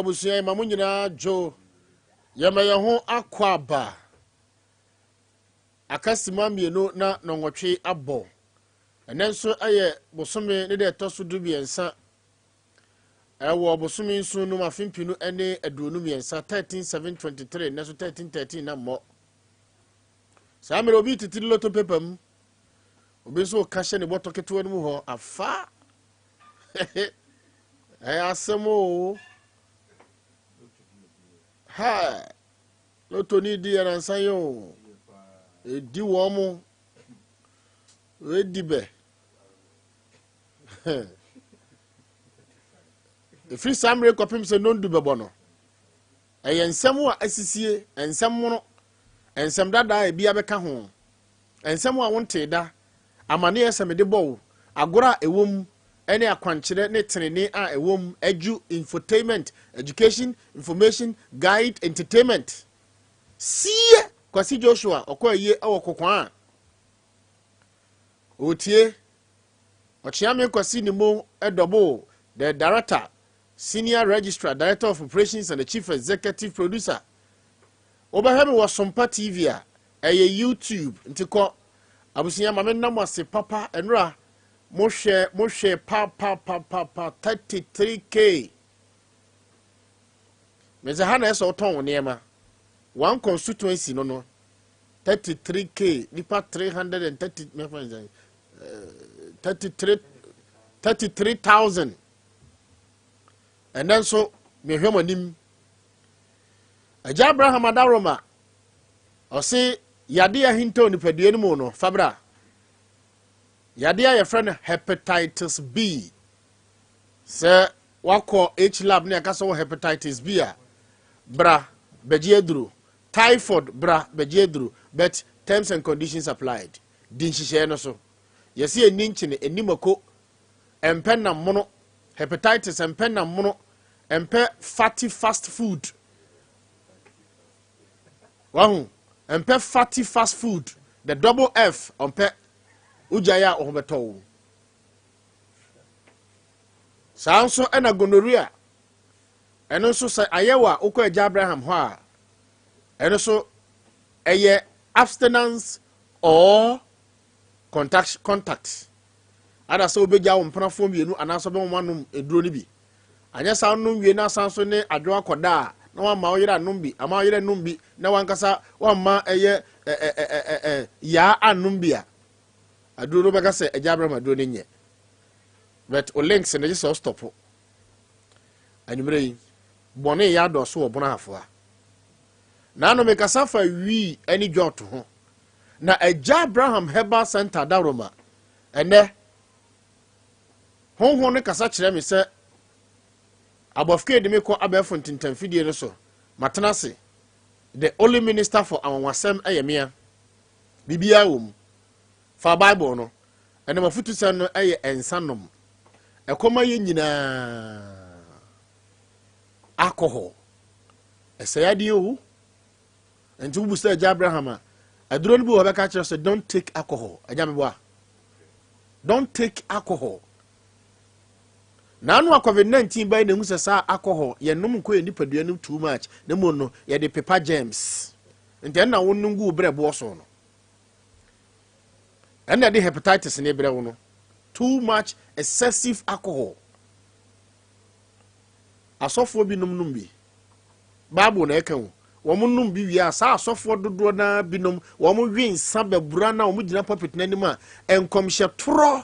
abusuya ma munyina jo yema ye ho akwaba akasima mienu na nongotwe abo enenso aye bosome ne de toso du biensa ewo bosome nso no mafimpinu ene aduonu biensa 13723 neso 1313 na mo samere obi titiri loto pepam obi so ka hye ne boto ketewa no mu ho afa asemo ha loto ni di ansan yo edi wo mo edibe free samre kopim se non du bebo no ensem a asisie ensem mono ensem dada e bia beka ho ensem a wonte da amane esem de bow agora ewom ene akwankyere ne tenene a ewom edu infotainment education information guide entertainment sie kwasi Joshua okoye awokokwa otie ochiame kwasi ni mo edobo the director senior registrar director of operations and the chief executive producer obahemi was Sompa TV a YouTube ntiko abusunya mame namase papa enra mo hwe pa 33k meze hana eso oton niema one constituency no 33k nipa 330 33,000 and then so me hwemanim Aja Abraham Adaroma o se yade ahinto nipadue no no fabra yade ya friend hepatitis B se wako H lab ne aka so hepatitis B a bra bejedru typhoid bra bejedru but terms and conditions applied din hihye no so yesi eninchine enimako empenna mono hepatitis empenna mono empe fatty fast food wahu empe fatty fast food the double F empe ujaya ohobeto sanso ena gonorrhea eno so say ayewa ukọ Aja Abraham ho a eno so eye abstinence or contact ada so obeja wo mpanafo mienu anaso be manum eduro ni bi anya sa num wie na sanso ne adwo akoda na wa ma oyira num bi ama oyira num bi na wankasa wa ma eye ya anum bia aduro no beka se Aja Abraham aduro ne nye but o links ne just stop anyumre bone ya do so obona afo na no mekasa fa wi ani dwoto ho na Aja Abraham Herbal Center Daroma ene honhon ne kasa kire me se abofke de me ko abefo ntintamfidie no so matenase the only minister for anwasem ayemia bibia wom fa bible no ene mafutu sen no eye ensanom ekoma ye nyina alcohol esayade o enti busa Aja Abraham aduro no bi wo beka kire so don't take alcohol ajameboa don't take alcohol Nanu COVID-19 by the Musasa alcohol, ye num ko nipadua too much, ne mo no ye de paper gems. Nti na wonu ngu bre bo so no. And the hepatitis ne bre wo no. Too much excessive alcohol. Asofo bi num bi. Bible na eka wo. Wo mo num bi wi asa asofo dodo na bi num, wo mo wi nsa babura na wo mo gina puppet na nim a enkomhye toro.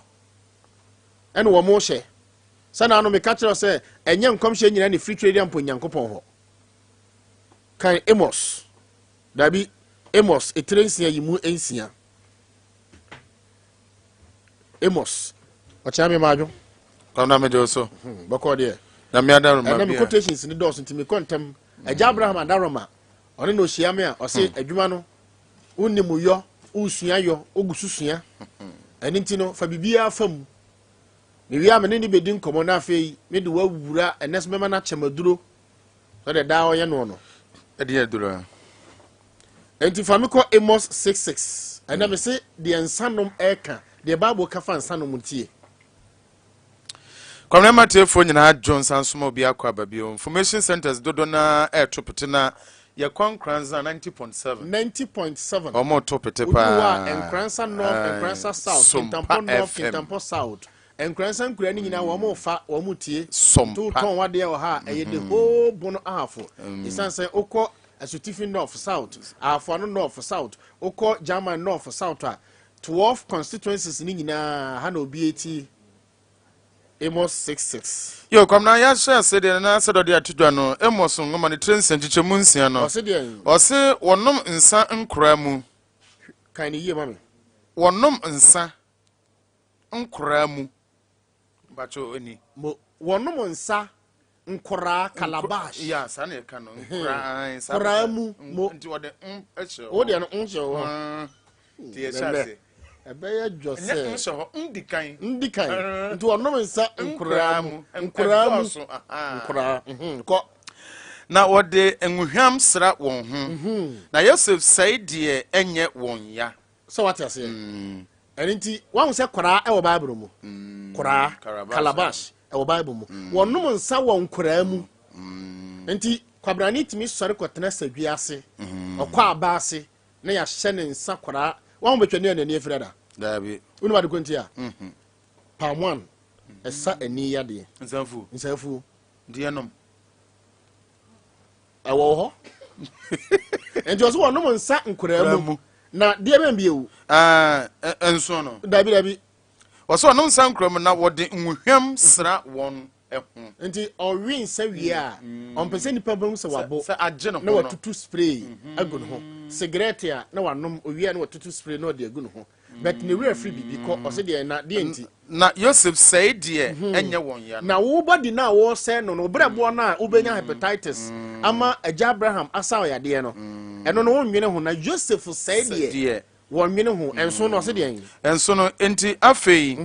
Ene wo mo hye sana no me catch say enye nkomhye nyina ne free trade ampo nyankopon ho kan Amos dabi Amos etrensia yimu ensia Amos ocha me majo kona me joso bako de na me adaru ma na me quotations ni dos ntimi kontem Aja Abraham Adaroma one no hia me a o se adwuma no unnimu yo usua yo ogususua eni ntino fa bibia fam me wi amene ni bedin komo na afei me de wawura enes mema na chemaduro so de da oye no no e de aduro enti famiko Amos 66 and me say the ensanom eka the Bible ka fa ensanom ntie Kwamna matefo nyina Jones ansoma obi akwa babio. Information centers dodo na topete na ya kwankranza 90.7. 90.7. Omo topete pa. Uduwa Enkranza North, Enkranza South, Kintampo North, Kintampo South. Enkranza nkura ni nyina wo mo fa wo mo tie. To ton wade o ha eye the whole bono ahafo. Isan say okọ Asutifi North South, Afano North South, okọ German North South 12 constituencies ni nyina ha na obi eti Amos 66. Yo, kwamna ya share said na said odi atudwa no Amos ngoma ne train senchiche mu nsia no. Ose wonom nsa nkura mu. Kan ni ye mami. Wonom nsa nkura mu. Bacho oni. Wonom nsa nkura calabash. Yeah, sa na ka no nkura nsa. Nkura mu nti wode eche. Wode no nche ho. Ti e share Ebeye Jose. Nso ndikan. Nti wonom nsa nkura mu. Nkura. Ko na wode enhwam sra won ho. Na Yosef sai de enye won ya. So what you say? Enti wan se kora e wo Bible mu. Kora calabash e wo Bible mu. Wonom nsa won nkura mu. Enti kwabrani timi sori kotena sadwi ase. Okwa aba ase na ya hye ne nsa kora. Wan betwani na ni efreda. Dabi. Unu ma de konti a. Palm 1. Esa ani ya de. Nsafu. Die nom. Ewo ho. Enti oso wonom nsa nkura mu. Na die ben biewu. Enso no. Dabi. Oso no nsa nkura mu na wode nhwam sra won eho. Enti owi nsa wie a, ompese nipa bam se wabo. Se agye no na watutu spray agu no ho. Cigarette a na wanom owi a na watutu spray na ode agu no ho. But ne we free bibi ko ose de na de enti. Na Yosef say de enye won ya. Na wo body na wo say no no brebo na ubenya hepatitis ama Agya Abraham asa oyade no. Eno no wonwene ho na Joseph say de wonwene ho enso no ose de en. Enso no enti afei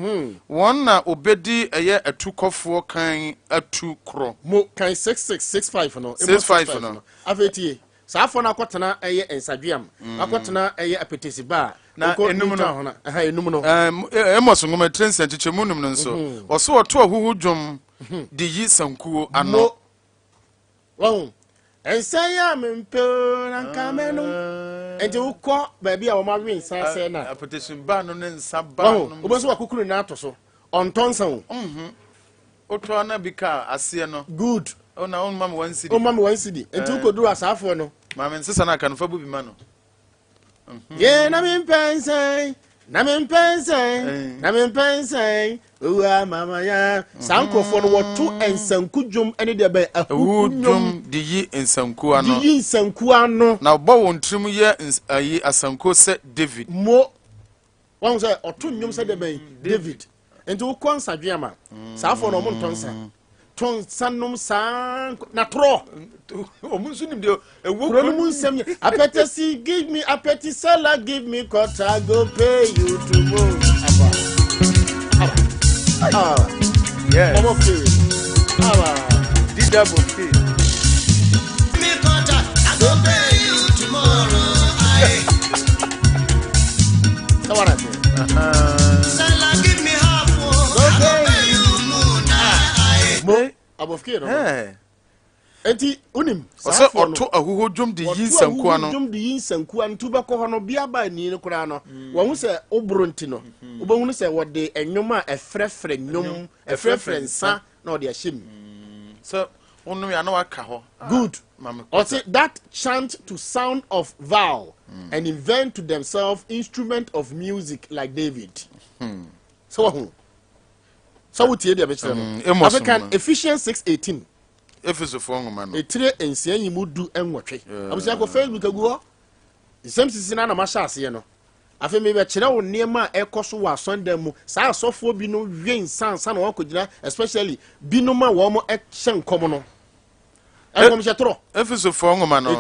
won na obedi eye atukofo kan atu kro. Mo kan 6665 no. 65 no. Afei tie. Saafo na akotena eye ensadweam. Akotena eye apetesi ba. Na enum no enum no Emos ngoma train senchiche munum no nso oso oto ahuhu dwom de yi sankuo ano won ensaya mempe na kamenu enti ukọ baabi a wo ma wen sanse na apetition ba no ne nsa ba no oboso wakukuru na ato so ontonsa wo oto na bika ase no good ona on mama wan city enti ukoduru asafo no mama nsesa na kan fa bubi ma no ye na mpense uwa mama ya sankofo no wotu ensanku dwom ene de ba ahudwom de yi ensanku ano na bo won trim ye ayi asanko se David mo wan say otu nwom se de ba David enti wo konsadwe ama saafo no mo ntonsa ton sanum san na tro omunsu nim de ewo kuro nsem apetesi give me apeti seller give me cut I go pay you tomorrow aba yes omo pay aba di double pay me cut I go pay you tomorrow sawara seller give me half I go pay you mo abofke no enti unim so oto ahuho dwom de yi sanku ano dwom de yi sanku an tuba ko hono bia ba ni ne kura no wo hu se obronti no wo hu se wode enwom a efrefre nwom efrefre nsa na ode ahyem so onu ya na waka ho good or say that chant to sound of vow and invent to themselves instrument of music like David so we tie de be kire no African Ephesians 6:18 Efeso fo ngoma no etire ensia yimudu enwotwe abusia ko Facebook agu ho Nsem Sisi na ma sha ase no afi me be kire wo niema ekoso wa Sunday mu sa asofo bi no hwe nsansa na wakogina especially binoma wo mo ehye nkom no enkom hye tro Efeso fo ngoma no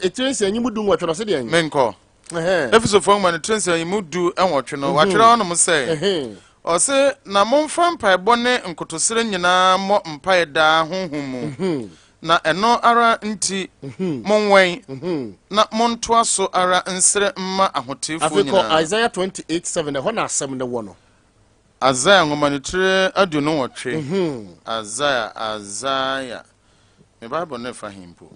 etire ensia yimudu nwotwe no se de en menko Efeso fo ngoma no etire ensia yimudu enwotwe no watwere ono mo se ose na momfa mpaebɔ ne nkotosere nyinaa mo mpaeda honhom na eno ara nti monwen na montoa so ara nsere mma ahotefo nyinaa Afiko Isaiah 28:7 ho na asem ne wo no Azaya ngomanitre aduno watwe. Azaya. Me Bible never himpo.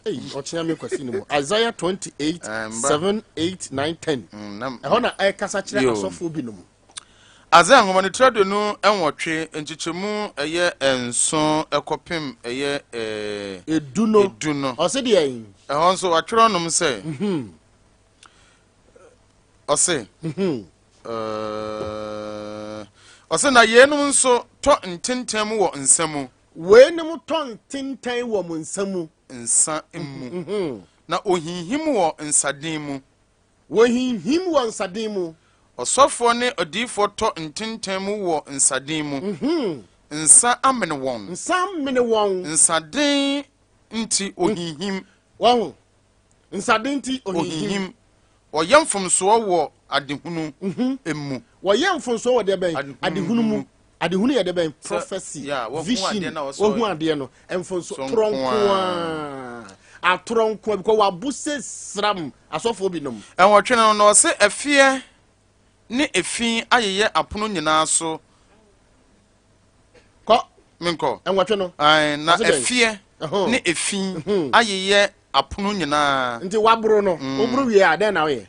Hey, ochia me kwasi no. Isaiah 28 7 8 9 10. Ehona na kasa kire asofo binom. Azaya ngomanitre aduno enwotwe enchichemu eye enso ekopem eye eduno. O se de yin. Ehon so watwero nom se. O se. Ose na yenum nso to ntentem wo nsamu. Wenum ton tintan wo mu nsamu. Nsa emu. Na ohinhim wo nsaden mu. Wohinhim wo nsaden mu. Osofo ne odifo to ntentem wo nsaden mu. Nsa amene won. Nsa amene won. Nsaden nti ohinhim. Wo. Nsaden nti ohinhim. Oyamfom so wo adehunu emu. Woyamfom wo de ben adehunu mu. Adehunu ye de ben prophecy, vision, ohu ade no emfom so tronko atronko because wabuse sram asofo binom. Enwotwe no se afie ne efin ayeye apono nyina so. Ko minko enwotwe no. Ai na afie ne efin ayeye apono nyina. Nti wabro no, obro wie a den na we.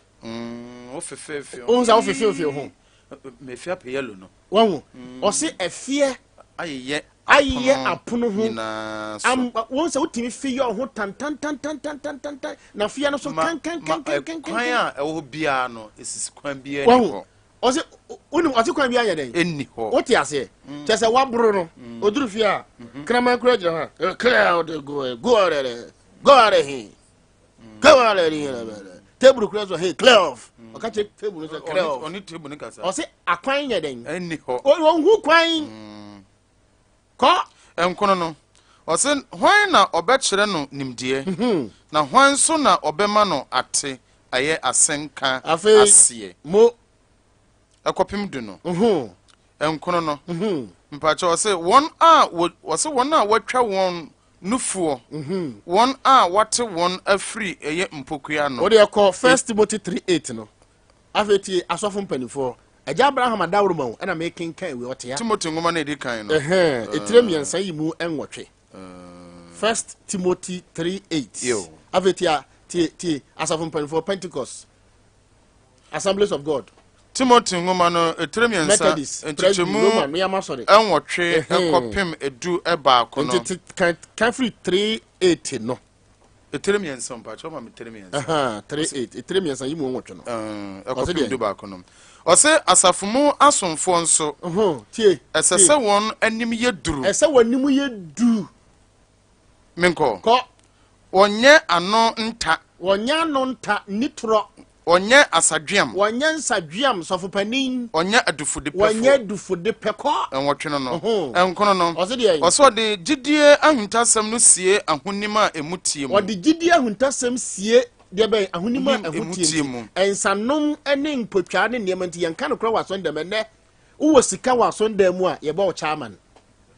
Ofefefe. Onza ofefefe ho. Me fia pe yellow no. Wahu. O se afie ayeye apono ho. Won se utimi fi yo ho tan na fia no so kan. Kwan a ewo bia no esis kwan bia ni ho. O se unu o se kwan bia ye den. Enni ho. O ti ase. Che se wabro no. Oduru fia. Krama kura jira ha. Cloud go here. Go here. Table kura so hey clear. O ka che table so clear. Oni table ni kasa. O se akwan ye den. Enni ho. O hu kwan. Ko enkono no. O se hwan na obekire no nimdie. Na hwan so na obema no ate aye asenka asie. Mo ekopim du no. Enkono no. Mpacha o se won a watwa won nufuo. Won a wate won afri eye mpokua no. O de call 1 Timothy 3:8 no. Afeti asofo mpanifo. Eja Abraham adawruma wo na making kan we otia. Timothy ngoma na edi kan no. Etirem yansa yi mu enwotwe. 1 Timothy 3:8. Afeti ti asofo mpanifo Pentecost. Assemblies of God. Timothy ngoma no etirem yansa enchichemu enwotwe ekopem edu eba ko no. Kan free 3:8 no. Etirem yansa mpacho ma etirem yansa. 3:8. Etirem yansa yi mu enwotwe no. Ekopem edu ba ko no. Ose asafumu asomfo nso. Tie. Esese won anim ye duru. Ese wanim ye du. Minko. Ko. Onye ano nta. Onye ano nta nitro. Onye asadwam. Onye nsadwam sofopanin. Onye adufude pefo. Onye adufude peko. Enwotwe no. Enkono no. Ose de. Ose de gidie ahuntasem no sie ahunima emutie mu. Ode gidie ahuntasem sie de ben ahunima emutie mu. Ensanom ene mpotwa ne niamanti yanka no kra waso ndem ne. Wo sika waso ndem mu a ye ba o chairman.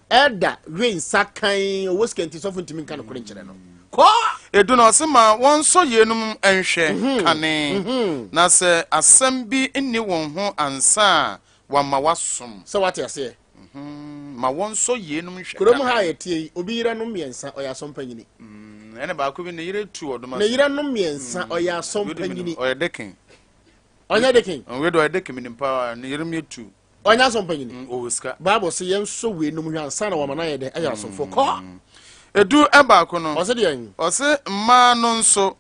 Eda wen sakan wo skenti sofontimi nka no kra nkyere no. Ko edu na osema won so yenum enhwe kane na se asem bi nni won ho ansa wa ma wasom so what you say ma won so yenum hwe kurom ha yetie obi yira no miensa oya sompanyini ene ba ko bi ne yire tu odoma ne yira no miensa oya sompanyini oya dekin onya dekin we do oya dekin minimpa ne yire metu onya sompanyini o ska bible say yen so we num hwe ansa na wa mana ye de aya somfo ko edu eba ko no ose de yan ose ma no nso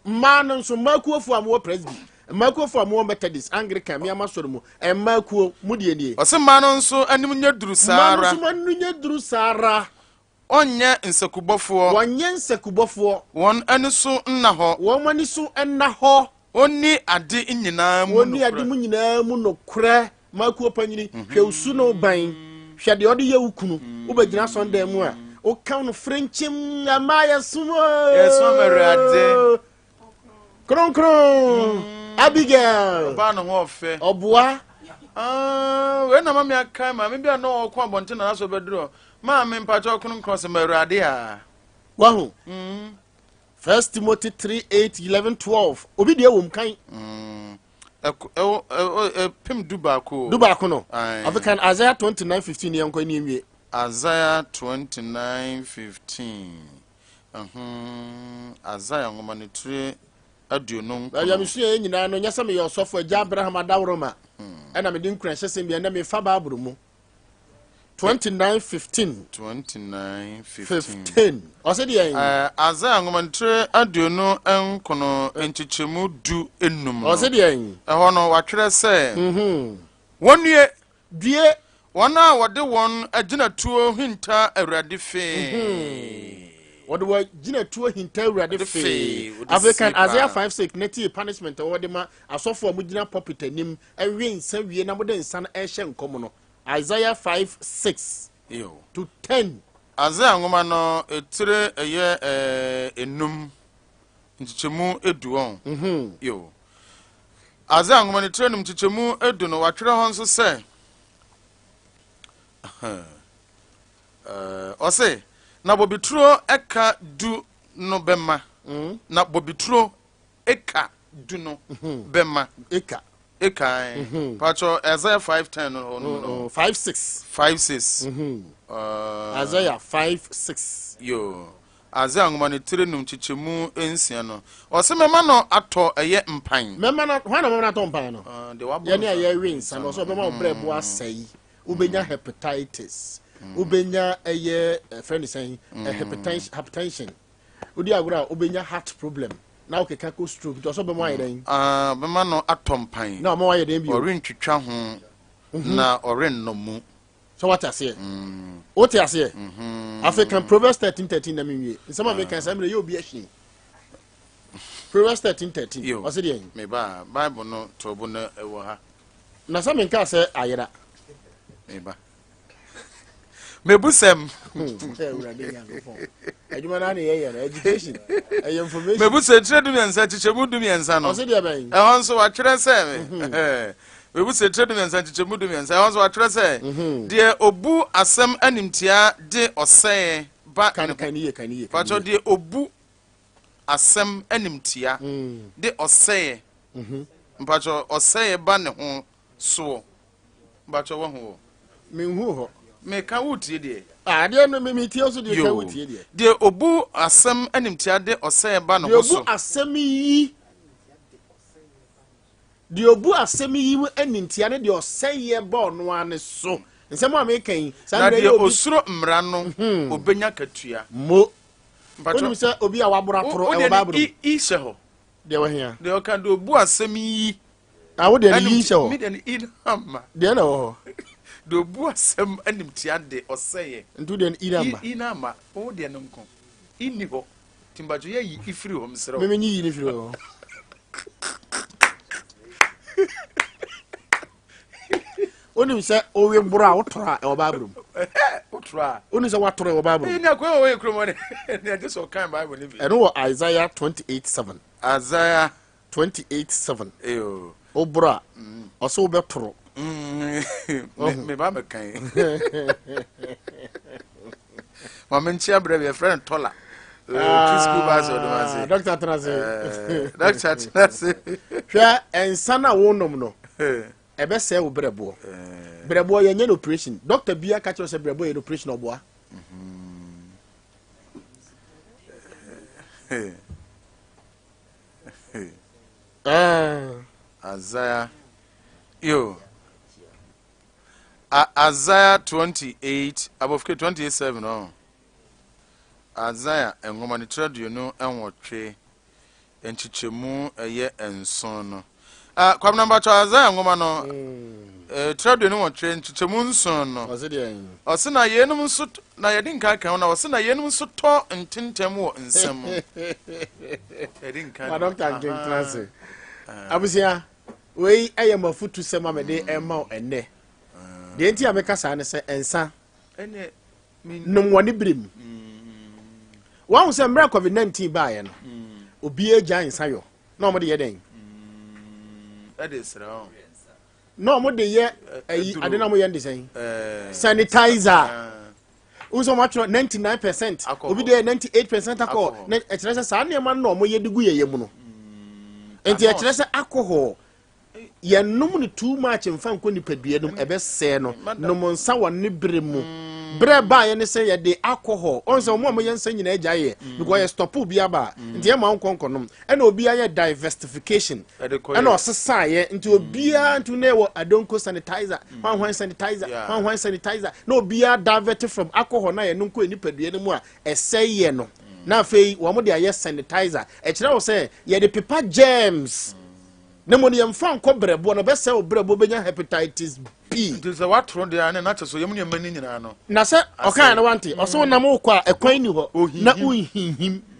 makuofu amwo presby makuofu amwo methodist anglican me amasoro mu makuo mudie nie ose ma no nso anim nya duru sara ma nso manu nya duru sara onye nsakubofo won ani so nna ho won mani so enna ho oni ade nyina mu oni ade mu nyina mu no kra makuo panyini hwe usu no ban hwe de ode ye wukunu wo bagina sonda mu a o kan frenchim amaya sumo merade kron Abigail ba no ho fe oboa we na mama aka ma me bia no okwa bonte na so beduro ma me mpacho kron se merade a wahu 1 Timothy 3:8 11 12 obi de wom kan pim dubako no African Isaiah 29:15 yanko ni wie Isaiah 29:15 Isaiah ngoma ne tire aduonum ya misue nyina no nyasa me yosofo agya Abraham adawroma na me din kura hyesem bia na me fa baaburu mu 29:15 osedi yen Isaiah ngoma ne tire aduonu enkono enchichemu du enum osedi yen eho no watwere se wonue due wona wode won agina tuo hinta awurade fe what do Gina to hinta awurade fe African Isaiah 5:6 neti punishment what de ma asofo amugina pulpit anim ewe nsa wie na mode nsa na ehye nkom no Isaiah 5:6 to 10 Isaiah ngoma no etire eye enum nchichemu eduon yo Isaiah ngoma ne tire enum nchichemu edu no watwere ho nso se ose na bobituro eka du no bema na bobituro eka du no bema eka pacho Isaiah 5:10 no 5:6 Isaiah 5:6 yo Isaiah ngoma ne tire num chichemu ensia no ose mema no ato eye mpan mema no hwana mema no ato mpan no ye ne aye wins and so mema obrebo asai ubenya hepatitis ubenya eye friend saying hypertension udi agura ubenya heart problem na okeka ko stroke to so be mo ayeden bema no atompan na mo ayeden bi orentwitwa ho na orennomu so what I say what I say African Proverbs 13:13 na minwie nsema me kan samre ye obi ahyi Proverbs 13:13 o se de yin me ba Bible no to bo na ewo ha na sa me kan se ayera me ba mebusem adwuma na ye education information mebuse tire du miensa chichemu du miensa no o se de ben ehon so watwere se me mebuse tire du miensa chichemu du miensa ehon so watwere se de obu asem animtia de oseye ba kaniye pacho de obu asem animtia de oseye mpacho oseye ba ne ho so mpacho wo ho me hu ho me ka wutie de de no me tie so de ka wutie de obu asem animtia de oseye ba no so obu asem yi de obu asem yi animtia ne de oseye ba no ane so nsem a me kan na de osuro mmra no obenya katua mo mpacho se obi a wabora toro e babro i se ho de wo hia de o kan de obu asem yi wo de yi se ho mi de in hamma de na wo do bu asem animtia de oseye ntu de inamba inama o de no nko inni ho timbajo ye yi ifiri ho msero me nyi ni firi ho oni se owe mbura otora e babrum otora oni se watora e babrum ni akwa we kromo ne ne just o kan Bible ni bi eno wo Isaiah 28:7 Isaiah 28:7 eyo obura oso obetoro me ba me kan wa menchia brave friend tola kisku ba so do mase doctor Transe doctor Transe hwa ensana wonom no ebe se wo brebo ye nye operation doctor bia ka che se brebo ye operation oboa Isaiah yo Isaiah 28 above 28:7 no Isaiah engoma ni tradio no enwotwe enchichemu eye enson no kwam number to Isaiah engoma no tradio no wotwe enchichemu nson no ose na yenum so na yedin kan na ose na yenum so to ntentem wo nsem yedin kan ma doctor Transe abusia we ayamafutu sema mede ema enne de enti ameka sa ne se ensa ene num woni brim wan se mra COVID-19 ba ye no obi agya ensa yo na omo de ye den edesra na omo de ye ade na mo ye ndisen sanitizer uso matro 99% obi de 98% alcohol e kire se sa na ma na omo ye digu ye mu no enti e kire se alcohol ye num ni too much mfa nko ni padua num ebe se no num nsa wo ne bere mu bere ba ye ne se ye de alcohol on se mo ye nsa nyina agya ye because ye stop bi aba nti e ma nkonko num e na obi aye diversification e na osesa ye nti obi a nti na wo adonko sanitizer hwan sanitizer na obi a divert from alcohol na ye nko ni padua num a ese ye no na afei wo mo de aye sanitizer e kire wo se ye de paper germs na mo ne yemfa nko brebo no be se o brebo benya hepatitis B nti what thrown there na so yemu ne mani nyina no na se o kan na wanti o so na mo kwa ekwan ni ho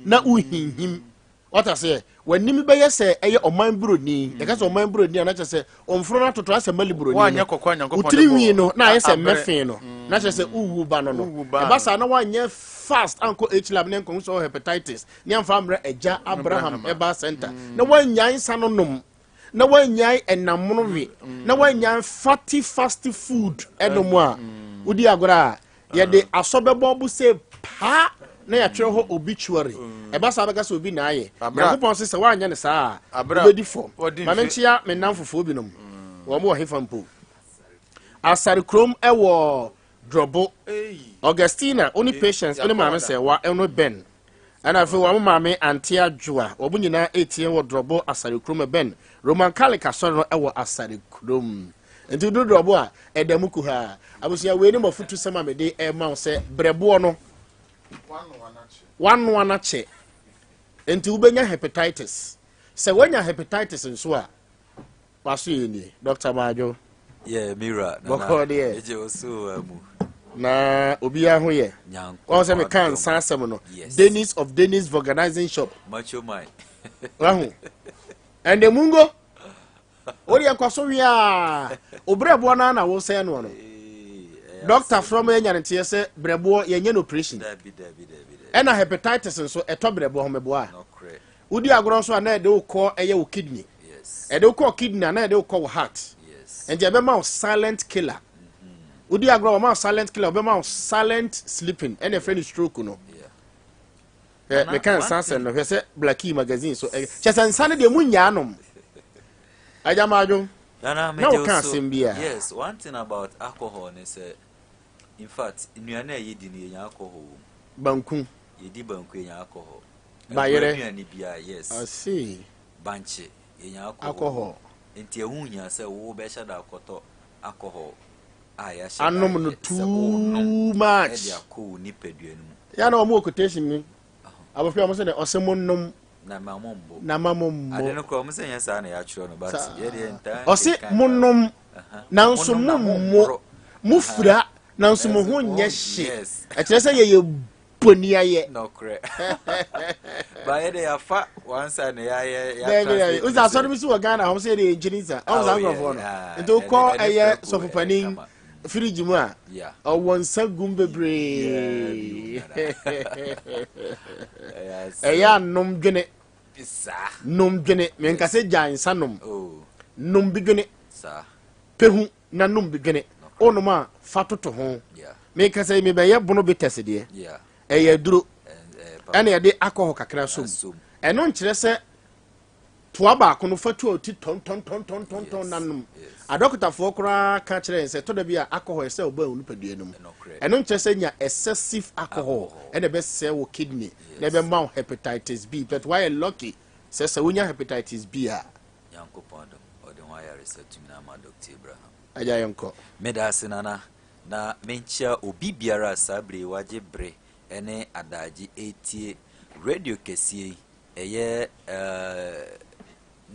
na uhinhim what I say wanim be ye se eye oman broni e ka se oman broni na che se omfro na toto ase mali broni wanya kokwa nyankopon utiriwi no na ye se mefin no na che se uwu ba no no e ba sa na wanya fast anko H-lab ne nko so hepatitis ni amfa amra eja Abraham eba center na wanya insa no nom na wanyai enamonowe na wanyai fatty fast food edomo a udi agora ye de asobebo bu se pa na ya twere ho obituary e ba sa beka so obi na aye yakopon se wanya ne saa obedi form ma menchia menamfofo obi nom wo mo hefa mpo asare krom ewo drobo Augustina only patience only mama se wa eno ben ana fe wa mama anti adwoa obu nyina etie wo drobo asare krom ben Roman Catholic asoro ewo asare krom enti do drobo a edamuku ha abusia we ni mofutu sama me de e ma se brebo no one anache enti ubenya hepatitis se wanya hepatitis nso a waso yeni Dr. Majo Mira eje oso amu na obi aho ye won se me kan sansem no Dennis organizing shop macho mai aho and the mungo ori akwaso wi a obrebo na wo se no no doctor from enyantie se brebo ye nya operation ena hepatitis nso eto brebo ho mebo a udi agoro nso na de ukọ eye wo kidney e de ukọ kidney na de ukọ wo heart and je be ma silent killer udi agoro ma silent killer be ma silent sleeping and a friend stroke no me kan sansen no hwese Blackie magazine so chesa nsane de munya anom ajamajo na yes, one thing about alcohol is in fact nnuane a yedi ne nya alcohol banku yedi banku nya alcohol bayere nnuane bia yes I see banche nya alcohol enti ehunya se wo be sha da akoto alcohol ya sha anom no too much e dia ko ni peduanu ya na omo quotation ni abofia omo se ne osemonnom na mamombo ade no ko mse nya sa na ya chiro no but ye de enta ose monnom na nso mummo mufura na nso mo ho nya hye e kire se ye bonia ye no kre ba ye de ya fa once na ya uza so mi so Ghana hom se de engineer o za ngofo no ento ko eye sofopanin firiji mu a o wonsa gumbebre eya nom dwene nom dwene me nka se jansa nom nom bidwene sa pehu na nom bidwene onoma fatoto ho me nka se me be ye bono betese de eya duro ene ye de alcohol kakra som eno nkire se toa ba ko no fatu oti ton nanom a doctor for kra ka kire se to da bia alcohol se oba unu padua num eno nkire se nya excessive alcohol ene be se wo kidney na be ma hepatitis B but why lucky se wonya hepatitis B a yanko pondo ode wa ya research na ma Dr. Abraham aja yanko medase na menchia obi biara sabre waje bre ene adaji etie radio kesie eye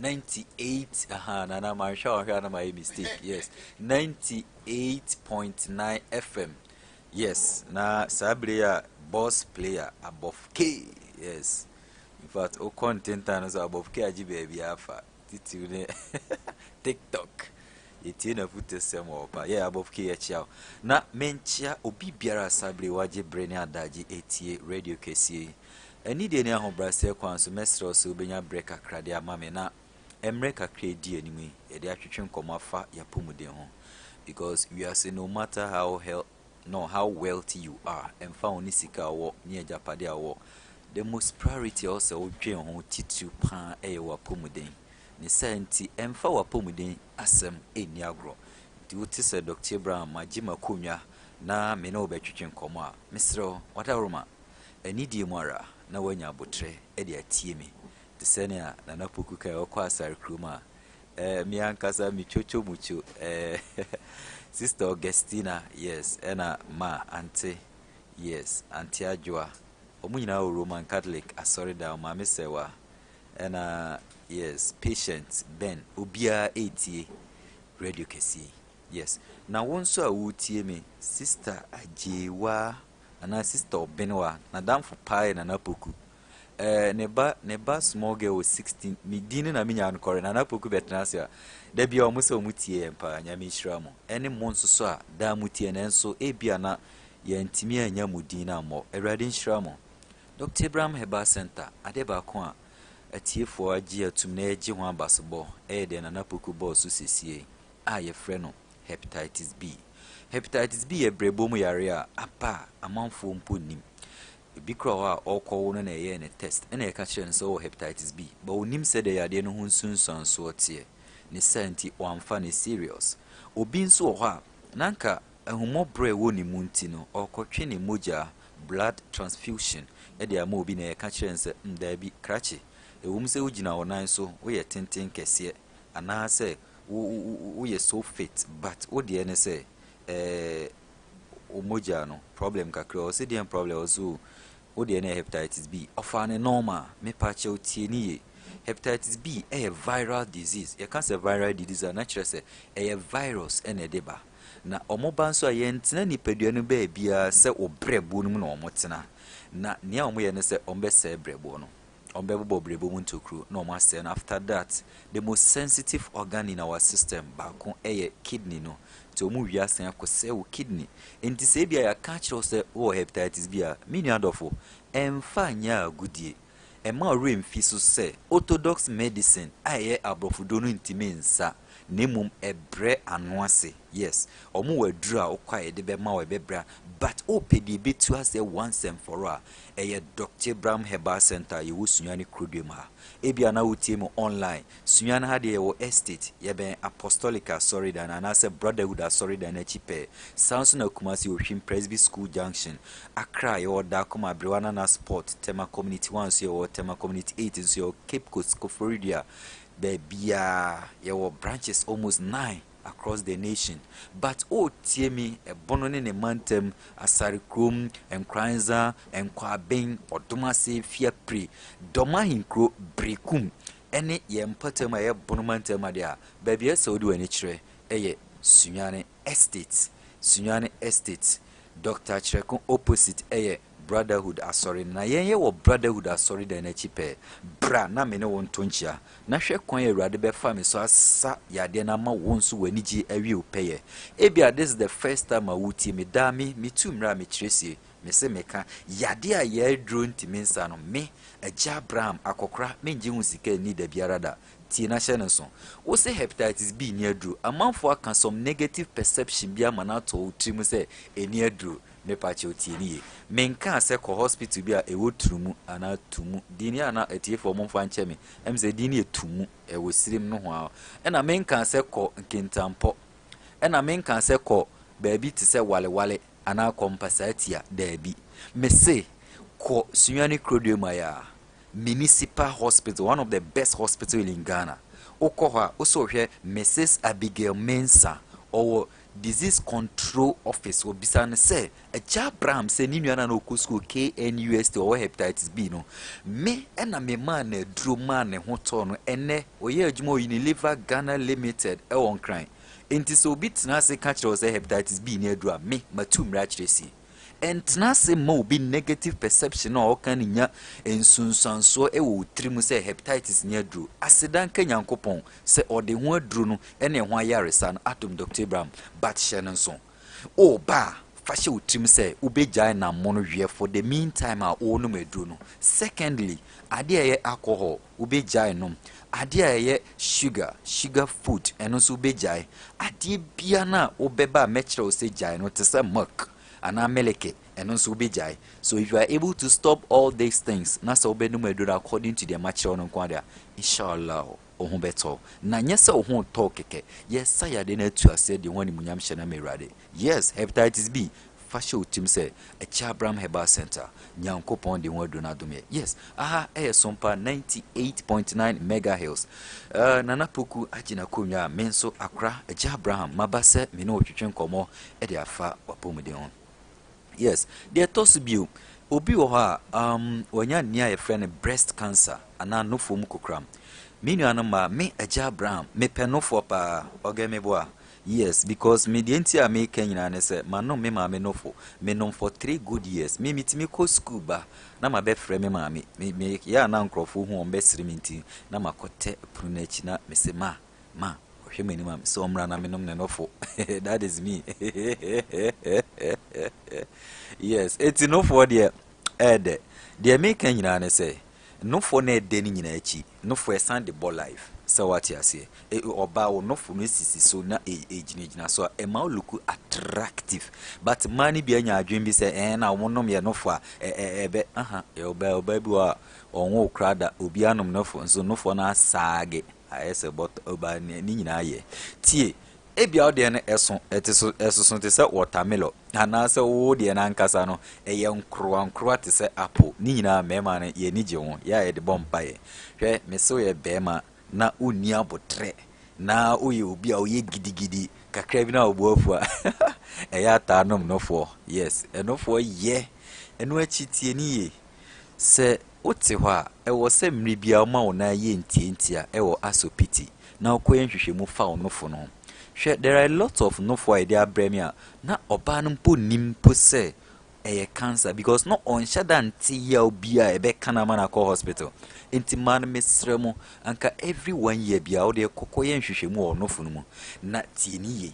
98 na marsha na my mistake yes 98.9 FM yes na sabre ya boss player above K yes in fact o content and above K aji baby afa titune TikTok etie na fute semo pa yeah above K chiao na menchia obi biara sabre waje brene adaji etie radio kesie eni de ne ahobrase kwanso mesro so benya break akrade amame na emre kakre di animi e de atwetwe nkomafa yapumude ho because we are saying no matter how wealthy you are and found nisika wo ni ajapade awo the most priority also odwen ho titu pa e wa pomuden ne senti emfa wapomuden asem eni agro di uti se Dr. Brown majima kunya na me na obetwetwe nkomo a mesro wadaroma anidi mu ara na wanya abotre e de atie me de sene a na Poku kai okwa asare kruma mi ankasa mi chocho mucho Sister Augustina, yes, ena ma auntie, yes, auntie Ajwa. Omunyina Roman Catholic, sorry da ma mesewa. Ena yes, patient Ben Obia 80 radio kesi. Yes. Na wonso a wutie me, Sister Ajewa, ana Sister Benwa, na damfo pai na Poku. Neba small girl was 16 mi dini na minya ankore na Poku betnasia da bia omuso mutie empa nyame hira mo ene monso so a da mutie na enso ebia na ye ntimi anya mudin na mo awrade hira mo Dr. Abraham Heba Center adeba ko a atiefo agi atum na agi ho abasebo de na Poku boss sesie a ye frɛ no hepatitis B e brebo mu yare a apa amanfo mpo nim bi krawa okwo no na ye ne test ena ye ka kire nso hepatitis B but onim se de yade no ho nsunsan so tie ne senti wamfa ne serious obi nso ho a nanka ahumobre wo ni munti no okotwe ne moja blood transfusion e de ama obi na ye ka kire nse nda bi krache ewum se ugina wonan so wo ye tenten kese ana se wo ye so fit but wo de ne se moja no problem kakra o se de problem also wo de na hepatitis B ofane normal me pa che otie ni ye hepatitis B a viral disease you can say viral disease na kire se a virus ene deba na omoba nso aye ntena nipadua no ba bia se obrebo no na omotena na nia omo ye ne se ombe se brebo no ombe bobo brebo mu ntokru na omo ase na after that the most sensitive organ in our system baako kidney no to mu wiase akose wo kidney enti se bia ya ka kire se wo hepatitis B a mini adofo emfa nya agudie ema remfi so se orthodox medicine aye abrofudo no ntime nsa nemum ebre anoase yes omo waduru a okwae de be ma we bebra but opedi betu ase once and for all Dr. Abraham Heba Center ye wo Sunyani Krodwema ebia na wotie mu online Sunyani ha de wo estate ye ben apostolic sorry dan na se brotherhood sorry dan na chipe sounds na Kumasi Ohwim Presby School Junction Accra ye oda koma brewana na sport tema community 1 so ye tema community 8 so ye Cape Coast Florida bebia ye wo branches almost 9 across the nation but tie me e bono ne mantem asare krom enkranza enkwaben odomase fiapre doma hinkro brekum ene ye mpatem ye bono mantem adia bebia saudi wani kire Sunyani Estate Dr. Chireko opposite brotherhood asori na yenye wo brotherhood asori da na chipe bra na me ne won tonchia na hwe kwan awurade be fa me so asa yade na ma won so wanigi awie opeye ebia this is the first time I wuti me da me tumra me kiresie me se meka yade a ye dro ntimi nsa no me agya Abraham akokra me ngi hu sika ni da biara da tie na hye nso wo se hepatitis B ni adro amanfo aka some negative perception bia mana to utrimu se eni adro me pa che otieni menka se ko hospital bia e woturumu ana tumu dini ana etiefo mo mfa nche me em se dini etumu e wosirim no ho na menka se ko nkentampo na menka se ko baabi ti se wale ana compasatia daabi me se ko Sunyani Krodwema ya municipal hospital, one of the best hospitals in Ghana. Okoha also here Mrs. Abigail Mensah or disease control office will be say a job Bram say ni nwana no school KNUST or hepatitis B no me na me man na dro man ne hoto no ene oye adwuma Unilever Ghana Limited e won kran enti so bit na say catch us hepatitis B ni adro me matumra kiresi entna se mo bi negative perception o kan nya ensunsanso e wo trimu se hepatitis ni adro asedan ka nyankopon se ode ho adro no ene ho ayaresa no atom Dr. Abraham but shenenso o ba fashe utrim se ubejai na mono hwe for the meantime a onu medro no secondly ade ye alcohol ubejai no ade ye sugar food eno so ubejai ade bia na obeba mechro se jai no te se milk ana meleke eno so ubejai so if you are able to stop all these things na so obenu medro according to the machro no kwada inshallah ohun beto na nyese ohun to keke yes saya de na tu ase de woni munyam hye na merade yes hepatitis B fashion utim say a Chabram Herbal Center nyankopon de won do na do me yes aha Sompa 98.9 MHz nana Poku agina konwa menso akra a Chabram mabase me no twetwen komo e de afa wapomde hon yes de tosubio obi wo ha wanya nia ye friend breast cancer ana no fom kokram me nuanom ma me agya Abraham me penofo pa ogemeboa yes because me the enti me kanyina ne se manom me ma me nofo me nom for 3 good years me mitimi ko school ba na ma be frɛ me ma me ya na nkrofo hu on be siriminti na makote prunachi na me se ma hwe mani ma so omra na me nom ne nofo that is me yes eti nofo de ede de me kanyina ne se nofo na ede ni nyina achi nofo esan de ball life so what you say oba wo nofo no sisi so na ejinejina so e ma look attractive but mani bia nya adwen bi se na wo nom ye nofo a ebe oba bi wa onwo krada obi anom nofo so nofo na asage ayese but oba ni nyina ye tie ebia ode ne eso eteso te se watermelon ana se wo de na nkasa no eye nkroa te se apple ni nyina mema ne ye ni je ho ya ye de bompaye hwe me so ye bema na uni abotre na oye obi a oye gidigidi kakra bi na obuafu a eya ta nom nofo yes enofo ye enu achitie ni ye se ote ho a ewo se mmiri bia o ma wo na ye ntientia ewo asopiti na okoye nhwehwemu fa onofo no there are a lot of nofo idea bremia na oba no mpo nimpo se cancer because no on shada nti ya obia ebe kana mana ko hospital enti man mesremo anka every 1 year bia o de kokoye nhwehwemu onofo no mu na tieni ye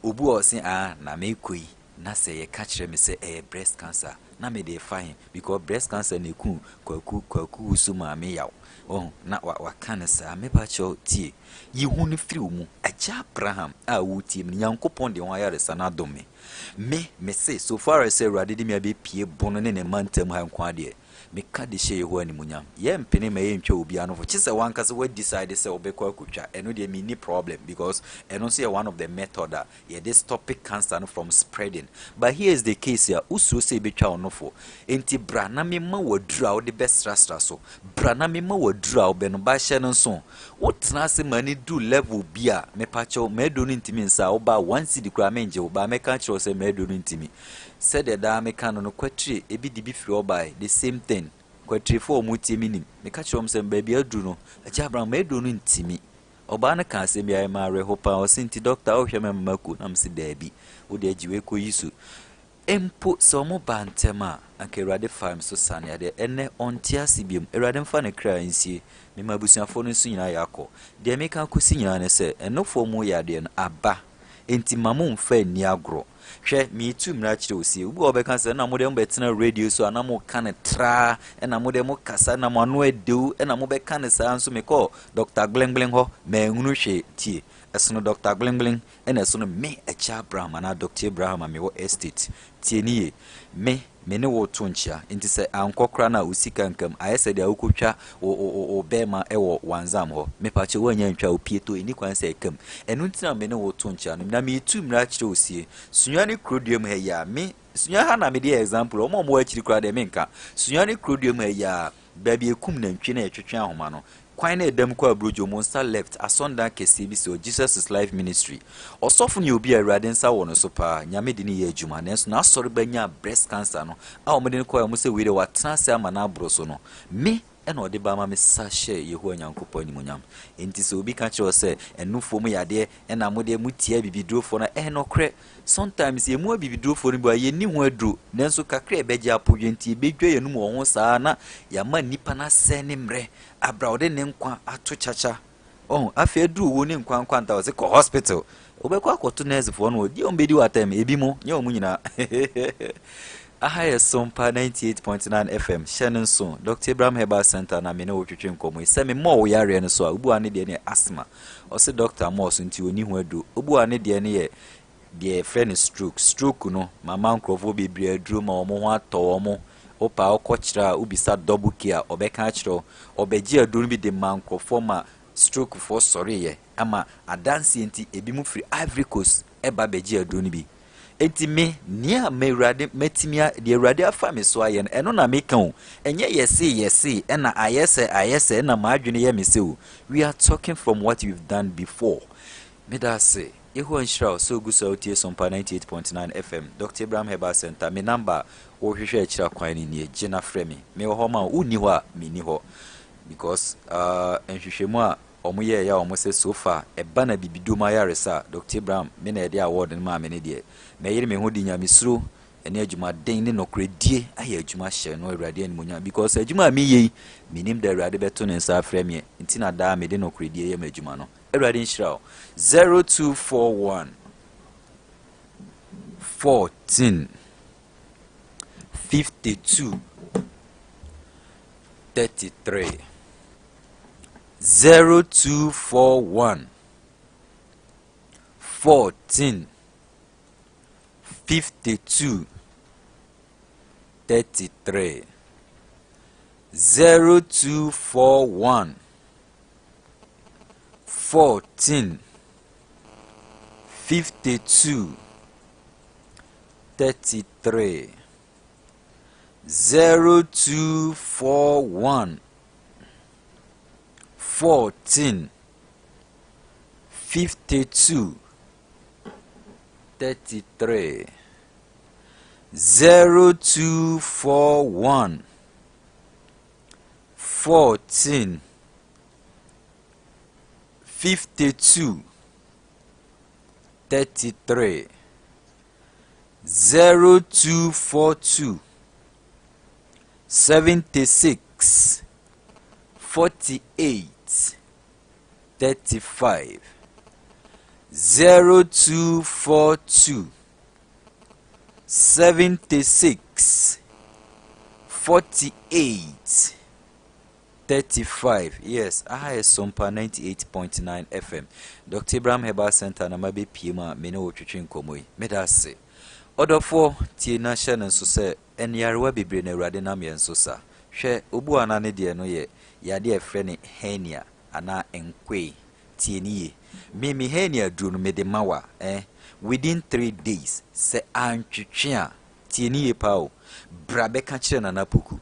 obu o se na mekoi na se ye ka kire me se breast cancer na me dey fine because breast cancer na ku kwaku usu ma me yaw na wa kanasa me ba cho tie yi hu ni firi mu agya Abraham a wuti me nyankopon de won ayare sana dome me say so far as say rade de me be pie bono ne mantam ha nkwa de me ka de hye ho animunyam ye mpene me ye ntwa obi anofo chise wankase we decide say obekwa akutwa eno de me ni problem because eno say one of the method that ye this topic cancer from spreading but here is the case here usuro say betwa onofo enti bra na me ma wadura o de best rastra so bra na me ma wadura o be no ba hye no so wotna se mani do level bia me pacho me do no ntimi nsa o ba 1 cedi kra menje o ba me ka kire say me do no ntimi said the da me kan no kwatri ebi di bi firi obai the same thing kwatri for mutie minim me ka kire say baby adu no agya Abraham me do no ntimi oba na kan say me ay ma rehopa o sinti doctor o hwe me maku na mse dabi wo de agiwe ko yisu empo so mo bantema anke Erade farm so sane de ene ontia sibium Erade mfa ne kra nsie me mabusuafo no nso nyina yakọ de me kan kosi nyina ne se enofo mu ya de no aba enti mamu mfa ni agro hwe me tu mra kire osie ubu obeka se na mo de mbetena radio so na mo kan tra na mo de mo kasa na mo anu edu na mo be kan sa nso me ko Dr. Glengleng ho me hunu hwe tie esono Dr. Glengleng ena esono me agya Abraham na Dr. Abraham me wo estate tie nie me ne wo to nchia enti se ankokra na usika nkam ayese de akotwa o bema ewo wanzam ho me pa che wanya ntwa opieto eni kwan se ekam enu ntina me ne wo to nchia no na me tu mra kire osie Sunyani krodium he ya me sunya ha na me de example o mo akiri kra de me nka Sunyani krodium he ya baby ekum na ntwe na etwetwe ahoma no kwan na edam kwa brojo monster left asonda kesi bi so Jesus is Life Ministry osofu ni obi Erade nsa wo no so pa nyame de ni ye adwuma nenso na asori banya breast cancer no a o mede ko ya mo se we de watena se ama na abro so no me ena ode ba ma me sa share Yehowa Nyankopon animunyam enti se obi ka kire se enufo mu yade ena mo de mutia bibidrofo na enokre sometimes ye mu bibidrofo ni ba ye ni ho adro nenso kakra ebeje apodwe enti ebedwa ye no mo ho saa na ya ma nipa na se ne mre abra ode ne nkwa ato chacha afi adru wo ne nkwa nta o se ko hospital obekwa akoto nurse fo no di ombedi watem ebi mo nye omu nyina Sompa 98.9 FM Shannon Dr. Abraham Herbal Center na me ne wotwetwe nkomo se me mo wo yare no so a obu ane de ne asthma o se doctor mo so nti oni hu adu obu ane de ne ye de friend stroke no mama nkrofo bebre adru ma omo ho ato omo opa okochira ubisa double care obeka achiro obeji aduru bi de man nkrofo ma stroke for sorry ama adanse enti ebi mu free Ivory Coast eba beji aduro ni bi enti me nia me urade metimia de urade afa me so aye eno na me kan enye yesi na ayese na maadwene ye me se o. We are talking from what we've done before. Me da say Yeho Nshira so gu so tie Sompa 98.9 FM Dr. Abraham Herbal Center. Me number wo hwehwe akira kwan ni ne gina frɛ me me ho ma uni ho a me ni ho because enhwehwemu a omoye ya omo se so far eba na bibido ma yaresa Dr. Abraham me na ede award ni ma me ne de me yire me ho di nyamesuro ene adwuma den ne nokredie aye adwuma hye no awurade ani munya because adwuma me yi minim da awurade beto ne nsa frɛ me nti na da me de nokredie ye ma adwuma no awurade nhyira 0241 14 52 33 0241 14 52 33 0241 14 52 33 0241 14 52 33 0241 14 52 33 0242 76 48 35 0242 76 48 35. Yes, I is Sompa 98.9 FM. Dr. Abraham Herbal Center na mabe pima me no twetwe nkomoi. Medase. Odofo tie na hye ne so se enyarewa bebre na awurade na me nso sa. Hwe obu ana ne de no ye yade efre ne hernia ana enkwe tie niye. Me hernia duru no me de mawa within 3 days se antwetwe a tie niye pao brabe ka kire na napoku.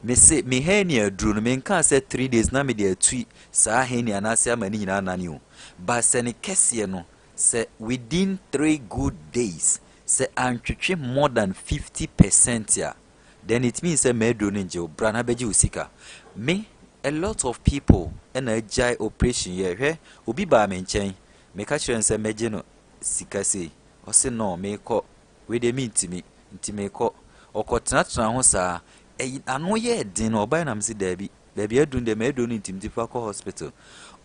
Me say me hernia duru no me nka say 3 days na me de atui sa hernia na se amani nyina anani o ba se ne kese no se within 3 good days se antwetwe more than 50% ya then it means say me duru no nje brana beji usika me a lot of people and a jai operation here obi ba me nchen me ka kire nse meje no sika sei o se no me ko we de meet me nti me ko okotena ho sa ano ye din oba na msi dabi adun de me adun ntim fa ko hospital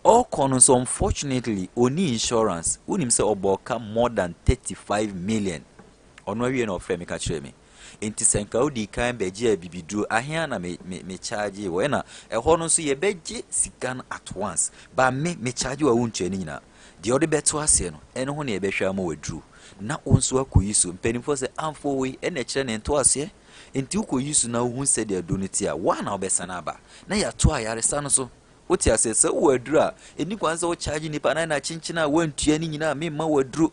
all cons unfortunately oni insurance unim se oboka more than 35 million ono wie na ofre me ka kire me enti senka odi kan beje abibidu ahia na me charge we na eho no so ye beje sika at once ba me charge wa wunche ni nyina de odi beto ase no eno ho na ye behwa ma wadru na onso akoyi so mpanimfo se amfo we ene kire ne nto ase enti uko yisu na hu se de adoniti a wa na obesana ba na ya to ayaresa no so woti ase se wadru a eni kwanza wo charge ni pa na chinchina wantua ni nyina me ma wadru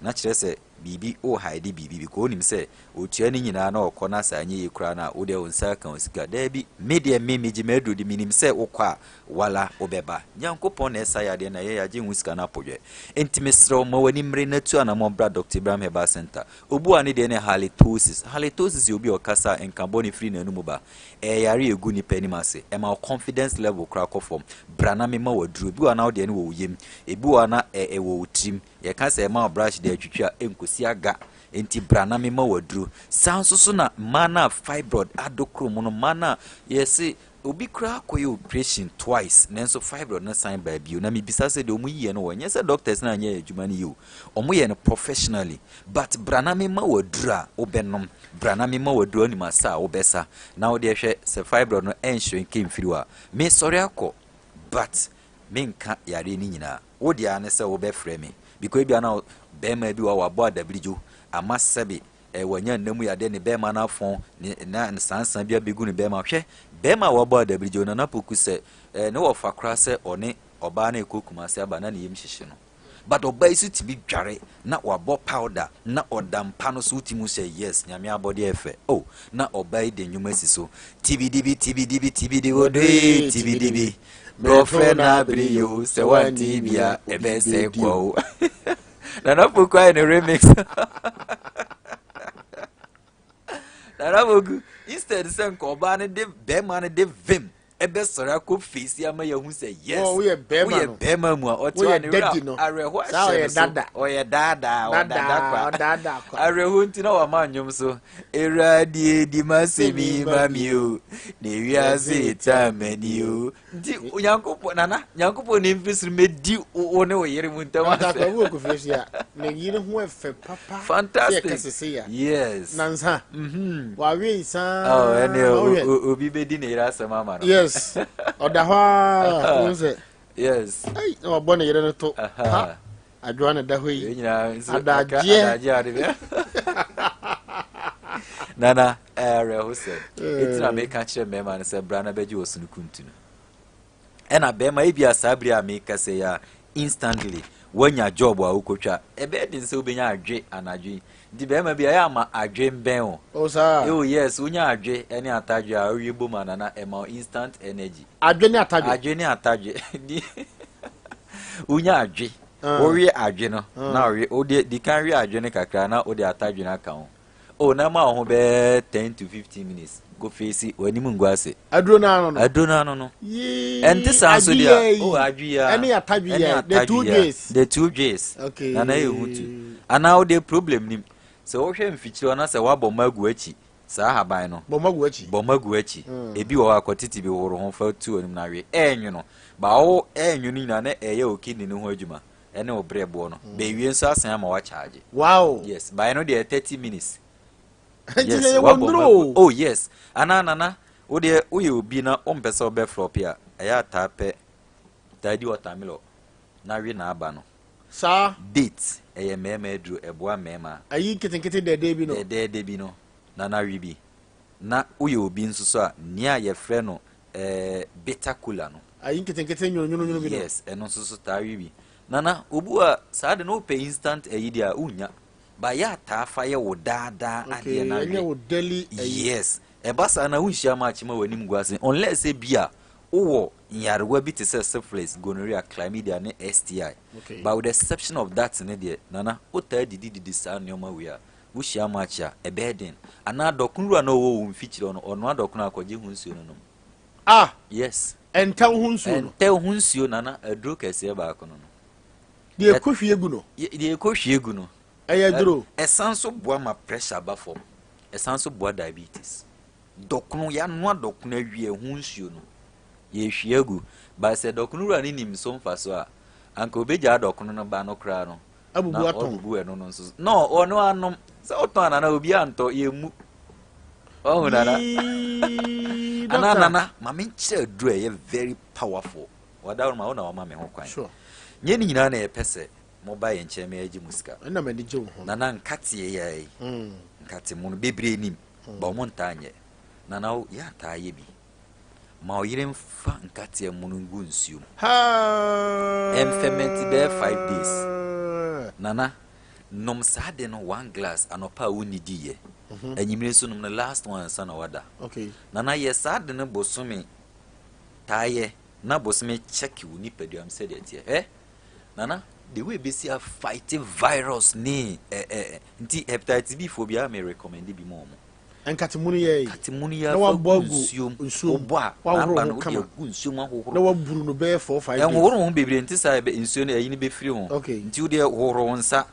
na kire se bibi o haide bibi ko nim se otua ni nyina na okona sa anye yekura na wo de onsa kan osika da bi media meji medu di minim se okwa wala obeba nyankopon na esa yade na ye yaje hu na podwe entimesro ma wani mre na tu ana mo bra Dr. Abraham Herbal Center obu ani de ne halitosis obi okasa enkamboni free na numu ba yare egu ni penimase e ma confidence level kra form brana me ma wadru bi wana de ne wo yem ebi wana wo utrim ye ka se ma brush de atwitwa enkosi aga enti brana me ma wadru sanso na mana fibroid adokro no mana yesi obi kra koye operation twice nenso fibroid na sign by bio na me bisa se de omu yiye no wonye se doctors na anya adwuma ni yo omu ye no professionally but brana me ma wadru obenom brana me ma wadru ni masa obesa na wo de hwe se fibroid no ensure kem firiwa me sorry akọ but me nka yare ni nyina wo de ane se wo be frɛ me because bia na bema bi wa wabo adablijo amasabe wanya namu ya de ne bema na fon na sansan bia begu ne bema hwe bema wabo adablijo na napoku se ne wo fakra se one oba na ekokumase aba na yem hyehye no but oba isu tibi dware na wabo powder na odampa no so timu say yes nyame abode efe oh na oba ide nyuma siso tibidi wodwe tibidi girlfriend na brio se wanti bia ebese kwa na Poku in a remix na Poku instead sen ko oba ne de be man de vim ebe sora ko face ama ya hu say yes oh we be man mu o ti wan areho dada kwa areho nti na wa manyum so eradi di masemi mamio ne wiase tamani o nti nyankopɔ ne mfisiri medi o ne o yere mu ntama ka wo ko face ya ne yire ho efe papa fantastic yes nansa wa we san oh ene obi bedi ne yira asema ma no yes oda ho yes ai no bone yere no to ha adwa na da ho yi adaje nana reho said it's na make catch me man say brana beji osunu kuntunu ena be ma ebia sabri ameka say ya instantly wanya job a ukotwa ebe din se obenya adwe anadwe di be ma bia ya ma adwe mben o oh sir oh yes unya adwe ene atadwe a oyebo manana ema instant energy adwe ni atadwe di unya adwe ori adwe no na ori odi di kan ri adwe ne kakra na odi atadwe na kan oh na ma ho be 10 to 15 minutes go face wanimu ngwase adro na no enti sanso dia oh adwia any atadwia the 2 days okay na ehutu ana o de problem nim se wo hwe mfichi ona se wa bomagu achi sa haban no bomagu achi ebi wo akotiti bi woro ho fa tu onim na we enyu no ba wo enyu ni na na eye okini ni ho adwuma ene obrebo no be wie nso asan ama wa charge wow yes by no de 30 minutes yes oh yes anana o de oye obi na o mpesa obe flop ya eya tape tadi watermelon na wi na aba no sa date eye mema edru eboa mema ayi ketenkete de bi no de bi no na wi bi na oye obi nsuso a nia ye frɛ no bitter cooler no ayi ketenkete nyonyo bi no yes eno nsuso ta wi bi nana obu a sa de no pay instant ayi dia unya ba ya ta fa ye wo dada ade na ye wo daily yes e basa na unhia ma chima wani mguase unless e bia wo yarwa bi te syphilis gonorrhea chlamydia ne STI but with the exception of that ne de nana o ta didi sa nyoma we a wo hia ma cha e bedin ana dokunru na wo mfichire ono adokunu akoje hunsuo no yes enta hunsuo nana adro kese ba akono no de ekohwie gu no Ayadro. Esanso boa ma pressure ba form. Esanso boa diabetes. Dokunu ya no dokunu awie hunsuo no. Ye hwiagu. Ba se dokunu ra ni nim so mfa so a. Anka obeja dokunu no ba no kra no. Abubu aton. Abubu eno no nso. No, ono anom. Se oton ana obi anto ye mu. Oh nana. Anana, mama nche dro ye very powerful. Wada ma ona ma me ho kwan. Sure. Nye ni nyina na ye pese. Mobile encheme aji musika na ma ni je ho na nkati ye nkati mu no bebre nim ba mo ntanye na ya ta ye bi ma o yire mfa nkati mu no ngu nsuo ha ferment there 5 days nana nom sade no 1 glass anopa woni diye anyimire so nom no last one sana wada okay nana ye sade no bosome taye na bosome check woni peduam said it nana the way be see a fighting virus ni nti hepatitis B phobia me recommend bi mo enkatimunu ye na wa bogu nsuo oba amba no de gu nsuo ma hohoro na wa buru no be 4-5 days hohoro ho bebre nti sa be nsuo no ayi ni be firi ho nti wo de hohoro nsa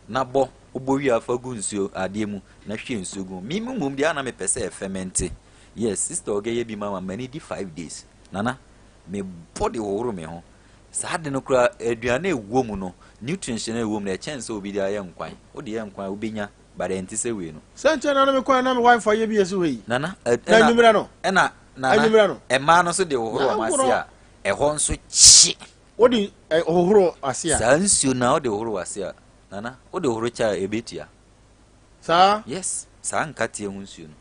na bo obowi afa gu nsuo ade mu na hwe nsuo gu mimum de ana me pese ferment yes sister oge bi mama mani di 5 days nana me body hohoro me ho saade no kura aduane ewo mu no nutrients na ewo mu na chance obi dia ye nkwan o de ye nkwan obenya bare ntise we no sente na me kwan na me wife ye bi yesu we nana na nyumira no na anyumira no e ma no so de hohoro amasia e ho nso chi o de hohoro asia sansuo na o de hohoro asia nana o de hohoro cha ebetia sa yes sa nkate ehunsuo no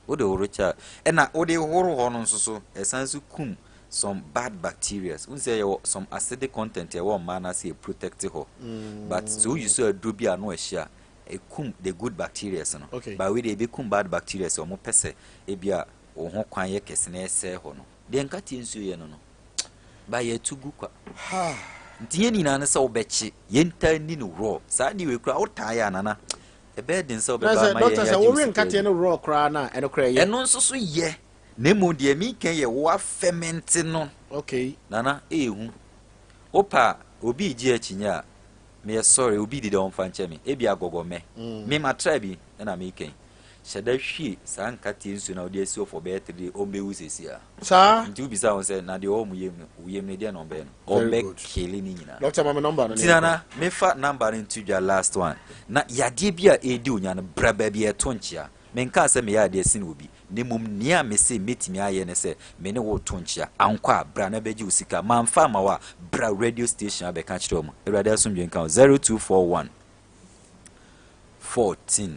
o de hohoro cha e na o de hohoro ho no nso so e sansu kum some bad bacteria. Unse some acidic content e wo man as e protect ho. But so you so adubia no ehia e kum the good bacteria no. But we dey be kum bad bacteria so mo pese e bia wo ho kwan ye kese na ese ho no. De nkati nsu ye no no. Ba ye tugu kwa. Ntiye ni na se obechi yenta ni no raw. Sa di we kura o taya nana. E be din se obeba ma ye. Doctor say wo wen nkati no raw kra na e no kra ye. Eno nso so ye. Nemo de mi ken ye wa ferment no. Nana ehu. Opa obi ji achinya. Me sorry obi di don fanche me. Ebi agogo me. Me ma try bi na me ken. Shada hwie sa nkati nsu na odi esi ofo be 3 ombe usesi a. Sa nti ubi sa won say na de o muyem ne de no be no. Ombe kele ni nyina. Doctor mama number no. Tinana me fa number into your last one. Na yade bia edi onya no braba bia to nchia. Me nka se me yade esi na obi. Nemum nia me se metimi aye ne se me ne wo to nchia. Ankwa bra na beji usika. Mamfa ma wa bra radio station abeka kire omo. Ewrade asomdwe nka 0241 14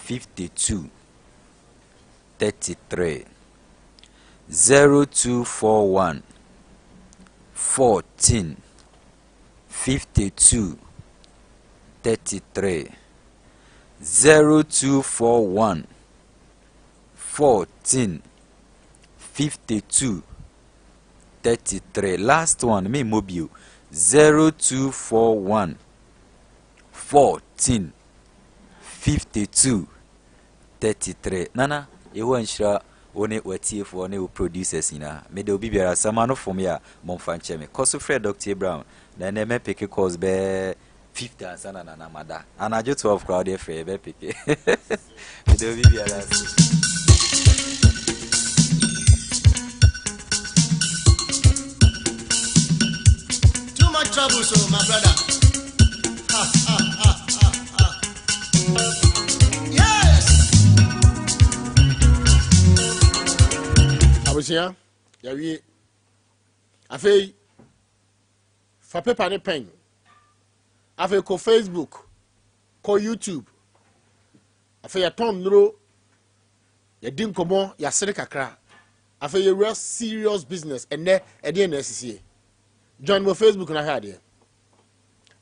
52 33 0241 14 52 33 0241 14 52 33. Last one me mobile 0241 14 52 33. Nana ewo nshira one watiefo one producers ina me de obi biara samano from ya momfanche me koso Fred Dr. Brown na na me pick calls be 50 ansana na mada anajo 12 crowd e free be pick me de obi biara. Too much trouble, so my brother. Yes. Abusia, yawie. Afei, fa paper ne pen. Afei ko Facebook, ko YouTube. Afei ya ton nro, ya din komo, ya sere kakra. Afei ya real serious business. Ene, edi ene sisiye. Join my Facebook na ha de.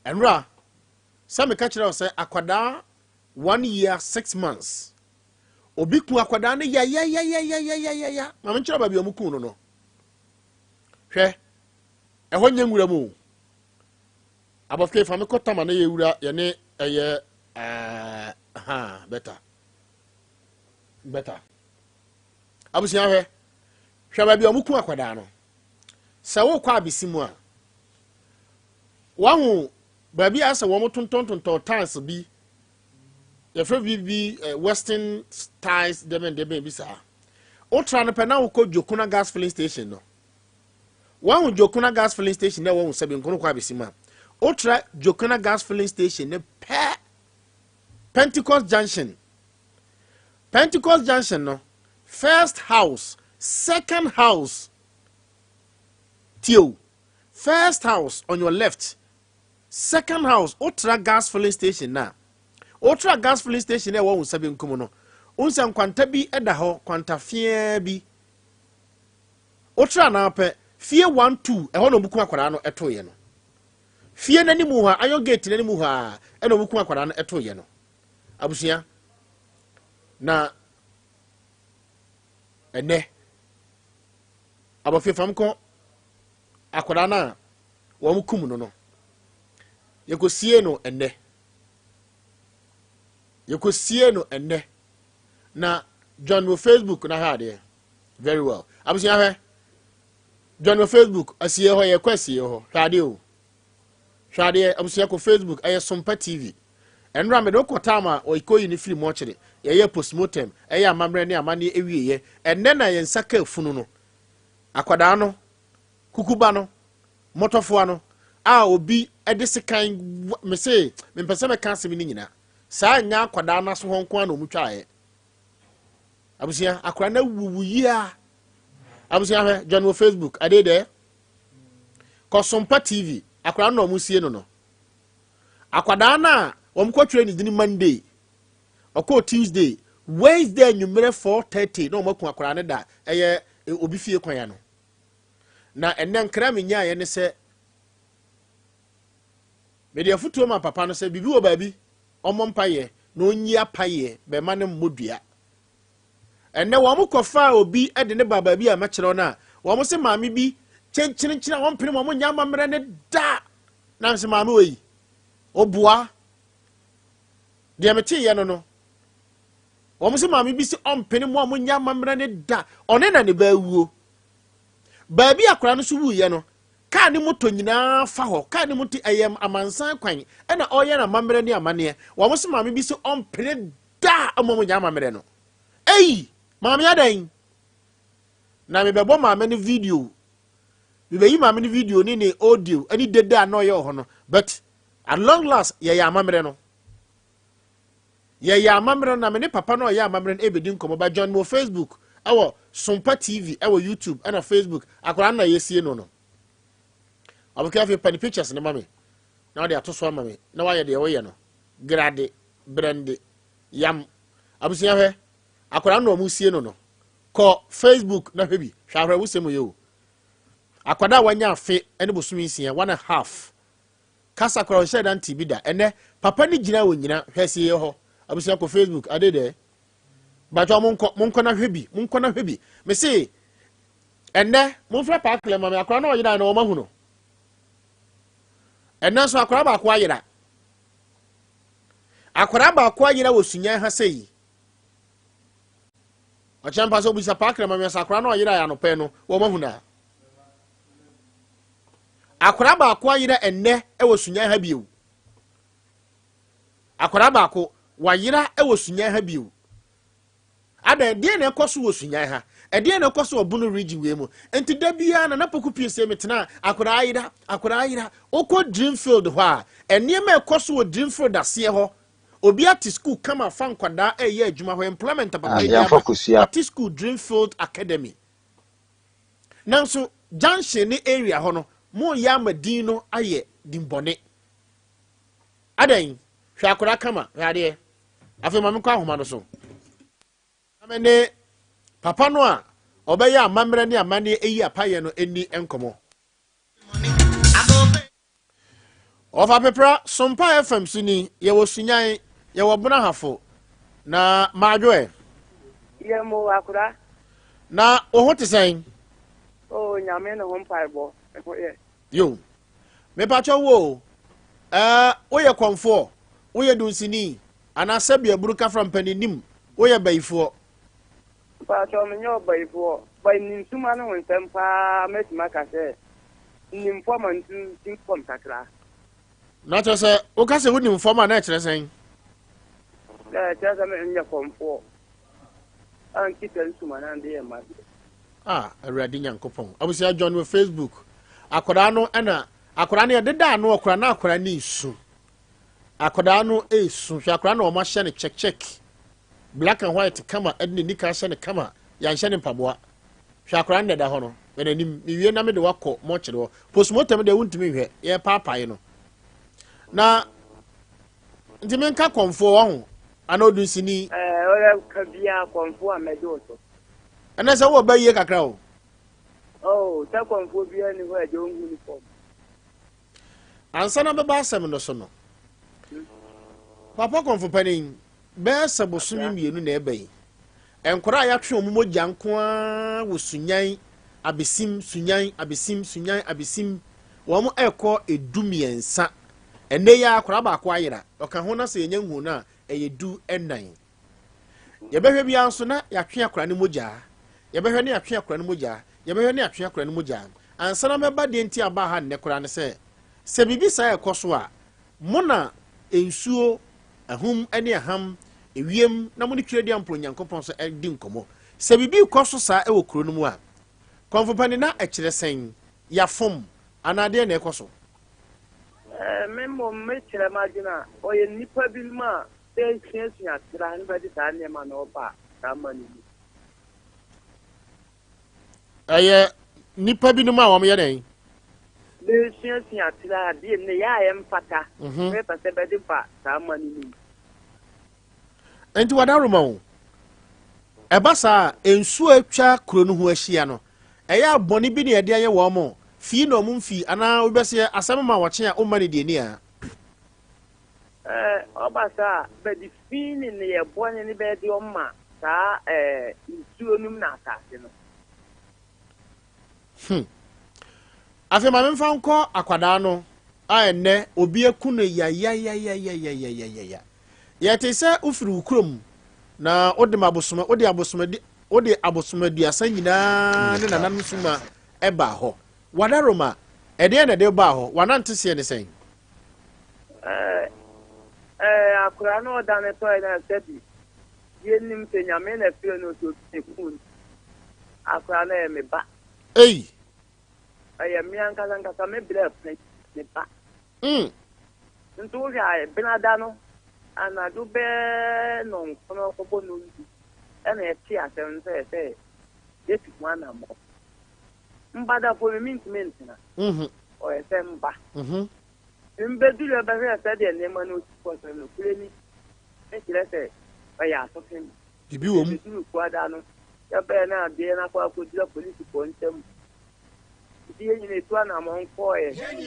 Enra, some catcher say akwada 1 year 6 months. Obi ku akwada ne ya. Mama nchira ba bi omuku no no. Hwe. Ehwo nyangura mu. Abofke fa me kotama na yewura ye ne eye better. Abusia hwe. Hwe ba bi omuku akwada no. Sa wo kwa abisimu a wahu baby asa wo motonton tiles bi ye fe bi western ties deben bi sa o tra no pe na wo ko Jokuna gas filling station no wahu Jokuna gas filling station na wo sabi nkono kwa abisimu a o tra Jokuna gas filling station ne pe Pentecost Junction no first house second house Tio. First house on your left. Second house, Ultra gas filling station na. Ultra gas filling station na wo sabi nkomo no. Unsa kwanta bi eda ho, kwanta fie bi. Ultra na pe fie 12 e ho no buku akwara no etoye no. Fie nani mu ha, ayo gate nani mu ha, e no buku akwara no etoye no. Abusia. Na ene. Abofie famko akwada na wo mukum no no yekosie no enne na John mo Facebook na ha de very well abusia hwe John mo Facebook asie ho ye kwasie ho hwade abusia ko Facebook aye Sompa TV enra me do kotama o ikoyi ni film ochire ye postmortem aye amamre ne amane ewieye enne na ye nsaka afunu no akwada no kukuba no motofo no a obi edisikan me say me pese me kan se mi nyina sa nya akwada na so honko na omutwae abusia akwada na wuwuyi a abusia hwe John wo Facebook ade de ko Sompa TV akwada na omusie no akwada na omkotwere ni dini Monday oko Tuesday Wednesday nyumere 4:30 na omaku akwada ne da eye obi fie kwan ya no na enen kra me nya ye ne se me de afutuo ma papa no se bibi wo baabi omompaye na onyi apaye be ma ne mmodua enne wo mo kofa obi de ne baba bi a mekere na wo mo se maame bi chenchirinchira wo mpene mo nya mamre ne da na se maame oyi obua de meti ye no wo mo se maame bi se ompene mo nya mamre ne da one na ne baawuo baabi akora no so wuye no ka ne moto nyina fa ho ka ne moto ayam amansan kwan na oye na mamre ne amane wo mo se maame bi se ompene da mo nya mamre no ei maame adan na me bebo maame ne video me be yi maame ne video ni ne audio ani deda no ye ho no but at long last ye ya mamre no ye ya mamre na me ne papa no ye mamre no ebedi nkomo ba join mo Facebook awo Sompa TV awo YouTube and Facebook akora na ye sie no abuka fi pani pictures ne mame na de atoso mame na wa ye de wo ye no grade brande yam abusia hwe akora na omu sie no ko Facebook na hwebi hwahwe wusem ye o akwada wanya afe ene bosumi sia 1.5 kasa akora hye dan tibida ene papa ni gina wo nyina hwese ye ho abusia ko Facebook adede bajo monko na hwebi me se ene monfra pa akle mama akora na oyira na o mahu no ene so akora ba ko ayira wo sunya ha sei a champa so bisa pa akle mama sakora na oyira ya no pe no wo mahu na akora ba ko ayira ene wo sunya ha biu akora ba ko wayira wo sunya ha biu ada de na ekoso wo sunya ha de na ekoso obunu region we mu enti da bia na Poku Piesie metena akora ayira okọ Dreamfield ho a ene ma ekoso wo Dreamfield ase ho obi ati school kama fa nkwada eye adwuma ho employment papa ya ati school Dreamfield Academy nanso junction ni area ho no mo ya madin no aye dimbone adan hwa akora kama hwade afi mame kwa ahoma no so amene papa no a obeya amamre ne amane eyi apaye no eni enkomo ofa pepra Sompa FM Sunyani ye wo Sunyani ye wo bona hafo na maadwe ye mo akura na oho tesen o nyame no ho mpaibo yo me pacho wo ye konfo wo ye dunsini ana sabia buruka from paninim wo ye baifo pacho me nyo baifo bai nin tuma no nsem pa metima ka se nim foma ntin fom takra na to se o ka se wo nim foma na kire sen jaza me nya konfo an kitan tuma na ndi ma awurade nyankopon abusia join me Facebook akoda no ana akoda ne deda no akora na akora ni su akoda no esu hwa akora na o ma hye ne check black and white kama edne nika hye ne kama ya hye ne mpaboa hwa akora ne da ho no we ni wie na me de wakọ mo kire ho postmortem de wuntimi hwe ye paapae no na ntimi nka konfo wo ho ana odunsini ora kabia konfo amedo so ana se wo baye kakra o ta konfo bia ni ho ajo uniform ansa na beba asem no so no papa konfo panin be sabosumi mienu na ebai enkora ya twe omumo janko a wo Sunyani abesim Sunyani wo mo ekọ edumiensa ene ya akora ba akọ ayira oka ho na se yenye hu na eyedu enan ye behwe bia nso na ya twe akora ne moja ye behwe ne ya twe akora ne moja ye behwe ne ya twe akora ne moja ansa na meba de nti aba ha ne kora ne se bibi sa ekoso a mo na ensuo ahum ene aham ewiem na mo ne twere dia mpro nyankopon so di nkomo se bibi koso sa e wo kuro no mu a konfopani na ekire sen ya fom anade na ekoso memo mechire magina oye nipa bi ma e hiesu atira ni badi ta ne ma no ba ta mani aye nipa bi no ma wo me ye den de hiesu atira de ne ya ye mfata me pase badi pa ta mani ni enti wadaruma wo ebasa ensu atwa kuro no ho ahia no eya boni bi ne ede aye wo mo fi no mum fi ana obese asem ma wache a o mani de ni a obasa be di fini ne ye boni ni be di o ma sa ensu onum na asase no afi ma memfa nko akwada no a enne obi eku no ya te se ufiri ukrom na ode mabosoma ode abosoma duasa nyina ne nanan suma eba ho wadaroma ede na de ba ho wanante se ne sen akura no da ne to na sebi yenim te nyame na fie no to tekun akura na e me ba aye mi anka me bra pre me ba ntu ya benada no anadu be no nkono kobo no ndi ena eti asem se yeti mwana mo mbada for mint na o ese mba mbedule ba se de ne manu ko so no kureni e kire se ya so kem bibi wo mu du kwada no ya be na de na kwa ko dira police ko ntem die ni to na mo nko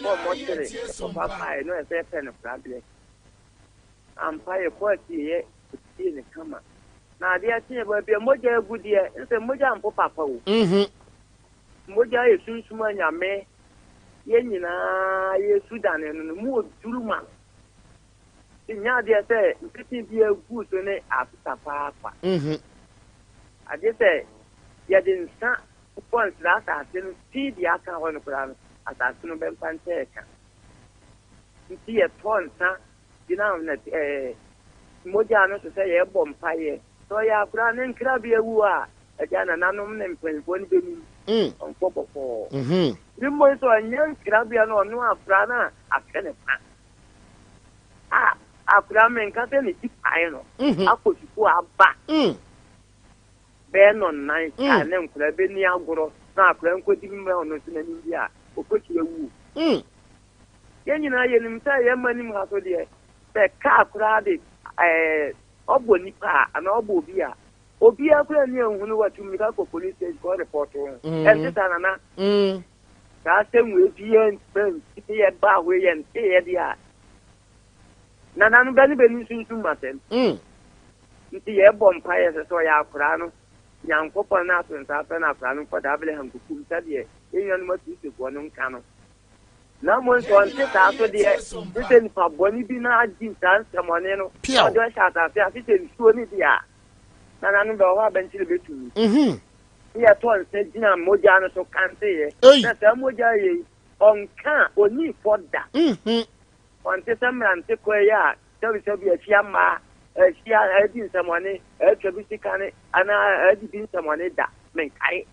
ko mo tere ko papa no ese pen problem ampaye ko tie ni kama na dia tie ba bia moja egudie nse moja mpo papa wo moja yesunsuma nyame ye nyina yesu dane no mu oduruma nya dia se mpiti bia egu so ne apita papa ade se ya de nsa pon sra sa tin ti dia ka hono kura asase no ben pante ka ti e pon sa dina na moja no se ye bompaye so ya kura ne nkra bia wu a ajana nanom ne mpanfo ni beni onpopopo ni mo so anyan nkra bia no no afra na akene pa akura men ka se ni tipae no akosuko aba be no nan ka ne nkra be ni agoro na akura nkodi me ono so na ni bia okochi ewu yenyina yenim ta ye manim ha so de be ka akura de obo nipa ana obo obi akura ni ehunu watu mi ka ko police station ko report en tata na ka se mu ebien pen ti ye ba we yen ti ye dia na nu bani beni sunsun maten ti ye bompa ye so ya akura no nyankopon na so nsa pe na akura no ko da bele han kukum ta de enyan ma ti se ko no nka no na mo so ante ta so de ti ni pa boni bi na agi tan semone no o do sha ta fi afi se nsuo ni dia na nu do wa benchi le betu ya to nse dina moja no so kante ye na ta moja ye onka oni foda onte samrante ko ya tabi afia ma afia edi nsamone atwa sikane ana edi bin nsamone da men kai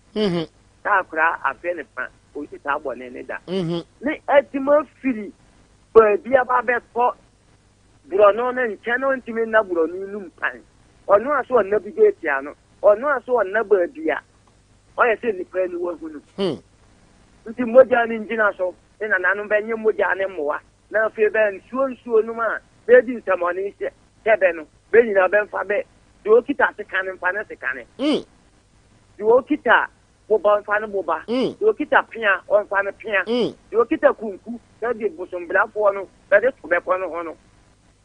ta akura afi ne pa o ti ta bo ne da ni etimo firi ba bia ba be to burono na nchano ntimi na burono num pan onu aso na bigeti ano onu aso na ba bia o ye se ni pa ni wo hunu nti moja ni njina so ina nanu benye moja ne mowa na fe ben suo numa be di nsamone se tebe no be nyina ben fa be do kita se kanen fa na se kanen do kita boba fa na boba do kita pia on fa na pia do kita kunku da di bosombla fo no da de tobe ko no hono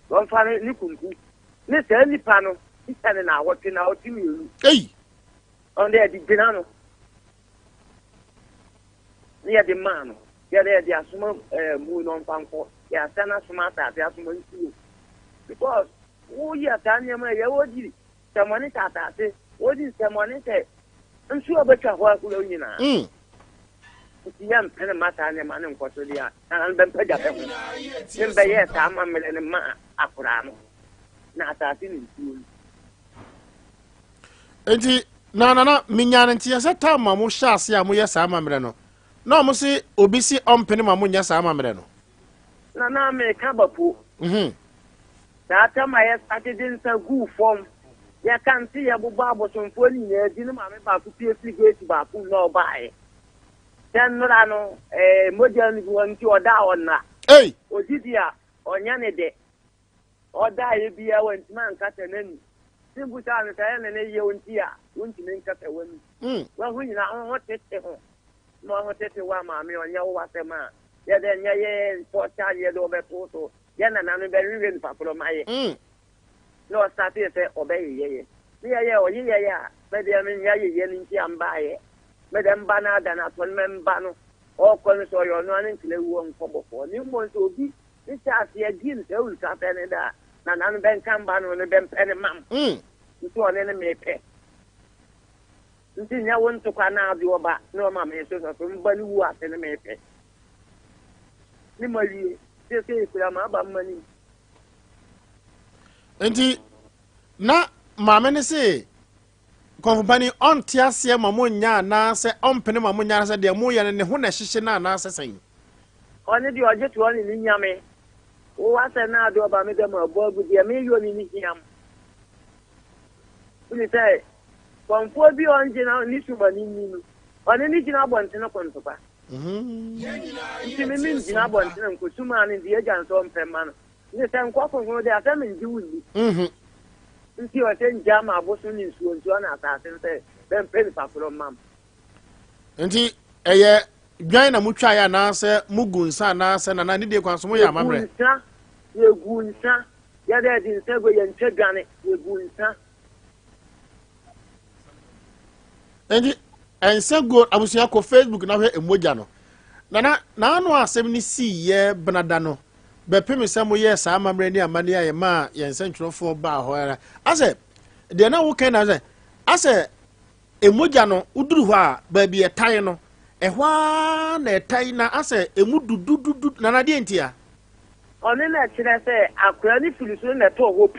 on fa ni kunku ni se ni pa no isane na wote mi on de di binano ni ya de mano ya de asuma mu no fanko ya sana smata ya asuma nsi because wo ya tanya ma ya wodi tamani tata se wodi tamani te nsu obetwa ho akulo nyina ti yam pene mata ne ma ne nkoto dia na ben pega pe ho nembe ye ta ma mele ne ma akura no na atati ni nsu enti na minyane nti yesa ta ma mo hyase a mo yesa ma mele no na mo si obisi ompene ma mo nyesa ma mele no na me ka bapo ta ma ya satidin sa gu form ya kan ti ya buba abosonfo ni na di no ma me ba ku Piesie gate ba ku no ba e den nura no moja ni won ti oda onna ojidia onya ne de oda ye bia wanti man kata nani Simple time and a year won't make up a woman. Well, we now want it. No one take one mammy on your water man. Yeah, then, yeah, 4 years over photo. Yan and I'm very even for my. No, start here, say, obey, yeah. But I mean, yeah, I'm by it. Madame Banner than a 1 man banner. All corners or your non include one for new ones will be. This has the again, so we can't any that. None Ben can ban on the Ben penny mum. To an enemy pay. You see, no one to can now do about no mamma, so from Banu at enemy pay. Nimali, say, I'm about money. And he na mamma say. Company on Tiasia Mamunya, Nasa, on Penny Mamunya, the Amoya and the Hunashina Nasa saying. Only you are just one in Yame. What I now do about me, them above with the million in Yam. We say, from 4 beyond general Nishuman, on any general one to no contopa. She means in abundance and Kusuman in the agents on Perman. The same quarter for their family do. If you attend Jama, Boston is one assassin, then pay for mum. And he, a Gina Muchaya Nasa, Mugun San Nasa, and I need to consume your mamma. You're good, sir. You're there in Segway and Chegani, you're good, sir. And so good, I was here on Facebook now in Mojano. Nana, now no 70 year Bernardano. But Pimmy some years, I'm a brandy and money, ma, and central for bar. Where I said, they are not can I said, a Mojano, Udruha, baby a tino, a one a tina, I said, a mudu do Nanadientia. On the next, I say, I'll cranny Philistine at all.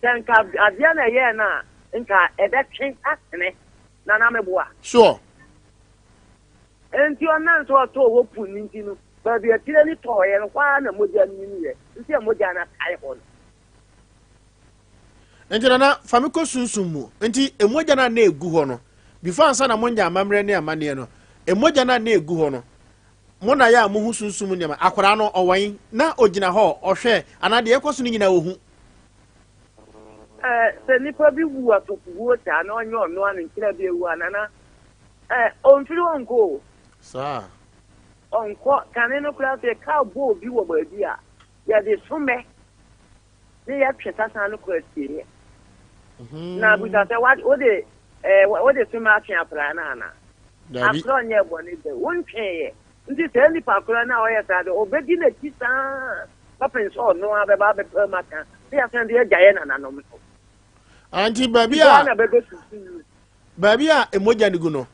Thank God, Adiana Yana, and that change acting, Nanameboa. Sure. And you are not so at all open into. But we are clearly toy and one a modern year. You see a modern iPhone. And then Famiko Sunsumu, and tea a modern ne guhono. Before Sana Monja Mamrenia Maniano, a modern ne guhono. Monaya Muhusun Sumunima, Aquarano or Wayne, na Ojina Hall or share, and I dear question in our who. Send probably water and on your one and kill be one and on through on go. Sir. On court, can any class a cowboy view of a dear? Yeah, there's so many. They have shut us on the question. Now, because what is too much in a planana? I'm from your one is the one chair. This early parkour now, I said, obey the Tisa. Papa saw no other Baba Permata. They are sending a giant and Auntie Babia, Babia, a Mojaniguno.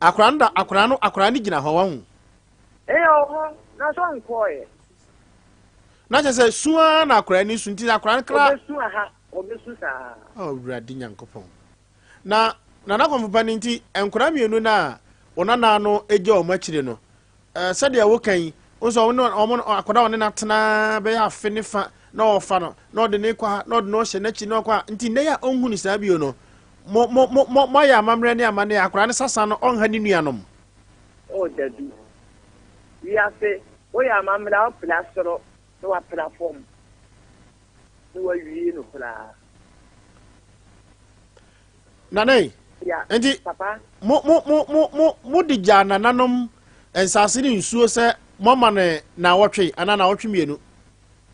Akrano, Akranigina, Hawan. Eh, not on quiet. Not as a swan, Akrani, Suntina, Crankra. Oh, Radinian Copon. Now, Nana Companity and Cramio Nuna, Onano, Ejo, Machino. Said they are working. Also, no, Aquadon and Atana, Bea Finifa, no Fano, no the Nequa, no notion, no qua, Intinea, Ongun is Abiono. Moya, Mamrania, Mania, Aquanasan on Hadinianum. Oh, Daddy. We have said, we are Mamma Plaster, no a platform. No, you know, Nane, yeah, and Papa, Modijana Nanum. And Sassini Susa, Mamma, now watching, and now watching you.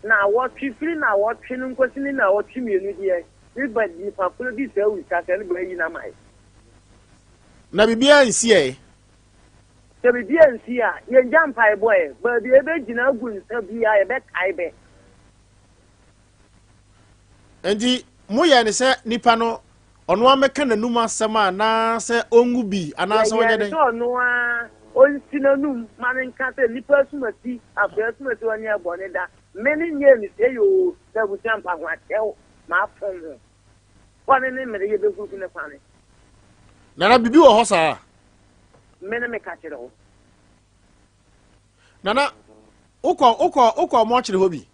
Now, what you feel now, watching and questioning now, watching you, dear. But if I put this out, we can't anybody in a mind. Nabibia and CA. Nabibia and CA, you jump high boy, but the original good be I bet I bet. And the Moya said, Nipano, on one mechanic Numa Sama, na say Ongubi, and I saw no. On Sinanum, man can't any person must see a person to one year bonnet. Many years say you that would jump on what tell my phone. One in the year book in the family. Nana be do a hossa. Many may catch it all. Nana, Oko, much the hobby.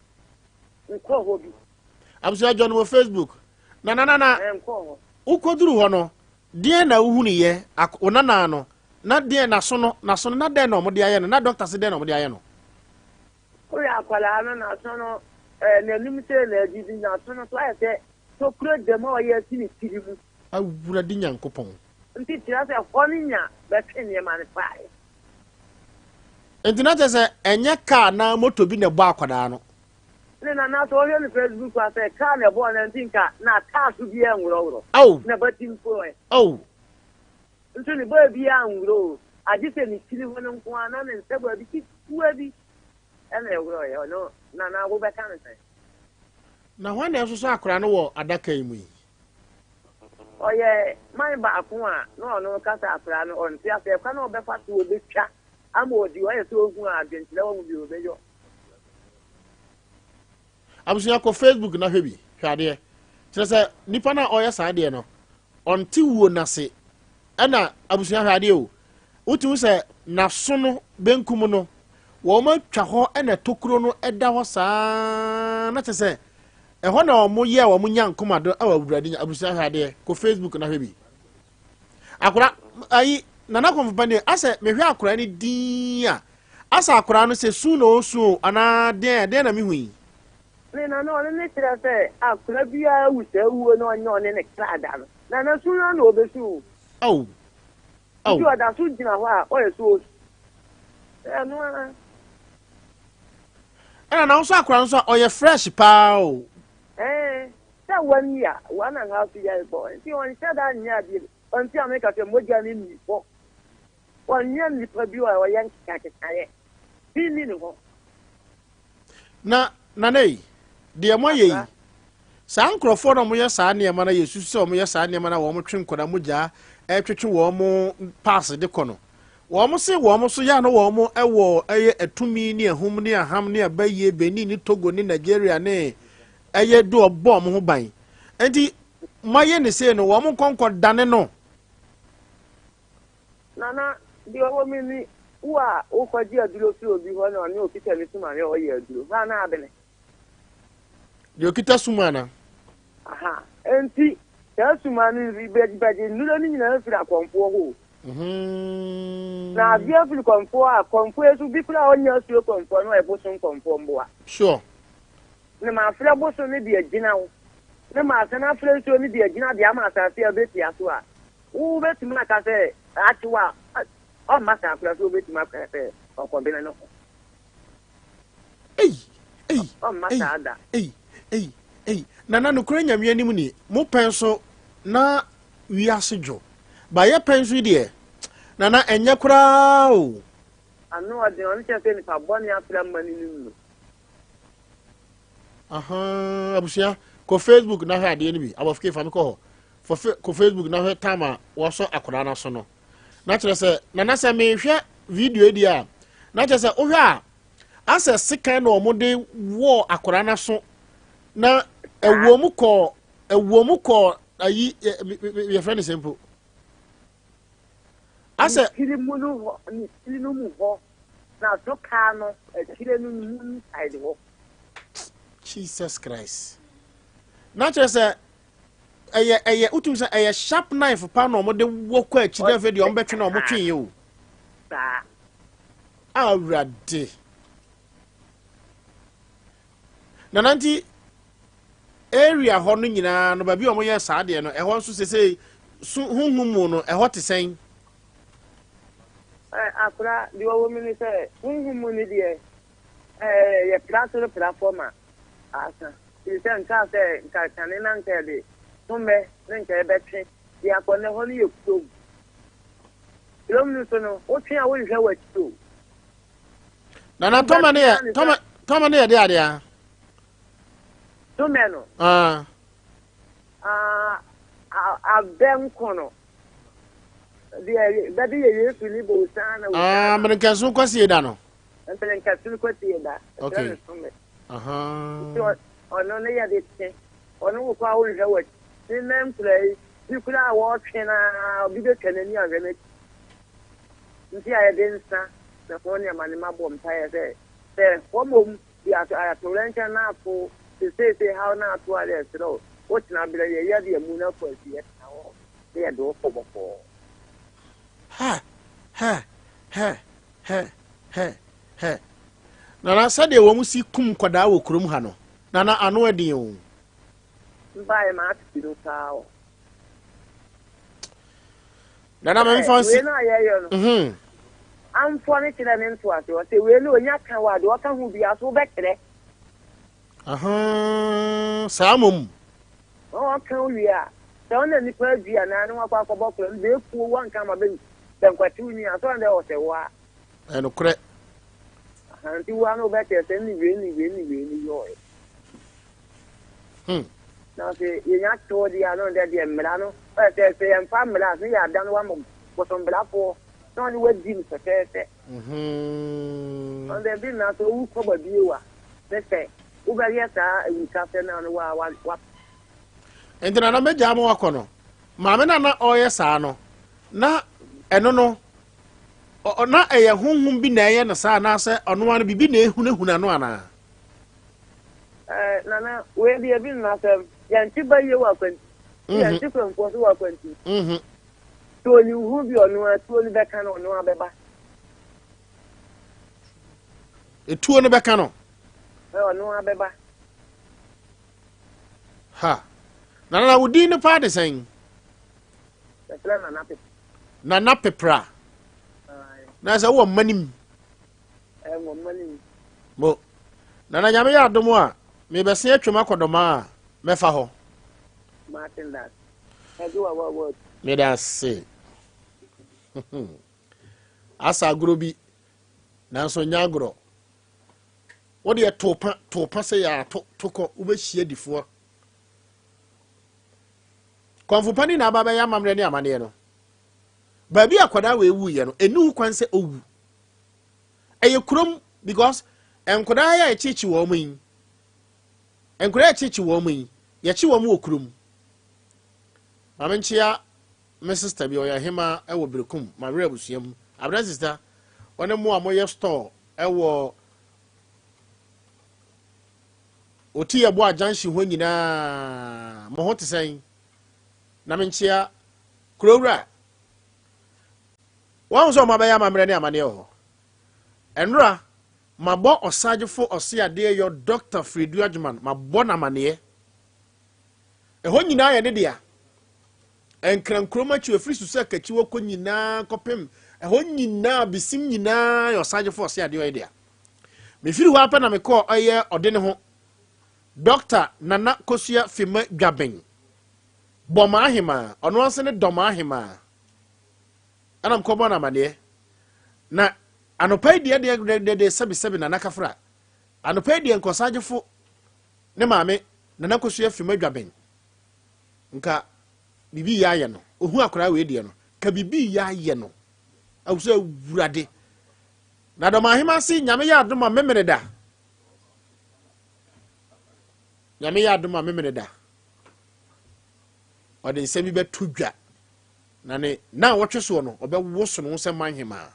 I'm sure John on Facebook. Nana, Oko drew hono. Dear na Uhuni ye, Akonano. Not dear Nasono, not there no Modiano, not Doctor Sedeno Modiano. Oh, yeah, Qualano, Nasono, and the limited, giving Nasono, so I said, so kuro dem o ye ti ni tirimu awura di nyankopon nti tira se honinya be tene ma ne pae entina te se enye car na moto bi ne bo akwada no ne na so yo ni Facebook kwa se car ne bo na ntinka na car su bi enwuro oh na batim ko e oh nti ni ba bi anwuro aje se ni tiri ho no nko ana ne nse ba bi ti kuwa bi ene enwuro ye no na wo be kan se na hwan na so akora no wo adaka yi mu yi oye mai ba akwa no kasa akora no on ti afa kwa no be fa to obe twa ama odi oye so ogun adwentile wo mu bi obejo abusuya ko Facebook na hwebi hwade tire se nipa na oya saade no onti wuo na se ana abusuya hwade o utu se na so no benkum no wo ma twa ho ana tokuro no eda ho saa na tse eho na omo ye wo munya nkomado awurade abusuya hwade ko Facebook na hwebi akora ayi nana konfupane ase mehwe akora ni din a asa akora no se su no su ana den na mihui na ne tira se akora bia wusa wuo no onyo ne krada no na su na obesu oh ti oda su jina ho a o yesu no ana na so akora so oye fresh pa o se wani ya wana ha fi ya bo ti on se da nya bi on ti ameka ke moja ni ni bo on nya ni pa bi wa yan kakaye bi ni no na nei de mo ye sa nkrofo no mo ye sa ne ma na yesu se mo ye sa ne ma na wo mo twen koda mo ja twetwe wo mo pass de kono wo mo se wo mo so ya no wo mo ewo eye atumi ni ahum ni aham ni abaye Benin ni Togo ni Nigeria ni eye do obo mo ho ban enti maye ne se no wo mo konko dane no nana di owo mi ni wa o ko ji aduro fi obi ho na ni okita ni tuma ni o ye aduro ha na abene de okita sumana aha enti ya sumani ribeji nulo ni nyina fi akonfo ho na bia fi konfo esu bi kula onya su konfo no e bosun konfo mboa sure ne ma fra bosun ni de agina wo ne ma sana fra su ni de agina de ama asase a beti aso a wo beti ma ka se atiwa o ma sa fra su beti ma ka se o ko bi na no o ma sa da nana no kura nyamia nim ni mo penso na wiase dwo ba ye penso de nana enye kura o anu ade on che se ni fa boni afra mani ni aha abusia ko Facebook na ha de ni bi abofike fa me ko ko Facebook na ha tama wo so akora na so no na kire se nana se me hwe video di a na kire se o hwe a ase sikan na omode wo akora na so na ewuomu ko ayi your friend simple ase kirimunu ni mu ho na so ka no kire no mu side ho Jesus Christ na kire se eye utu se eye sharp knife pa no mo de wo kwa chi de fe de on betwe na mo twen ye o ba awrade na nanti area ho no nyina no ba bi o mo ye saade no e ho nso sese hunhumu no e ho te sen akura di wo mi ni se hunhumu ni die ye platform asa ti se nka se nka kanina nka de tumbe nka e betwe ya ko ne ho ni yekuto ilomni so no o twa wo hwe wa tito na toma ne de ade a tumeno abem kono de ye fili bo sana men kan so kwasi da no men kan so kwasi da okay so ono ne ya de te ono ko awu je wa ni men play ni kula wo twena bi de kanani agene nti aye de nsa na ko ne mani mabom taye se ko mom bi ato rencha na ko se how na to ale so what na bi ye ya de mu na ko si ye na wo de do ko bofo ha na sa de wo mu si kum koda wo kurum ha no na ano adin o Buy my cow. Nana me fancy. I'm funny to them into us. You say, we know you're coward. What can we be as well back today? Samum. Oh, can we are? Don't any person and I know about Buckland. They poor one come a bit. Then quite 2 years on there was a war. And a credit. And you want to bet it any really joy. Now, say, you're not told the other that the Milano, but they say, I'm family. I think I've done one for some black for only what Jim said. And they've been not so cover viewer. They say, over yes, I captain and what. And then I made Jamo Akono. Mamma, not all yes, I know. Na, and no. Or not a whom be nay and a son, I say, on one be ne Hunana. Nana, where the been master, Yantiba, you are 20. Different for 20. So you who be on one, 2 back on no beba. A 2 on the back on. Oh, no beba. Ha. Nana would in the party saying, Nana Pepra. Nasa one money. Mo. Nana Yamia Domoa. Maybe say to Macodoma, Mefaho. Martin, that. I do a word. May I say, Asa Groby, Nanso Nyagro. What do you to say? I took over share before. Confupani na baba ya mamreni amane no. Baby akwada we wu ye no, enu kwan se owu. Eye krom because enkwada ya echichi wo mu yin. Enkwada echichi wo mu yin. Ye chi wo mu okrom. Mamenchia me sister bi oya hema e wo brekum, ma re abusuam. Abra sister, one mu amoye store e wo oti ye bo ajanshi ho nyina mo ho tesen. Na menchia krowra wan so mabaya mamre ne amane ho enra mabo osagefo osiade yo Dr. Fredu Adjuman mabo na amane ho nyina ye ne dia enkran kroma chi ofri su kachi woko nyina kopem ho nyina bisim nyina yo osagefo osiade yo dia me firi wa pa na me ko oye ode ne ho Dr. Nana Kosua Fima Dwaben Boma hima, ono anse ne doma hima. Anam ko bona mane. Na anopai de sebi na nakafra. Anopai de nkosagefo ne maame na nakosua Fima Dwaben. Nka bibi ya ye no. Ohu akora we de no. Ka bibi ya ye no. Awuso awurade. Na doma hima si nyame ya adoma memere da. Nyame ya adoma memere da. Or the semi be tudwa na ne na wotwe so no obe woso no se manhema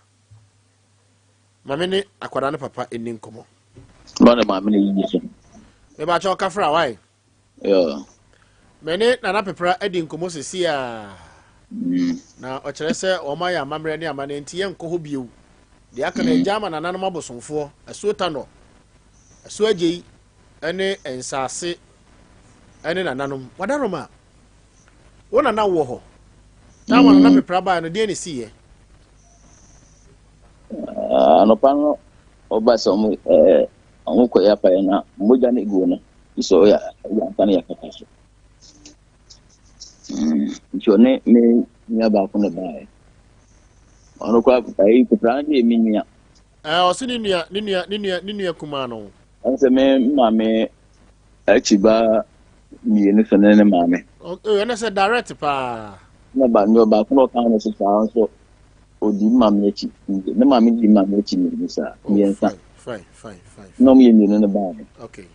mame ne akwada ne papa eni nkomo ba ne mame ne yiso e ba cha kafra wai yo mene na pepra edi nkomo sesi a na o kire se o ma ya mamre ne amane ntie nko ho biu de aka na jama na nanom abosonfo asuota no asu agei ene ensase ene na nanom wadaroma wona na wo ho na wana na pepra ba no de ne siye no pano obasa omu ko ya pa na moja ne gu na iso ya tan ya kataso jone me nya ba ko na ba ono kwa ai ko plan de minya o si ni nua kuma no anse me mame achiba mi ne fene mame ena se direct pa na ba nyo ba ko kan no so so odi mame chi ne mame di mame chi ni sa yensa fine no mi ni ne ba okay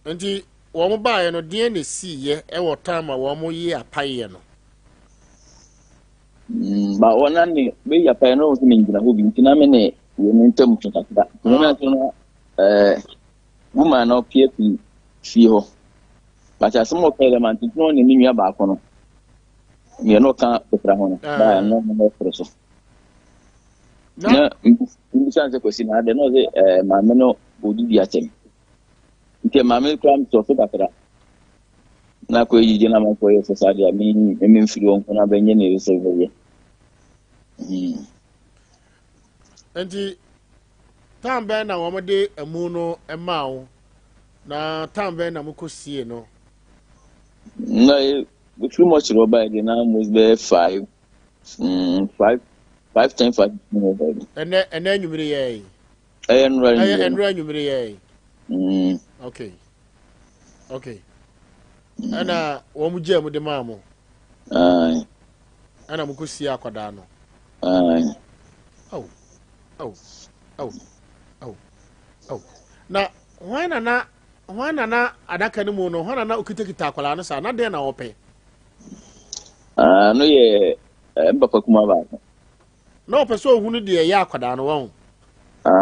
nti wo mo ba ye no de ne si ye e wo time wo mo yi apaye no ba wona ni be ya pa no so mi ngina ho bi ntina me ne wo ni ntam tutakda no na so no woman no pie fi ho but as mo ka element no ni ni nua ba ko no me no ka pepra ho no ba no no preso na mi chance ko si na de no ze ma me no odi di atem nke mame kram to so kakra na ko yije na man ko yeso sadia mi mfiri won ko na benye ne yeso beye enti tambe na wo mode emu no emawo na tambe na mukosie no na we too much roba de na almost be 5 10 5 ene anyumire ye enra anyumire ye okay ana wo mu je mu de maamo ana mukosie akwada no na hwana na adaka ni mu no hwana na okitakita akwala no sa na de na ope no ye mbapa kuma ba na ope so ohunu de ya akwada no won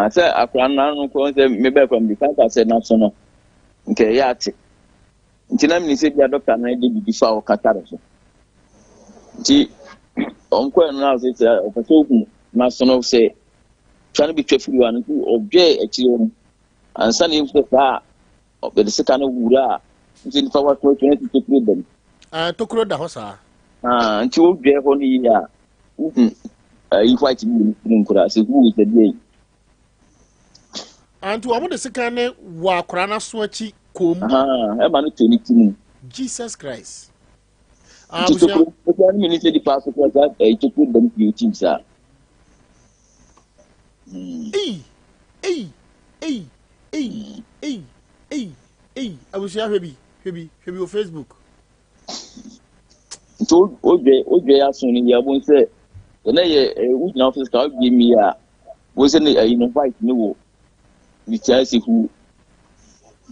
se akwala na no ko se me be kwam di ka se na so no nke ya ati ntina mi se bia doctor na de bi fa o katare so ti onko na se se ope so ohunu na so no se trying be careful one to obey actually and some if the far of the second wura in power 20 to create them to kro da hosa until obey honi ya if white in kura se who is the day and to the second wa kura na so achi kom e ma no toni timu Jesus Christ to the ministry the pastor was that to put them to team sir I will share heavy on Facebook. So, OJ asking ya won't say, when I would not give me a wasn't a invite no with Chelsea who.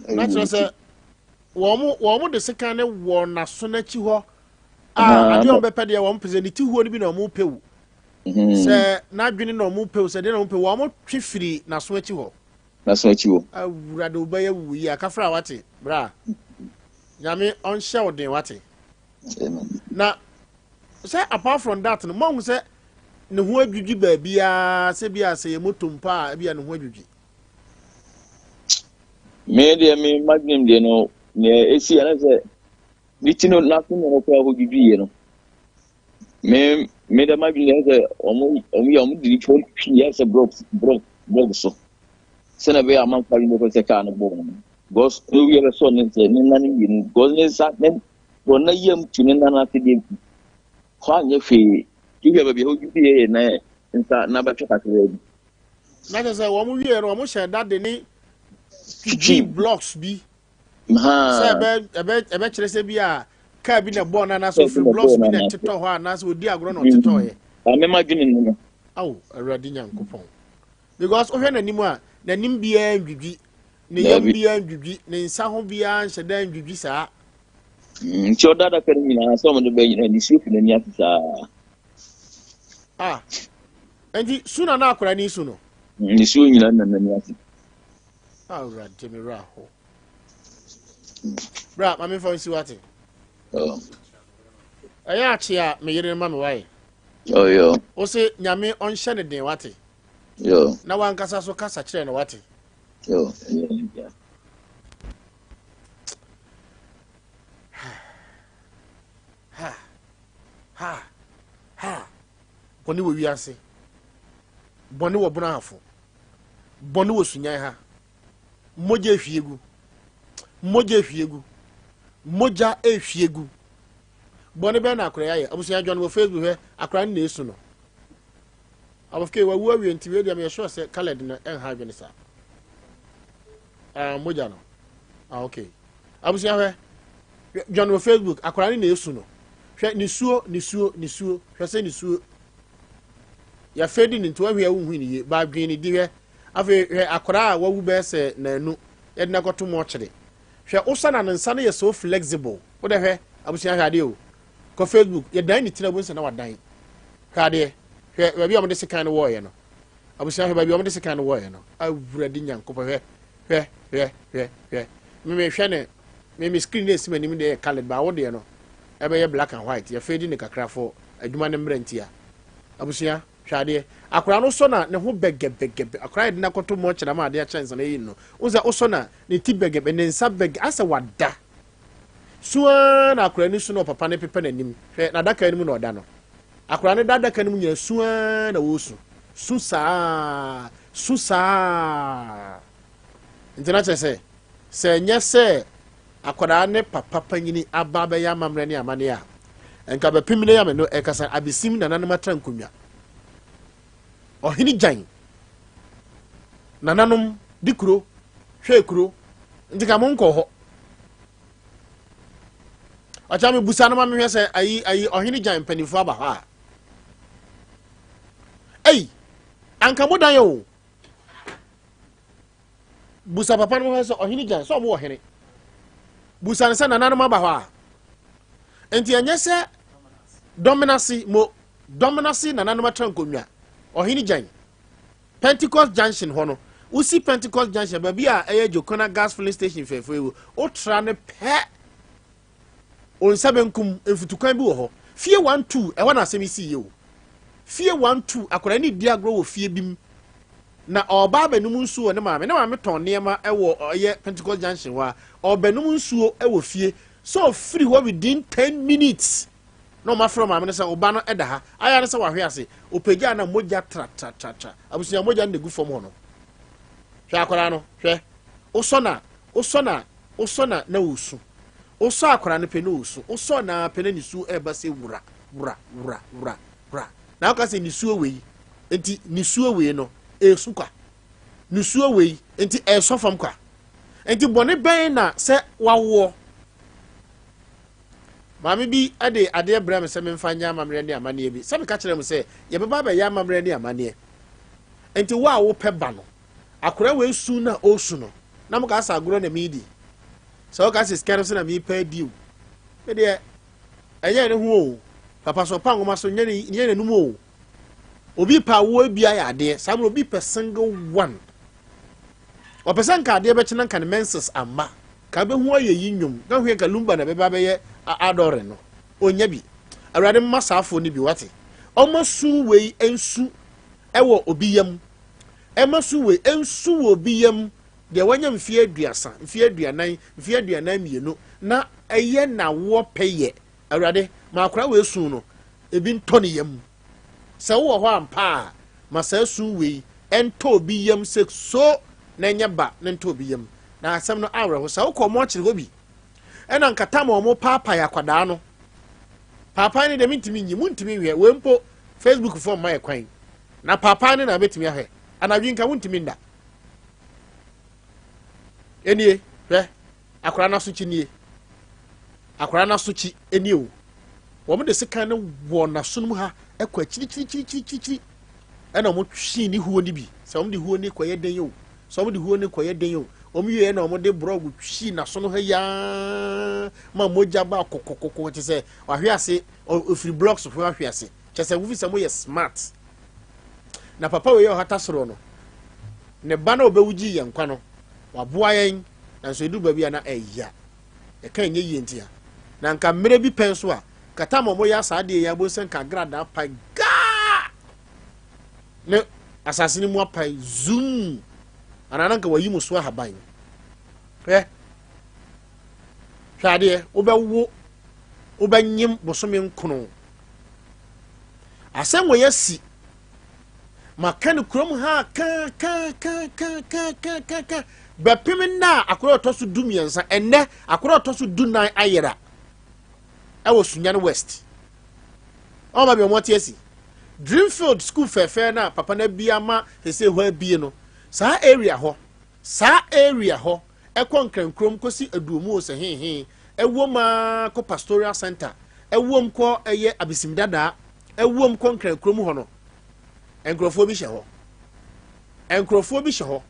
Natural sir, one the second one as soon as you are. I don't be paid 1% who would be no more pay. Sir, not being no more pay, said they don't pay 1 more free, na sweat you. That's what you. I would obey we are Kafra Wati, bra. Yami on show de Wati. Now, say apart from that, the monk said, no word you give baby, Sabia say Mutumpa, be and word you give. Maybe I mean, Magnum, you know, near AC, and I said, did you know nothing of who you be, you know? Made a Magnum as a only years a broke so. Sena be among calling over the can of bone. Ghost, we have a son and said, Nani, Gosness sat them, for no young to Nana to give. Kwan your fee, you have a behold you be in that number to have ready. Not as a woman here, almost said that they need cheap blocks be. I bet you say, be a cabin a born and as of blocks be a tito, and as would dear grown on toy. I'm imagining. Oh, a radinian coupon. Because of anymore. Na nimbia ndwidwi na yambia ndwidwi na nsaho bia nheda ndwidwi saa nti odada kare nyina so mo de be nyina ni sufu na ni afisa enti suna na akora ni su no ni su nyina na ni afisa right tell me raho bra ma me fa nsi wate aya achia me yire ma me wai yo o se nyame on hye ne den wate yo na wankasa so kasa kire no wate yo ha boni wo wiase boni wo bunafo boni wo sunyan ha moja ehwiegu moja ehwiegu boni be na akora yaye abusunya John wo Facebook he akora na esu no abofke wa wu awie nti we dia me sure say colored na en ha dwene sa moja no okay abusunya he John wo Facebook akora na esu no hwe nisuo hwe se nisuo ya fedi ni nto ahwe awu hwini ye ba dwen ni di hwe afi hwe akora wa wu be se na anu ye na koto mo kyere hwe usa na nsa na ye so flexible wo de hwe abusia hwade o ko Facebook ye dan ni tina bo nsa na wadan hwade hwe ba bi o mo de sekan no wo ye no abusia hwe ba bi o mo de sekan no wo ye no awurade nyankopɔ hwe me hwe ne me screen na esi manim de colored ba wo de no ebe ye black and white ya fedi ne kakra for adwuma ne mmerantia abusia hwade akora no so na ne ho begebe akora de na koto mo kyerɛ ma ade a chance na yi no uza oso na ne ti begebe ne nsa bege asa wada suwa na akora ni so no papa ne pepe na nim hwɛ na daka nim no oda no akora ne daka nim nyina suwa na wosu susa ntina kyerɛ sɛ nyɛ sɛ akora ne papa panyini aba be ya mamre ne amane a enka be pimine ya me no ekasa abisim na nanam atrankonwa ohini jan nananom dikuro hwe kuro ndika mo nko ho acha me busa na ma me hwe sɛ ayi ohini jan panifo aba ha anka modan yo busa papa no hwe sɛ ohini jan so mo ohini busa ne sɛ nananom aba ha enti enye sɛ dominancy nananom atrankonwa ohini jan Pentecost Junction hono usi Pentecost Junction ba bia eye Jokona gas filling station fefewo o tra ne pe on sabenkum enfutukan bi wo ho fie 12 e wana asem isi ye o fie 12 akora ni di agro wo fie bim na oba banum nsuo ne maame ton niema e wo eye Pentecost Junction wa obanum nsuo e wo fie so free wo within 10 minutes no ma from maame ne se oba no eda ha aya ne se wa hwe ase opagya na moja tra abusia moja ne gu fom ho no hwe akora no hwe usona na usu uso akora ne pe no usu uso na pe na nisu e ba se wura na ka se nisu we enti nisu we no esu kwa nisu we enti eso fam kwa enti bone ben na se wawo maame bi ade bra me se me mfa nya mamre ne amane bi se me ka kire me se ye beba ba ya mamre ne amane enti wa wo pe ba no akora we su na osu no na mo ka sa agoro na midi se o ka se skero se na mi pa di o me de enye ne hu o papa so pa ngoma so nye ne numu o obi pa wo bia ya ade sa mo obi pe single one o person ka ade be kina kan menses amma ka be hu aye yinnwum ga hu ka lumba na be ba be ye adore no onya bi awrade masafo ni bi wate omasu wei ensu ewo obiyam emasu wei ensu wo obiyam de wanya mfie aduasa mfie aduanan mienu na eye na wo peye awrade makora we su no ebi ntoni yam se wo ho ampa ma sa su wei ento obiyam se so na nya ba na ento obiyam na asem no awre ho sa wo ko mo kire hobi ena nkata ma omo papa ya kwada no papa ni de mintimi nyi muntimi hwe we mpo Facebook form ma ekwan na papa ni na betimi ahwe anadwi nka muntimi nda enie hwe akora na so chi nie akora na so chi enie o wo mo de sekan no wo na so no ha ekwa chiri ena mo twi ni huo ni bi se mo de huo ni koye den yo so mo de huo ni koye den yo omiye na omode brog twi na so no ha ya ma moja ba kokokoko te se wahwe ase ofri blocks fo wahwe ase che se wufi se mo ye smart na papa we yo hata soro no ne ba na obewuji ye nkwa no waboa yen na so edu ba bia na eya e kan nye ye ntia na nka mere bi penso a kata mo ya sa de ya bo sen ka grada pa ga ne asasini mu apa zoom anananka wayi muso haban hwade obanyim bosome nkono asem wo yasi makane krom ha ka bepem na akoro otoso dumiensa enne akoro otoso dunan ayera ewo Sunyani West o ma bi omote asi Dreamfield school fefe na papa na bia ma hese ho abie no sa area ho ekon krankrom kosi aduomu o se hehe ewom ko pastoral center ewom ko eye abisimdada ewom ko krankrom ho no enkrofo bi hye ho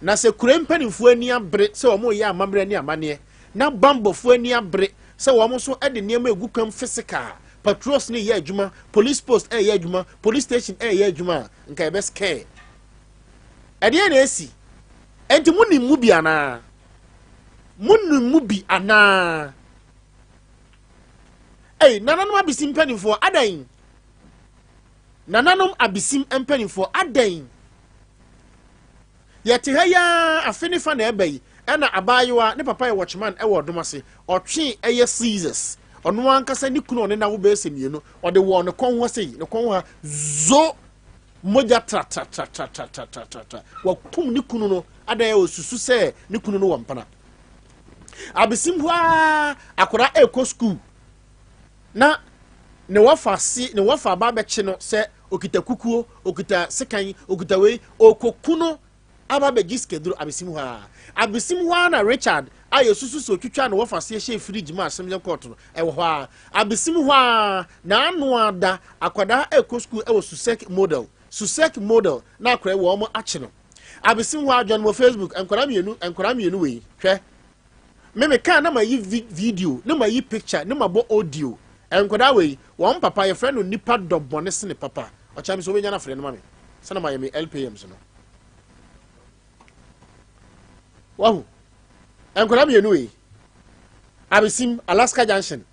na se kurempanifo ani abre se omo ye amamre ani amane na bambofo ani abre se wo mo so ede niam egukam physical patrols ni ye adwuma police post ye adwuma police station ye adwuma nka ebe scare ade na esi enti munni mu bi ana nana no abisim panifo adan nananom abisim empanifo adan yete ha ya afinifa na ebayi ena abayewa ne papa ye watchman e wo domase otwe eye Caesars ono ankasa ni kunu ne na wo be semienu ode wo ne kon ho sei ne kon ho zo moja tra wa tum ni kunu no adan ye osusu se ni kunu no wampana abisim ho akora eko school na ne wafa ba be chi no se okita kukuo okita sekan okita wei okokuno aba be giskedro abisim ho na Richard ayo susu so twitwa na wafa se hye fridge ma assembly court no e wo ha abisim ho na anu ada akwada eko school e wo susek model na akora wo mo achi no abisim ho adwan mo Facebook enkora mienu wei hwe me kan na ma yi video na ma yi picture na ma bo audio enkoda wei won papa ye friend no nipa dobone se ne papa o cha mi so benya na friend no ma me se na ma ye me LPMs no wahu enkoda mi enu wei abisim Alaska Junction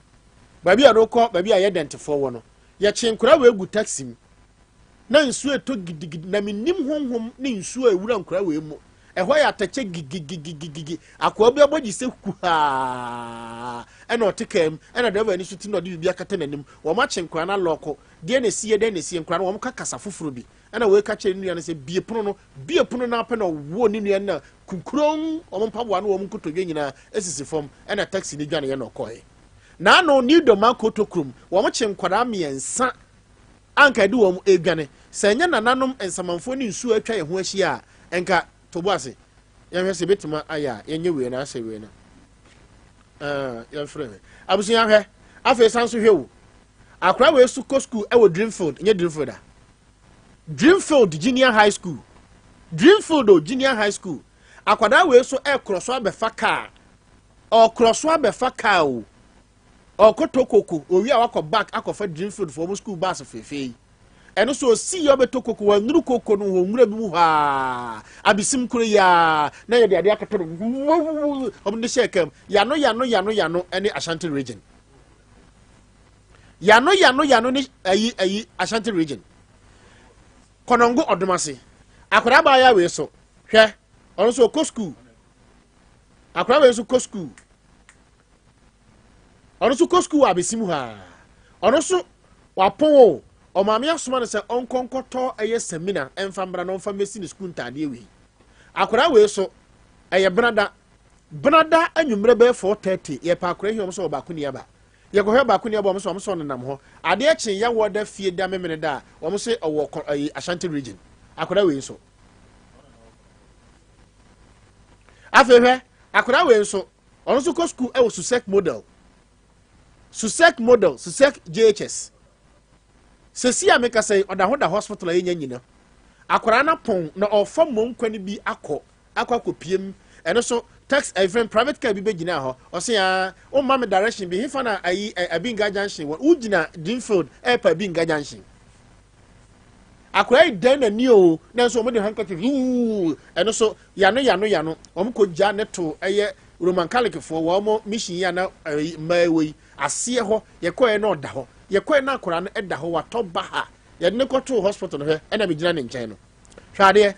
baby adoko baby aye identify wo no ye chi nkora wei gu taxi mi na nsu eto gidigidi na minim honhom ne nsu ewura nkora wei mu ehwa ya tache gigigigigi akwa bi abogi se ha ena otekam ena driver ni suti no de bibia kata nanim wo ma chenkwa na loko de na sie nkwa na wo ka kasa foforo bi ena we ka che nua na se bie pono na apɛ na wo ni nua na kunkuron wo mpaboa na wo nkotodwe nyina esisi fom ena taxi ni dwane ye na okoe na no ni do man kotokrum wo ma chenkwa da miensa anka de wo edwane sanya nananom ensamanfo ni nsu atwa ye ho ahia enka Tobuase, young has a bit my aya, and you win, I say, winner. Young friend. I was young hair. I feel sounds to you. I cry with Suko School, I will Dreamfield, near Dreamfield. Dreamfield, Junior High School. Dreamfield, Junior High School. I could always so air crosswab a faka or crosswab a fakao or Kotoko, or we are back. I could Dreamfield for school bus of Fefe. And also see your betoko wa nuko kono wo mrebu ha abisim kure ya na ye de akatoro omde shekam yano any Ashanti region yano ni ayi Ashanti region konongo odomase akora ba ya we so hwe ono so ko school akora we so ko school ono so ko school abisim ha ono so wapon o maame asoma ne se onkonkoto eye seminar enfambra no mfa mesi ne school ntade wi akora we so eye brada anwumre be 4:30 ye pa akora hiom so ba kuni aba ye ko he ba kuni aba mo so nenam ho ade eche ya woda fie da memene da wo mo se owo Ashanti region akora we so afehwe akora we so ono so ko school e wo susek susek JHS Sesi ameka say oda hospital enya nyina akora na pon na ofam monkwani bi akopiem eno so tax even private car bi begina ho o se ya o ma me direction bi hifa na ayi Abinga Junction wo ugina Dreamfield pa Abinga Junction akora idan na ni o na so mo de handkerchief eno so yano omko ja neto eye Roman Catholic fo wo mo mission ya na mawe ase ho ye ko e na oda ho ye kwen na akora no eda ho watoba ha ye ne kwoto hospital he na me gina ne nchen no hwade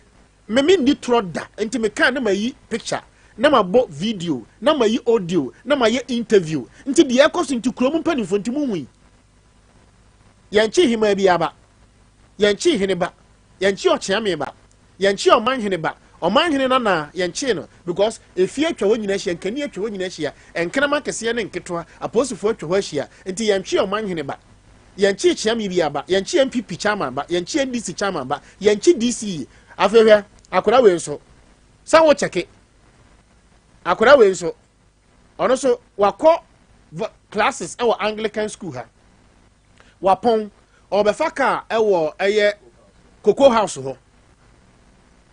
me ni troda enti me kan na mayi picture na mabo video na mayi audio na mayi interview enti de ekoso enti krom panifo enti munwi ye nchi hima bi aba ye nchi hene ba ye nchi ochiame ba ye nchi oman hene ba oman hene na ye nchi no because efie atwa wonyina hia nkani atwa wonyina hia enkrama kese ne nketoa aposifo atwa hia enti ye nchi oman hene ba ye nchi chiame bi aba ye nchi MPP chairman ba ye nchi NDC chairman ba ye nchi DC afehwe akora we nso sa wo cheke akora we nso ono so wako classes e wo Anglican school ha wapon obefaka e wo eye Cocoa House ho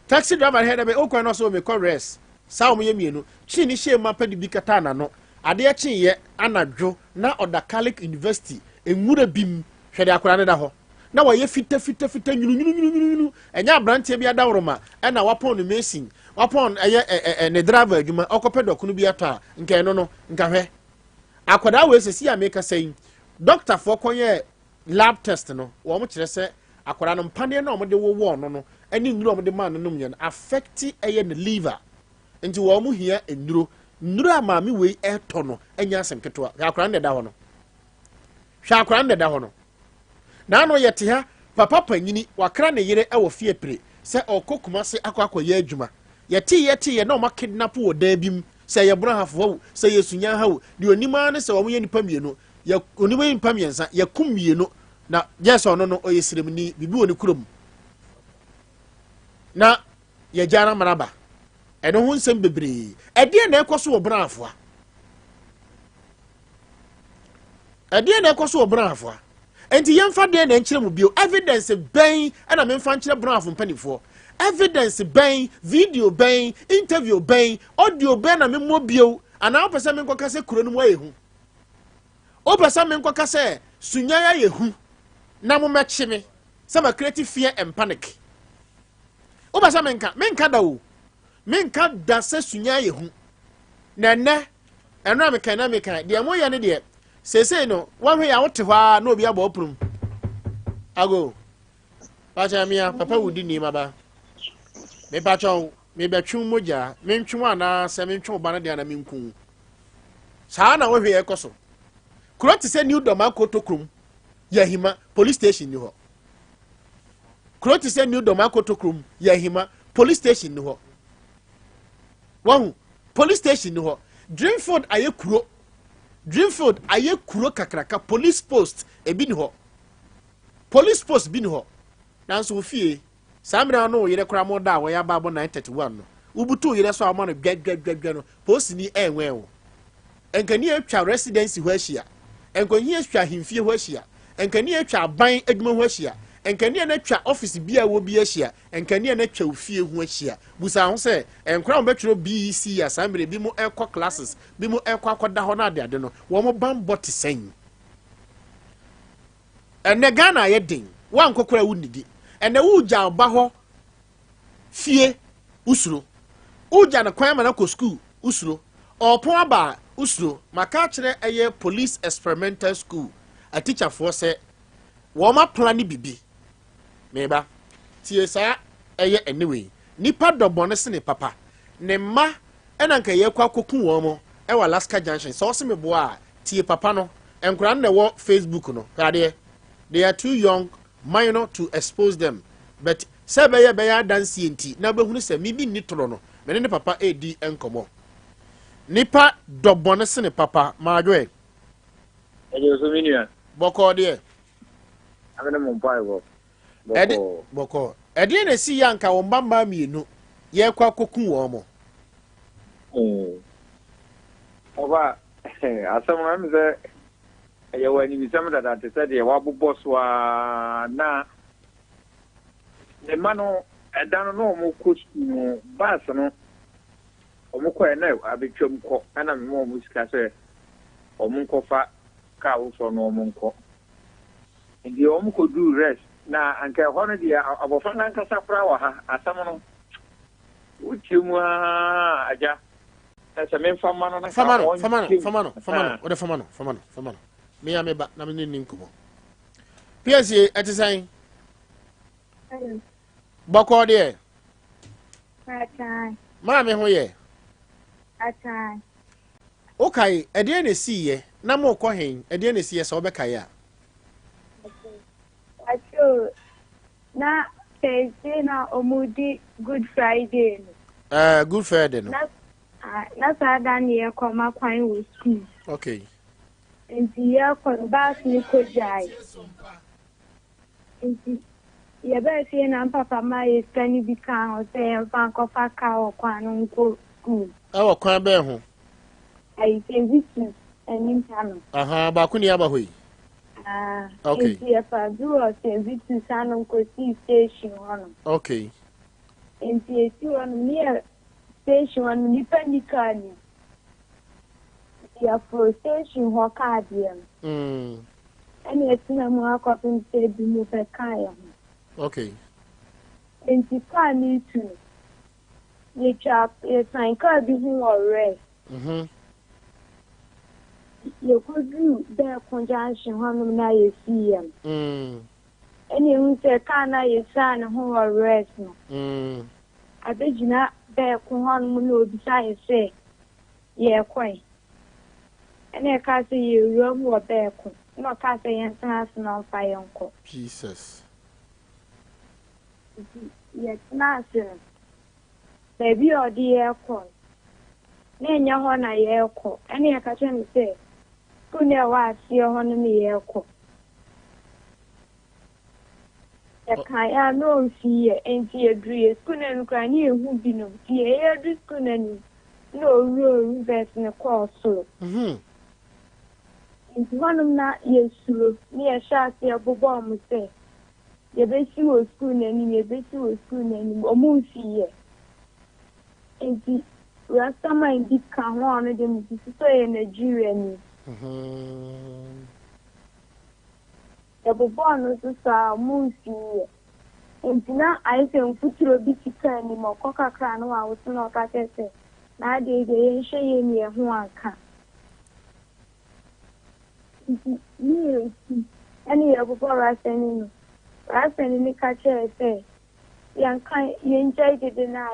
taxi driver head be okwa no so me correct sa omo ye mienu chi ni she mapa di bikata na no ade chi ye anadwo na Oda Catholic University enwura bim hwede akora ne da ho na wa ye fita nyunu enya abrantie bia dawroma e na wapon no mesin wapon eye ne driver adwuma okope dokunu bia to a nke no nka hwe akoda we sesi ya make say doctor for konye lab test no wo mo kire se akwara no mpane na omde wo no ani nnuro omde man no num affect eye ne liver nti wo mu hia nnuro amaami wei eto no anya asem ketewa akwara ne da ho no hwa akwara ne da ho no na no yete ha papa panyini wakra ne yere e wo fie pre se okokuma se akwa ye adwuma yete na o ma kidnap wo da bim se ye bro hafo se ye sunya hawo de onima ne se wo ye nipa mienu ya onima nipa miensa ya kum mienu na yeso no oyesiremni bibi woni kurom na ye jara maraba eno ho nsem bebre ede na ekoso wo bro hafo ede na ekoso wo bro hafo enti yemfa de na nkyere mu bio evidence ben na memfa nkyere bro hafo mpanifo evidence ben video ben interview ben audio ben na memmo bio ana opese me nkoka se kuro no mu ayehu opese me nkoka se sunyaya yehu na mo meche me se ma creative fear and panic opese me nka da o me nka da se sunyaya yehu na ne eno ameka de mo ye ne de sese no wanhwe ya wote hwa na obi aba oprum ago pacha mia papa wudi ni maba me pacha me betwu moja me ntwu ana se me ntwu ba na de ana me nku saa na wohwe ekoso kuro ti se new doma koto krum yahima police station ni ho kuro ti se new doma koto krum yahima police station ni ho wahu police station ni ho Dreamfield aye kuro kakraka police post ebi ni ho police post bi ni ho nanso ofie samira no yere kura mo da wo ya babo 931 no ubutu yere so amano gwa no post ni enwe wo enkani atwa residency ho ahia enkani atwa himfie ho ahia enkani atwa aban adwuma ho ahia enkani na atwa office bia wo bi ahia enkani na atwa ofie ho ahia busa ho se enkura mo betwero BEC ya samira bi mo ekọ classes bi mo ekọ akoda ho na ade no wo mo ban bot sen ene Ghana ye din wan kokora wunidi ene wuja ba ho fie usuro uja na kwan ma na ko school usuro opon aba usuro maka kire eye police experimental school a teacher for say wo ma plan bibi meba tie sa eye anyway nipa dobone se ne papa ne ma ena nka ye kwa kokun wo mo e wa Alaska Junction so se me bo a tie papa no enkura na wo Facebook no kade they are too young minor to expose them but sebe ye be ya dance enti na behunu se mi bi ni toro no me ne papa edi enkomo nipa dobone se ne papa maadwe ejo so minia boko de amene mo mpa ego boko edi na si yanka wo mbamba mienu ye kwa kokun wo mo oba asama mi se ye wani mi sam da te se de wa bobbo so na ne mano edano no mo coach no bas no omo ko na abetwam ko ana me mo musika se omo nkofa ka wo so no omo nko ndi omo ko do rest na anka hono dia abofa na nka safra wa ha asam no uchimu aja esa me fama no na famano o de famano me ya me ba na me nin nkumo Piesie etisan boko de Atai. ma me ho ye Atai. okay ede na si ye na mo ko hen ede na si ye so be kai a Acho na Thursday na omudi Good Friday. Good Friday no Na sada ni e koma kwan wo school. okay Enti ya kon bas ni ko jai. Enti ya ba fi na papa ma ye skani bi kan o se fa ko fa ka o kwan nko school. awo kwan be ho Ai se vitu enim tano. aha ba ku ni aba hoyi okay Enti ya fa du o se vitu sano ko si station hono. okay Enti esi hono ni station hono ni panikani. Ya pro station ho card yam. Ani etina mo akopin se bi mo pe kaya. okay Enti ka ni tu. Ye chap e sign ka bi hu ore. Ye ko du be conjunction hono na ye see yam. Any who say, can I son who are rest? I bet you not bear Kuhan Mulu beside say, yeah, quite. And I can't see you, room or bear, no can't say answer no fire uncle. Jesus. Yes, master. Baby or dear call. Name your honor, air call. Any I can say, could never watch your honor me air call. I no fear, and see a dream, couldn't cry near who be no fear, this couldn't no room vest in a call so. It's one of not yes, near Shasty or Bobom say. Your best you was school and your best you was school and or moon fear. And see, we are some in deep can one of them to say in Nigeria. The Bobon was a moon fear. And now I say, put your bit anymore, coca cran, I was not at it. Now they ain't shaying me a one can. Any of us any. I send the catcher say, young kind, you enjoy the dinner,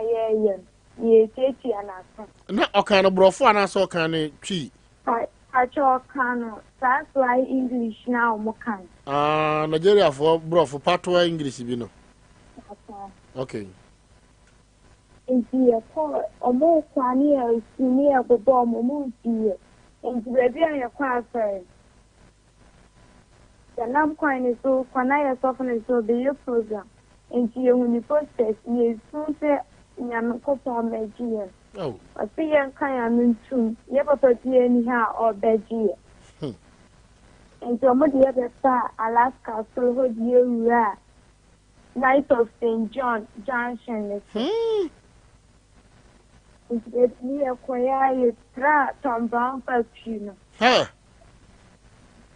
ye take and answer. Not a kind of broth, and I saw kind of tree. I chalk canoe, that's why English now, Mokan. Nigeria for broth for patois English, you know. Okay. And see a poor or more quania is near the bomb or moon fear. And the Rebellion choir friend. The lamp coin is so, Quania soften is so the program. And see when you process, you soon say, Yamako for Magian. Oh, I see young kind too. You ever put anyhow or Begia. And so much the other star, Alaska, so hold you rare. Night of St. John Junction. It's near Quaya, Tom Brown Factory. huh?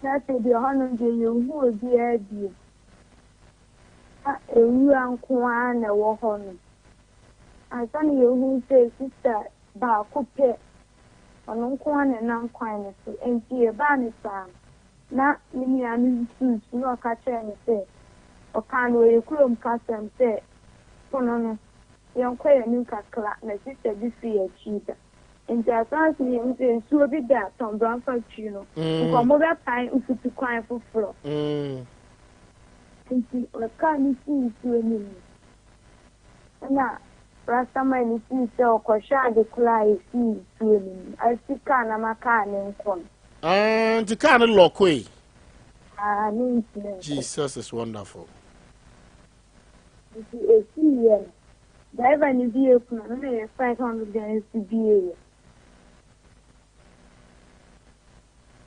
That's the 100 you who will be a dear. A young Kwan, a walk on. I saw you who says, Sister, Bakupe, on Kwan and Unquine, and see a banner farm. Not many unusual, no catcher and say, or can't wear a chrome custom say, Ponono, young quay a new cacla, my sister, this year cheaper. And there are some things so big that some brown factory, come over time if you cry for floor. And see, or can't see to any. And now, Rastaman is so Kosha the cry see to any. I see can a macan and con. And you can't lock way. Jesus is wonderful. You see, a sea, driver in the vehicle, 500 guys to be.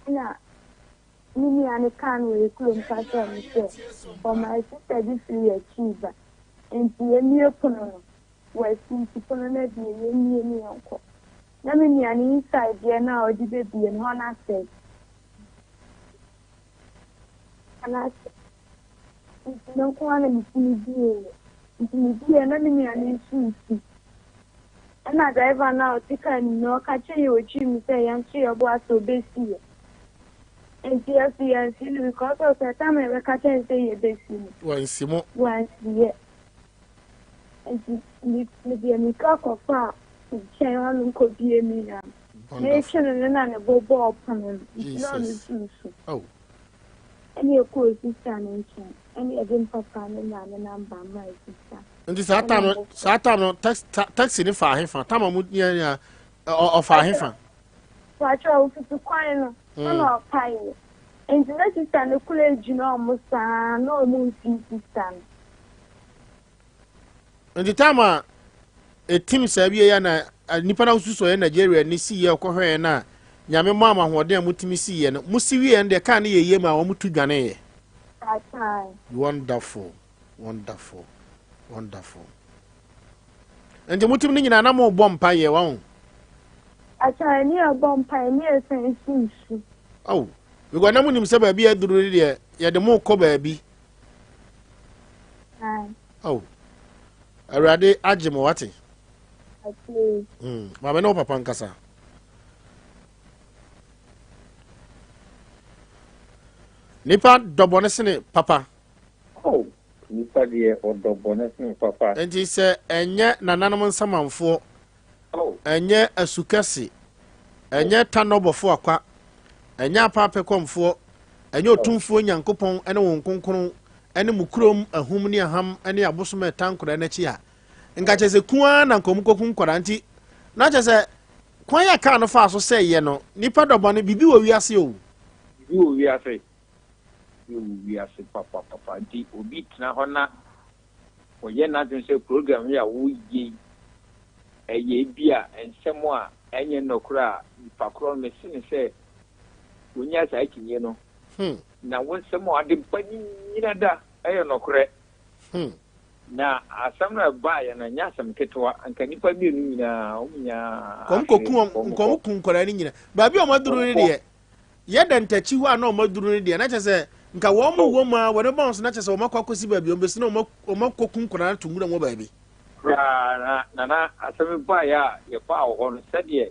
Now, Mimi and a can will come for my sister this year achiever. And see a mere pono, where seems to put on a be any uncle. Let me an inside there now, the baby and one I said. And I said, no one in the dear, and me an issue. And I drive now, take and no catch you with him, say, and see about so busy. And yes, because of the time I catch and say, Once more. Once, yes. And the America of far, China could be a million. Nation and a bobo upon him. Oh. Any of course, this time, any again papa and number, my sister. And this Satan text in for him for time of for him. So I try to quiet. No, pie. And the next time, the college, you know, almost no moon system. And the time a team Sabia and Nippon so in Nigeria, and see your coherent. Yammy Mamma, what they mutimisi and Musiwi and the canny yema or Mutugane. Wonderful, wonderful, wonderful. And the Mutiming and Anamo bomb pie won't. I try near bomb pioneer Nsem Sisi. Oh, we got no one himself be a druid, yet the more cover be. Oh, a radi ajimowati. Mamma no papa Nkasa. Nipa dobone sene papa. Oh. nipa deɛ ɔdɔ bɔne sen papa enti sɛ ɛnyɛ nananom nsamanfoɔ ɛnyɛ asukɛse ɛnyɛ tanɔbɔfo akwa ɛnyɛ apapɛkɔmfoɔ ɛnyɛ otumfoɔ nyankopɔn ɛne wɔn kronkron ɛne mukurom ahum ne aham ɛne abosom ɛtankora n'akyi a nka kyɛ sɛ kuaa na nkɔmukɔkum nkɔra nti na kyɛ sɛ kwan yɛ kaa no faa so sɛ yɛ no nipa dɔbɔ no bibi wɔ wiase o bibi wɔ wiase papa nti obi tena hɔ na ɔyɛ n'adwene sɛ program yi a woyɛ ɛyɛ bi a nsɛm a ɛnyɛ nnɔkora a nipa korɔ no mesi ne sɛ wonya saa akyinye no na wo nsɛm a ade ba nyina da ɛyɛ nnɔkorɛ na asɛm no ɛbaeɛ no nyɛ asɛm ketewa anka nipa mmienu nyinaa ɔmnya nkɔmku nkɔraa no nyina baabi a ɔmaduru no deɛ yɛda ntakyi hɔ a na ɔmaduru no deɛ na kyɛ sɛ nka wɔn mu wɔ mu a wɔne bɔn so na kyɛ sɛ wɔmakɔ akɔsi baabi ɔmbɛsi na ɔmakɔku nkɔraa no to nwura mu baabi na asɛm baeɛ a yɛfaa wɔ hɔ no sɛdeɛ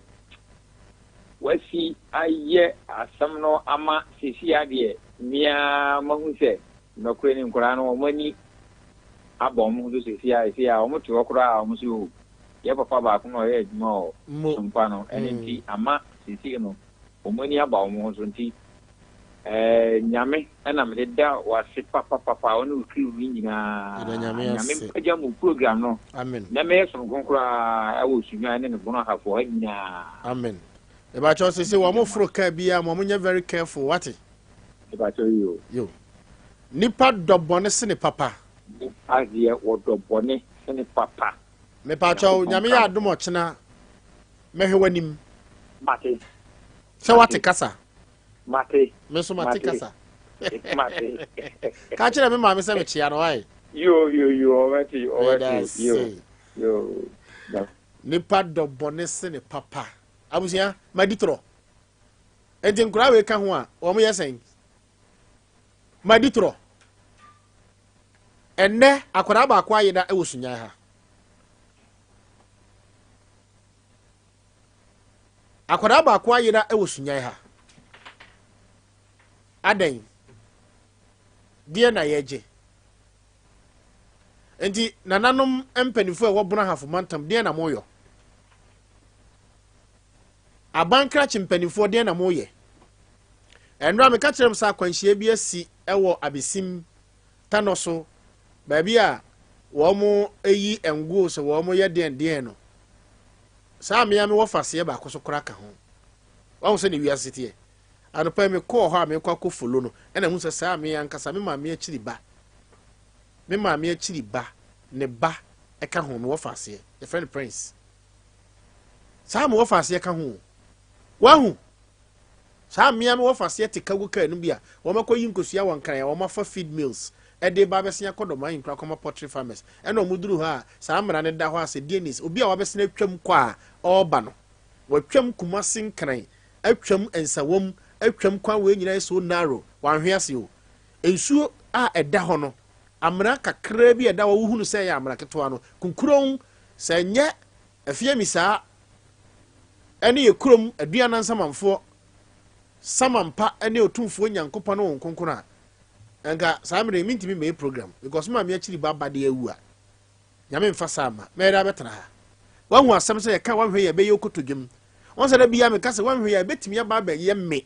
wasi ayɛ asɛm no ama sesi adeɛ mmea mahu sɛ nnɔkorɛ ne nkɔraa no wɔmani aba ɔmo ho so sesi a ɔmo te hɔ koraa a ɔmo so yɛ papa baako na ɔyɛ adwuma wɔ Sompa no ɛne nti ama sesi no ɔmani aba ɔmo ho so nti nyame ɛna mede da wase papapapa ɔne wokiri nyinaa nyame mpagya mu program no na mɛyɛ sonko koraa ɛwɔ Sunyani ne ne bono ahafoɔ ha nyinaa amen ebacho say wo mo fro ka bia mo nya very careful what ebacho yo nipa dobone se ne papa azie wo dobone se ne papa me pacho nyame ya adom ochena mehwewanim mate se wate kasa mate me so mate kasa mate ka kire me ma me se me chia no ai yo already yo nipa dobone se ne papa abusia maditro enti nkura we ka ho a wo mo yesen maditro enne akwara ba akwa yeda e wo Sunyani ha akwara ba akwa yeda e wo Sunyani ha aden die na yeje enti nananom empanifo e wo bona hafo mantam die na moyo abankra chimpanifo de na moye enra me ka kirem sa kwanhie bi asi ewo abesim tanoso baabi a wo mo eyi engo so wo mo ye den no sa me ya me wo fase ba koso kora ka ho wo se ne wiase tie anopa me ko ho a me kwa folo no ena hu se sa me ya nkasa me ma me akiri ba ne ba e ka ho me wo fase the friend prince sa me wo fase ka ho wahu sa mmea me wofase te kago ka anu bia wo makoyi nkosua won kan wo mafa feed mills e de ba besia kodoman nkra koma poultry farmers e no muduru ha sa amra ne da ho ase denis obi a wabesena twam kwa oba no watwam kumasin kan atwam ensawom atwam kwa we nyina so narrow wanhwe ase o ensuo a eda ho no amra kakra bi eda wo hunu se ya amra keto no kunkuron se nye afia misa ene ye kurom aduana nsamanfo samampa ene otumfo nyankopɔ no wonkonkona enga samre mintimi me program because ma me akiri baba de awu a nyame mfa sama me da betena ha wanhu asem se ye ka wanhwe ye be ye okotodwem won se da bia me ka se wanhwe ye betimi ya baba ye me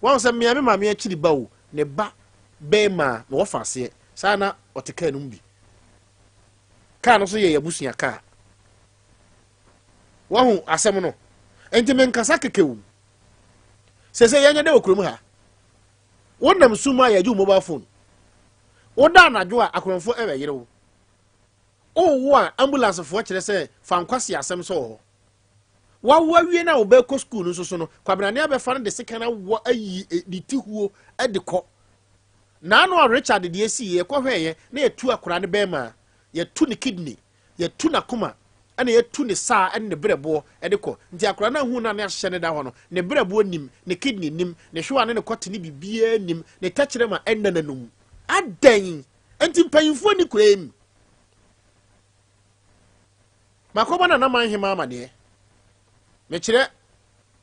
won se me ma me akiri ba o ne ba be ma no wofase sana oteka num bi ka no so ye yabusua ka wanhu asem no enti men kasa kekewu sese yanya de okrum ha wonam suma ya ju mobile phone oda anadwo a akronfo ebe yerewo owo a ambulance fo kire se fa nkwase asem so ho wa wie na obeko school nso so no kwabrane abefa no de sekana wo ayi di tihuo edekọ na no Richard de esi ye kohweye na yetu akora ne bema yetu ne kidney yetu na kuma ana yetu ne saa ene ne brebo edekọ nti akora na hu na ne ahye ne da ho no ne brebo nim ne kidney nim ne hwa ne kote ne bibie nim ne tachere ma enananum adan enti mpanyimfo ni kurem makoba na man hima amade me kire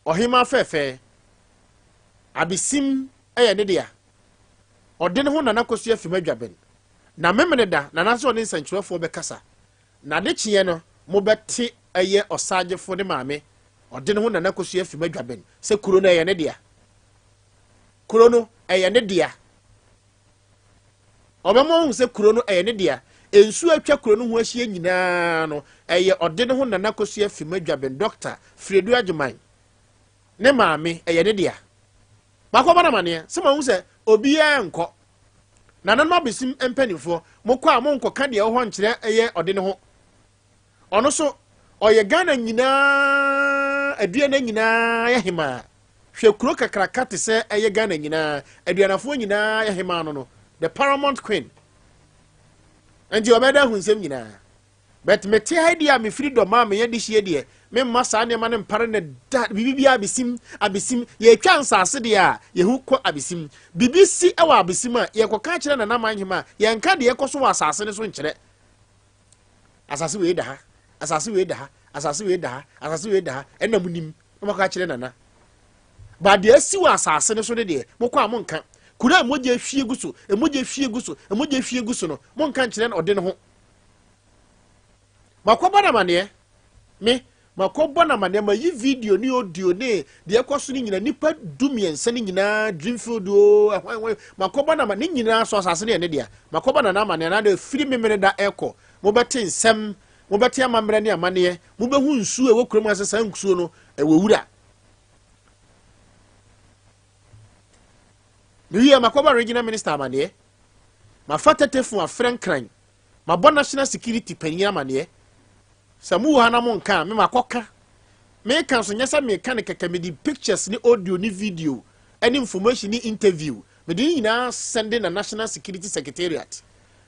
ohima fefe abisim eye ne dia odene ho nana kosu afimadwaben na memene da na naso ne nsankyerɛfoɔ bɛkasa na de kyeɛ no mobɛte ɛyɛ ɔsagyefo ne maame ɔde ne ho nana kɔsua fi madwaben sɛ kuro no ɛyɛ ne dea kuro no ɛyɛ ne dea ɔbɛma hu sɛ kuro no ɛyɛ ne dea ensu atwa kuro no ho ahyia nyinaa no ɛyɛ ɔde ne ho nana kɔsua fi madwaben doctor Fredu Agyeman ne maame ɛyɛ ne dea makɔba na maneɛ sɛ ma hu sɛ obiara nkɔ na nan ma besim empanifo mokɔ a monkɔ ka de ɛho nkyerɛ ɛyɛ ɔde ne ho ɔno so ɔyɛ Ghana nyinaa aduana nyinaa yɛ hema hwɛ kuro kakraka te sɛ ɛyɛ Ghana nyinaa aduanafoɔ nyinaa yɛ hema no the paramount queen nti ɔbɛda hu nsɛm nyinaa but mete ha dia me free dom ma me yɛ de hye de me mma saa ne ma ne mpare ne da bibia abesim ye twa nsase de a ye hu kɔ abesim bibisi ɛwɔ abesim a ye kɔ ka kyerɛ na na manhema ye nka de ye kɔ so wɔ asase ne so nkyerɛ asase we da ha asase we da ha asase we da ha asase we da ha ɛna munim na maka kyerɛ na na ba de asi wɔ asase ne so de mokɔ a monka kura moje hwie guso emoje hwie guso emoje hwie guso no monka kyerɛ na ɔde ne ho makɔbɔ na maneɛ me makɔbɔ na maneɛ ma yi video ni audio ne de ɛkɔ so ni nyina nipa dumiɛnsa ni nyina Dreamfield o makɔbɔ na maneɛ nyina so asase ne ne dia makɔbɔ na maneɛ na de firi memene da ɛkɔ mobɛte nsɛm mobɛte amammerɛ ne amaneɛ mobɛhu nsuo ɛwɔ kurom asesa nsuo no ɛwɔ wura miye makɔbɔ regional minister amaneɛ mafata telefon afrɛ nkran mabɔ national security panyin amaneɛ samu ha na mo nka me makoka me kan so nyesa me kan keka me di pictures ni audio ni video any information ni interview me di nyina sending na national security secretariat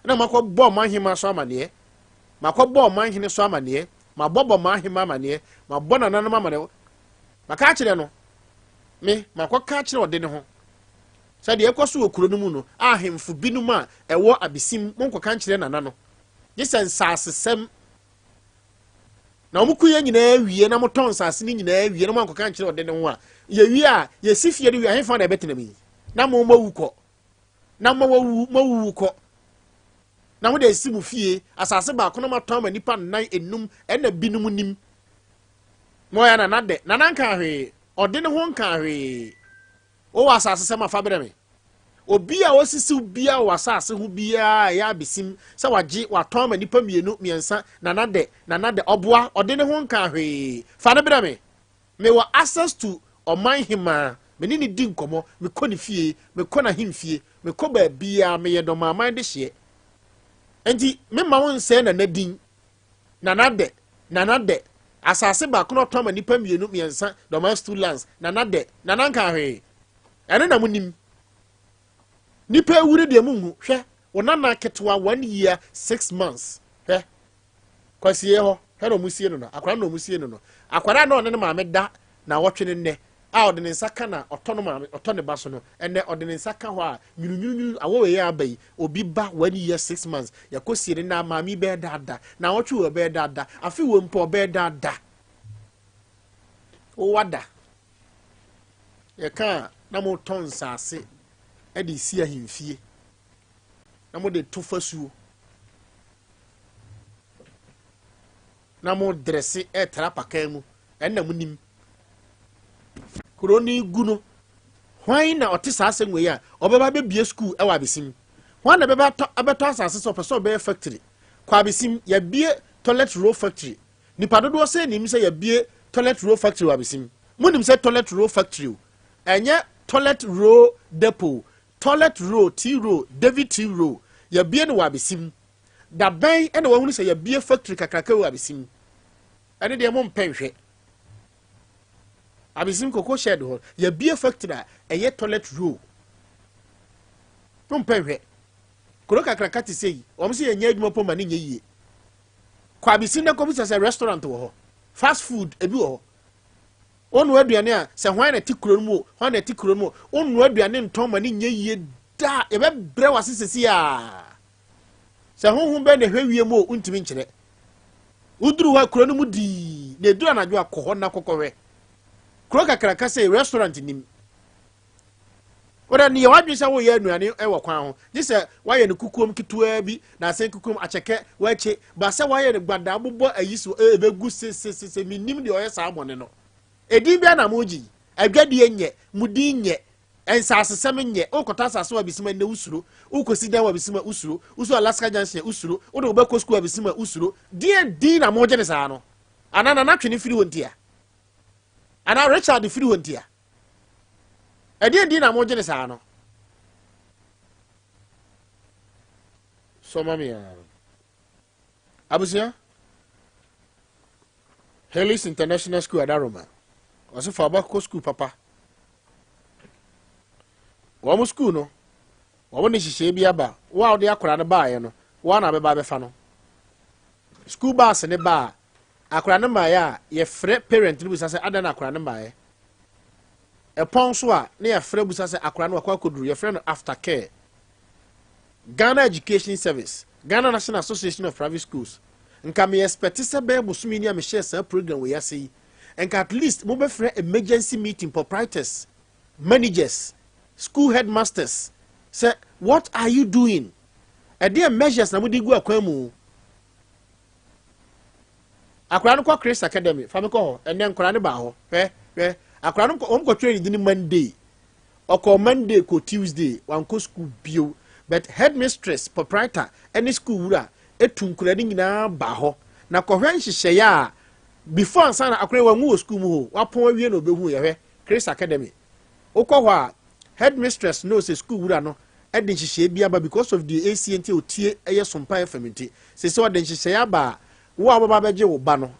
na makɔbɔ manhema so amane makɔbɔ manhene so amane mabɔbɔ manhema amane mabɔ na nanam amane maka kyerɛ no me makɔka kyerɛ ɔde ne ho sɛ de ɛkɔ so okuro no mu no ahemfo binum a ɛwɔ abesim monkɔka kyerɛ nana no yesen sasesem na omukuye nyina wie na moton sase ni nyina wie na monkɔka kyerɛ ɔde ne ho a ye wie a ye sifie de wie ahemfa na ɛbɛtena mi na mo mawu kɔ na mo mawu kɔ na mo de simu fie asase ba ko na maton ma nipa nan enum ɛna binum nim mo ya na nade na nanka hwe ɔde ne ho nka hwe o wa asase sɛ ma fa bere me obi a osisi bia wɔ asase ho bia ya abesim sɛ wagye waton ma nipa mienu miensa na nade ɔboa ɔde ne ho nka hwe fa ne bere me wɔ access to ɔman hima me ni di nkɔmɔ me kɔ ne fie me kɔ na himfie me kɔ ba bia me yɛ dɔmaman de hye enti me ma won sɛ na nadin na nade asase ba kono ton ma nipa mienu miensa domestic lands na nade na nanka hwe ɛne na munim nipa ewure de munhu hwɛ wonana ketwa 1 year 6 months hwɛ kwasie ho hwɛ no musie no no akwara no musie no no akwara na ɔne ne maame da na wɔtwe ne nne a ɔde ne nsaka na ɔtɔ no maame ɔtɔ ne ba so no ɛnɛ ɔde ne nsaka hɔ a nyunyunyu awɔ yɛ abai obi ba 1 year 6 months yakosie ne na maame bɛ dada na wɔtwe wɔ bɛ dada afi wɔ mpo bɛ dada o wada yɛ ka na mo ton sase e de si ahimfie na mo de to fasuo na mo dresse e trapakan mu na mo nim kroni gu no hwan na ɔte sase nwe ya ɔbɛba be bie school e wa besim hwan na bɛba abeto asase so person be factory kwa besim ya bie toilet roll factory nipa dodo se nim se ya bie toilet roll factory wa besim mo nim se toilet roll factory enye toilet roll depot toilet roll tea roll David tea roll ya bie no wa besim da ban e na wahunu se ya bie factory kakraka wa besim ene de mo mpenhwe abesim koko shed ho ya bie factory eye toilet roll mo mpenhwe kuro kakraka ti sei o se ya nya adwuma poma ne nya yie kwa abesim na ko bi se restaurant wo ho fast food ebi wo ho onu aduane a se hwan na tikuro mu hwan na tikuro mu onu aduane nton ma ne nya yie da e be bre wasesesi a se honhom be na hwewie mu untimi nkyere uduru wa kuro no mu di na edura na dwo akọ ho na kokọwe kuro kakraka se restaurant nim ora ni wadwe sɛ wo yɛ anuane ɛwɔ kwan ho gye sɛ wayɛ no kukuom ketewa bi na asɛn kukuom akyɛkɛ waakye ba sɛ wayɛ no gbada bobɔ ayi so ɛbɛgu se minim deɛ ɔyɛ saa bɔne no ɛdi bia na mogyi adwadeɛ nyɛ mudi nyɛ ensasesɛm nyɛ wokɔta asase wa bisima ne usuro wokosi dan wa bisima usuro usu Alaska Junction usuro wode wobɛkɔ school wa bisima usuro di na mogye ne saa no ana na natwe firi wontia ana Richard firi wontia di na mogye ne saa no so mami abusia Helis International School Adaroma waso fa ba ko school papa wo school no wo ne hihye bi aba wa de akora ne baaye no wa na be ba be fa no school bus ne ba akora ne maaye a ye frɛ parent ne busa sɛ ada na akora ne maaye epon so a ne ye frɛ busa sɛ akora ne wakwa koduru ye frɛ no aftercare Ghana Education Service Ghana National Association of Private Schools nka me expect sɛ be bosumi ni a me share sa program we yase nka at least mo be frɛ emergency meeting proprietors managers school headmasters say what are you doing there measures na mudi gu akwan mu akora no kwa Chris Academy fa me ko ene nkora ne ba ho hwe akora no ko train din Monday oko Monday ko Tuesday wan ko school bio but headmistress proprietor any school wura etunkura ni nyina ba ho na ko hwe nhihye ya before ansana akora wa mu school mu ho wapon awie na obehu ye hwe Chris Academy ukọ a headmistress knows a school wura no edin hihye bia ba because of the ACNT otie eye Sompa FM nti se se odin hihye ya ba wo ababa beje wo ba no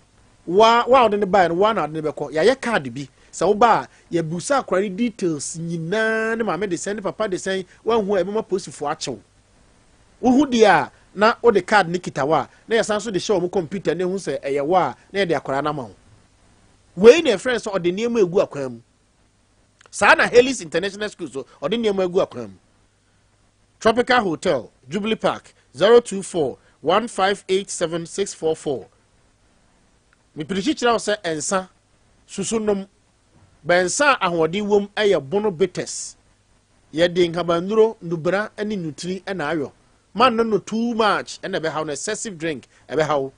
wa odin ba no wa na odin beko ya ye card bi se wo ba ya busa akora ni details nyina ne mama de send papa de send wa hu e mama posifo achew wo hu dia na o de card ni kitawa na ya sanso de show mo computer ne hu se eye wa na de akora na ma ho we na friends o de niam egu akwa mu Sana Helis International School so or didn't egu akwam Tropical Hotel Jubilee Park 024-1587644 mi pirichi chira se ensa susunom bensa ahodi wom eye bono bitters ye de nkabanuro nubra ani nutri na ayo man no too much and be how excessive drink ebe how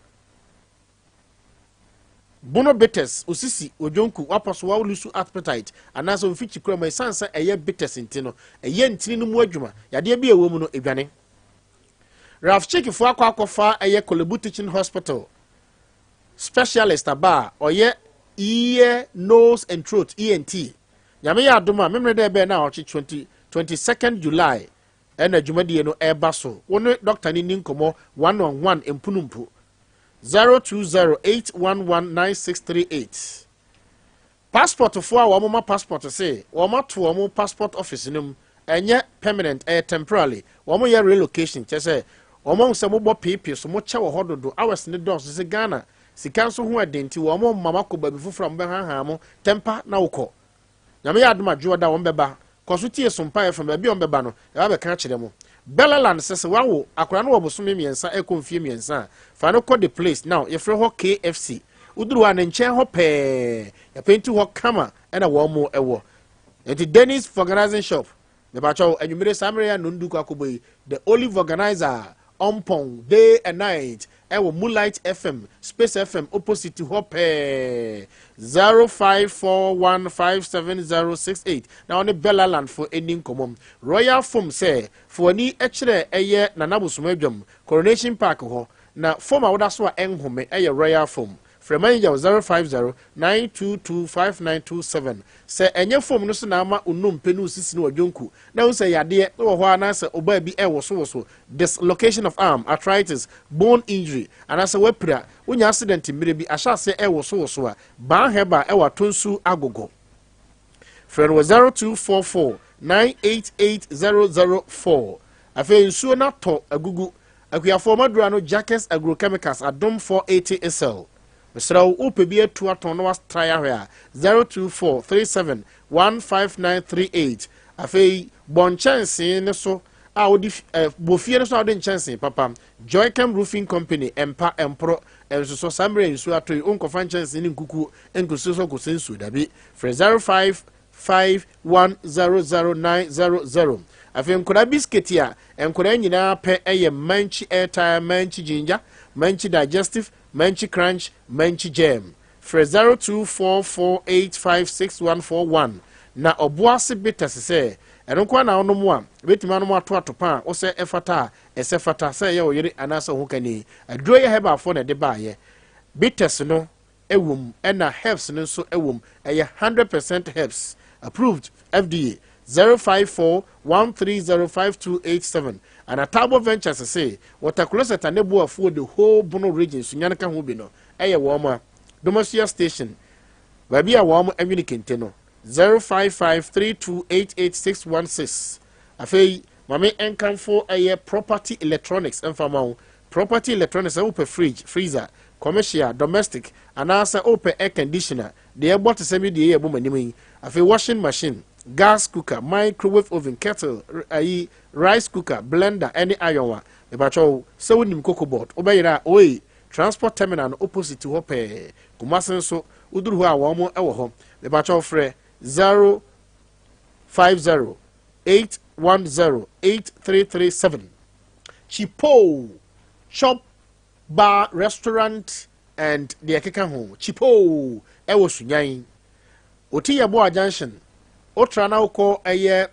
Bono bitters osisi ojonku wapaso wa lusu appetite anaso mfichi kura mai sansa eye bitters ntino eye ntini no mu adwuma yade bi ewo mu no edwane Raf Chiki fo akwafa eye Kolebu Teaching Hospital specialist aba oye ear nose and throat ENT nyame ya adoma memre de be na ochi 22nd July ena adwumadie no eba so woni doctor ni nkomo 1-on-1 empunumpu 020811968 passport for our mama passport say woma to omo passport office nim enye permanent temporarily womo ye relocation che say womo se mo bo pepe so mo che wo hododo hours ne dos se Ghana sika so ho adenti womo mama ko ba bi fufura mo be hanhan mo tempa na wokọ nyame ya adoma dwo da won beba kosutie Sompa FM ba bi on beba no ya be kan kire mo Bellaland says wawo akora no obosome miensa ekonfie miensa fa no call the place now ye frɛ ho KFC uduru an nchen ho pe ya penti ho kama na wo mo ewo enti Dennis Organizing Shop me ba chawo anwumere samre ya no nduku akoboyi the olive organizer ompong day and night ewo Moonlight FM Space FM opposite ho pe 0541570068 now on the Bellaland for ending common Royal Foam say for ni echere eye na nabosomedwam Coronation Park ho na form awda so a enhome eye Royal Foam from manager 050-922-5927 say enye foam no so na ama onum penu sisi no adwonku na un say yade wo ho ana say oba bi ewo so dislocation of arm arthritis bone injury and as a wepra unya accident mire bi asha say ewo so a ban heba ewa tonsu agogo friend was 0244-988004 afi nsuo na to agugu akuafo madura no Jackets Agrochemicals adom 480 SL Mr. Upe be to a ton was try 02437153938 afi bon chance ne so a wodi bofie so awden chance papa Joycam Roofing Company empa empro enso so samre nsu atoy onkofa chance ni nkuku enkusu so ko sensu dabi 05 08135100900 afei nkora biscuit ya nkora nyina pe eye manchi airtime manchi ginger manchi digestive manchi crunch manchi jam for 0244856141 na obuase bitters say eno kwa na onomu a betima no ato atopa o se efata ese fata say ye oyere anasa ho kani aduro ye heba fo na de baaye bitters no ewum ena herbs no so ewum eye 100% herbs approved FDA 05413052887 and a Tabo Ventures say what a closer than nebo for the whole Bono region Sunyani Hubino eye warmer Domasia station Baby a warm Emunicanteno 05532888616 Afei Mame encam for a property electronics and famau property electronics open fridge freezer commercial domestic and answer open air conditioner they bought to semi the woman afei washing machine gas cooker microwave oven kettle rice cooker blender any iron wa e ba cho se wonim cocoa board obeyira oi transport terminal opposite to hope kumasen so uduru ho a wo mo e wo ho e ba cho frɛ 0508108337 Chipo shop bar restaurant and the akeka ho Chipo e wo Sunyani oti yabo junction otra na uko eye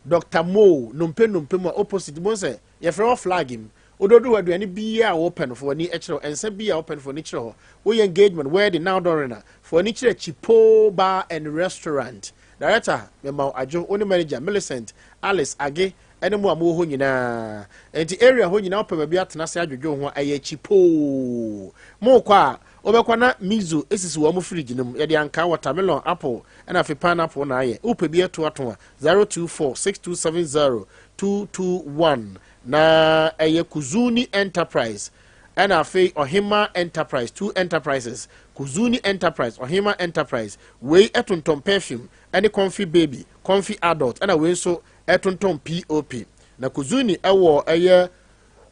Dr. Mo numpe mo opposite mo se ye frɛ flag him ododo aduane bia open for ni ekiro ense bia open for ni kiro we engagement where the now dorena for ni kiro Chipo bar and restaurant director mema ajo oni manager Millicent Alice Age ene mo amu ho nyina enti area ho nyina opa bia atena se adwodwo ho eye Chipo mo kwa obekwa na mizo esisi wo mo fridge nim ye de anka watermelon apple and afi pineapple na aye upe bi eto ato 0246270221 na eye Kuzuni Enterprise and afi Ohima Enterprise two enterprises Kuzuni Enterprise Ohima Enterprise we etonton perfume and comfy baby comfy adult and we so etonton POP na Kuzuni ewo eye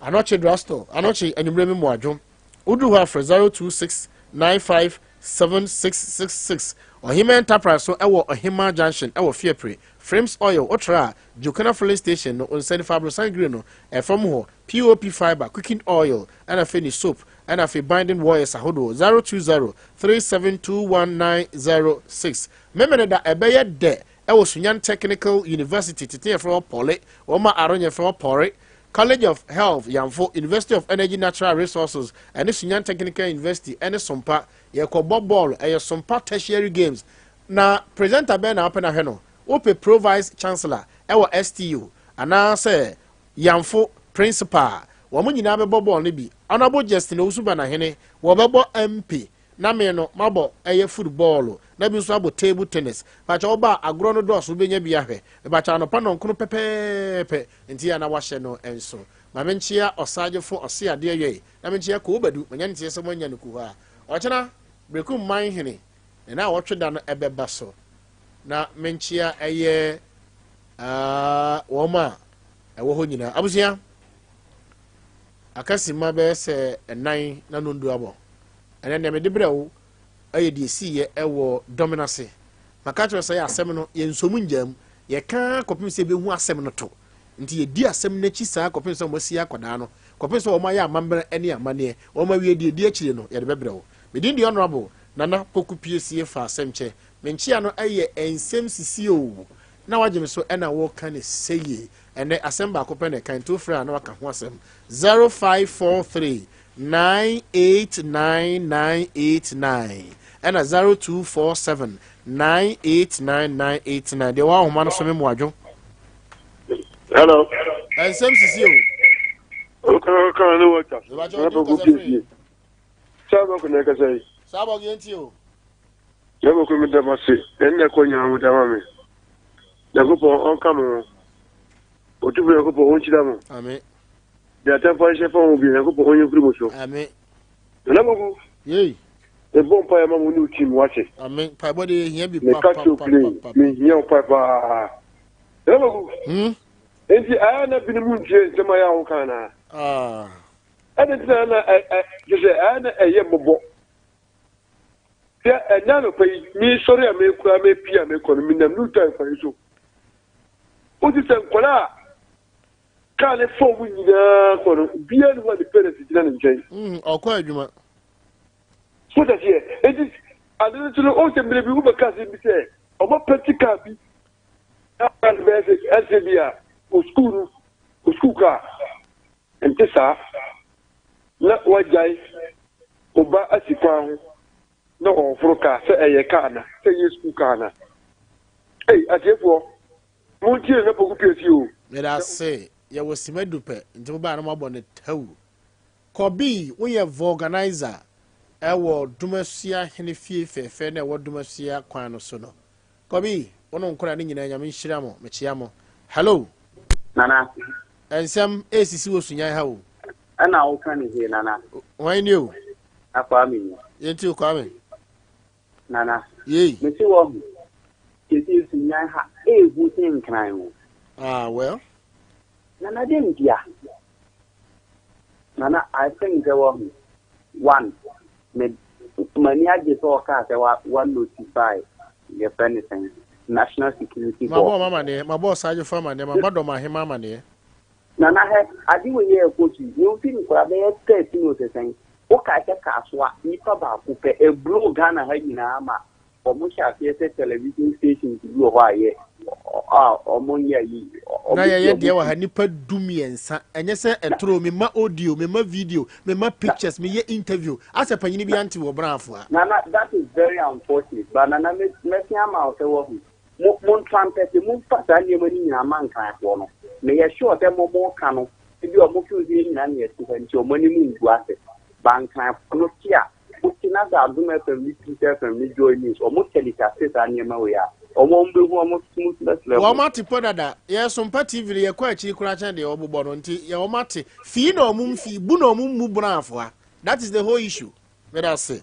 anoche drugstore anoche enumreme mo adwo udu ha for 0269576666 Ohima Enterprise so ewo Ohima Junction ewo Fiepre Frames Oil Otra Jokana Filling Station no on Send Fabro Sangre no e from ho POP fiber cooking oil and a finish soap and a binding wires ahodo 020372196 memene da ebeye de ewo Sunyani Technical University titie from Poly o ma aronye from Pori College of Health Yamfo University of Energy Natural Resources and Sunyani Technical University and Sompa Yakobo ball and Sompa tertiary games na presenter ben na open aheno ope pro vice chancellor ewo STU ana say Yamfo principal wo mo nyina be ball ne bi honorable Justin Osuba na hene wo be MP na me no mabo eye football na bi so abo table tennis ba cha oba agro no do so benya bia hwe ba cha no pa no nkono pepepe nti ya na wa hye no enso ma menchia osaje fo ose ade ye na menchia ko obadu manya ntie se manya no ku ha o chena brekum man hene na wo tweda no ebeba so na menchia eye wo ma ewo ho nyina abusia akasima be se enan na nondu abo ene ne me de brewo aye de si ye ewo dominance maka say asem no ye nsomu njam ye ka kopim se be hu asem no to nti ye di asem na chi saa kopim se mo si akoda no kopim se o ma ya amambere ene amane o ma wie di akire no ye de bebrewo me din di honorable nana Poku Piesie fa asem che menchia no aye Nsem Sisi o na wagye so ena wo ka ne seye ene asem ba ko pe ne kan to frɛ na waka ho asem 0543989989 and a 0247989989 de wa homa no so me mo adwo hello Nsem Sisi o ka no water na Poku Piesie sabo ko ne ka sai sabo genti o yabo ko mi da masi enne ko nya mu da mame yakupo on kamo otubu yakupo on chidamo amen ya tempo chef on bi yakupo on yufri moso amen na magu yey e bon pa ya mamu ni uchi mu wache amen pa body hia bi pa mi hia pa na magu enti aya na bi ni mu ntie ntema ya ho kana ade tena na je ana eye bobo and none of me sorry I make Pia make on me no time for you. What is a cola? Can't afford with the beyond what the parents is done. Or quite you. What is here? It is I don't know also maybe who because it say about petty copy. SBA school car and Tessa not what guy Oba Asikwan no for car say a car say you school car. Hey, I therefore won't you not Poku Piesie? Let us say you was Simedupe into Banama bonnet toe. Kobi, we have organizer. Ewo Dumasia Henifie Fe na wo Dumasia kwano so no. Kobi, ono nkora ni nyina nyame nhiramo mechiamo. Hello. Nana. Nsem Sisi wo Sunyani ha wo. Ana wo kan he nana. Why new? Akwa mi. Yenti kwame. Nana. Ye. Me si wo. Sisi Sunyani ha hu tin kan wo. Ah, well. Nana dem dia. Nana, I think there was one. Many I just saw cars one notify the anything. National Security Board. My mama ne, my boss are your farmer, my mother, my mama ne. Nana, I do a year coach. You think for a day 13 was a thing. Okay, Caswa, Nipa Coupe, a blue Ghana Haginama, or Musha television station to do a while. Or Monia. Naya, dear, I nipa do me and yes, and throw me my audio, me my video, me my pictures, me your interview. As a penny be anti or bravo. Nana, that is very unfortunate. But Nana, making a mouth of Moon trumpet, the moon fast and your money in a man kind of may assure them more canoe if you are more using an year to send your money moon to assets. Bank kind of no here. Put another argument and meet and rejoin news or most telecasters and your way. Or won't be almost smoothness level. Well, Marty Podada, yes, some party video quite cheap crash and the Obobonti, your Marty, fee no moon fee, buno moon bravo. That is the whole issue. Let us say.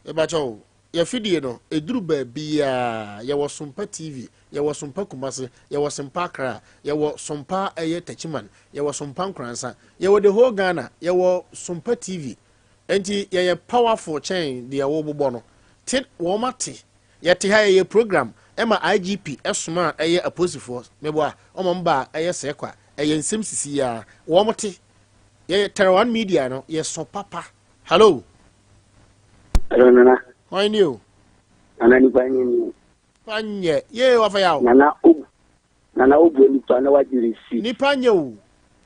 But oh, your video, a drube be ya was Sompa TV, ya was some Kumasi, ya was some Pakra, ya was some Pa a Techiman, ya was some Pankransa, ya were the whole Ghana, ya was Sompa TV. And ye powerful chain, the Obobono. Tit Womati. Yet high program, Emma IGP, Esma, a opposite force, Meboa, Omamba, a Sequa, a Nsem Sisi, Womati, ye Terawan Media, no, yes, so papa. Hello. Hello, Nana. Why new? Nana, you find you. Panye, ye, of out. Nana, Obu, Nana, what you see. Nipanyo.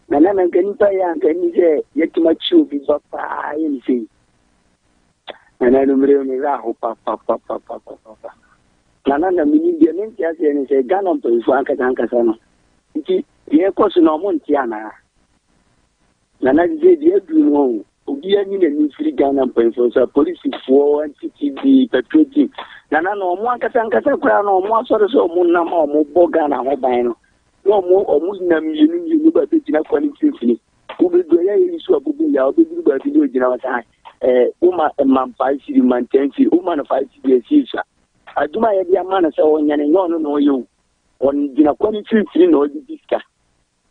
Nana, can you pay and can you say, yet too much you be papa, anything. And I don't really know papa. Nana, mini Bianin, and say, Ganon to Franka Dankasano. Here, course, no Montiana. Nana, dear, you know, Odia need a new free Ghana point for police for and CTV, Preventive. Nana, no more Casancasa crown or more sort of Munam or Mobogana or Bino. No more or Muslim, you know, but it's not quality. Who will do a issue of Bubuya, or Bubu, to do it in our time. Uma man 5 city man 10 city, woman 5 city sisa. I do my idea man so on yan no you. On the quality free no disca.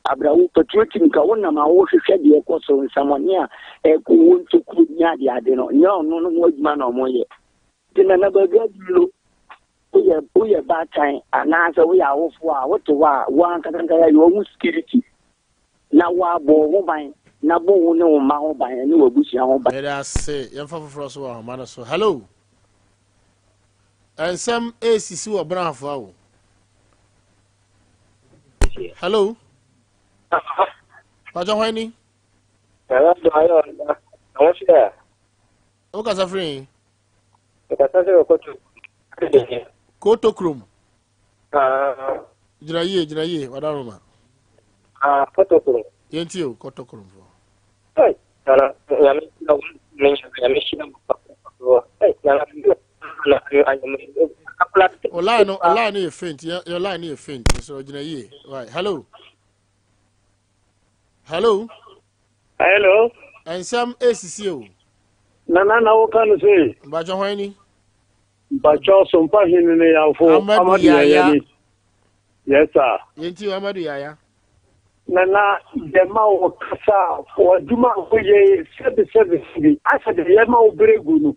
Abraham patriotic ka wona ma wo hwehwe de ekoso someone here ko won to ku nya de ade no no adwuma no mo ye. Tina na ba gadulo. Oye bad time ana so we are ofo a what to wa kanka ya yo security. Na wa bo ho ban na bo ne o ma ho ban ne wa busia ho ban. Let us say, young for so man so. Hello. And some Sisi wa bravo. Hello. Pajo Wani? Hello, I want you there. Okay, Safri. Koto Krum. Jiraye, Wadaruma. Koto Krum. Yentio, Koto Krum. Hey, line is faint. Your line is faint. So, Jiraye. Right. Hello. Hello. And some Sisi. Nana, what can you say? Pajo Wani? Pajo Sompa Amadu. Yes, sir. Yentio Amadu Yaya. Nana, the Mao Kasa, or Duma, who ye 77. I said, the Yamao Bregunu.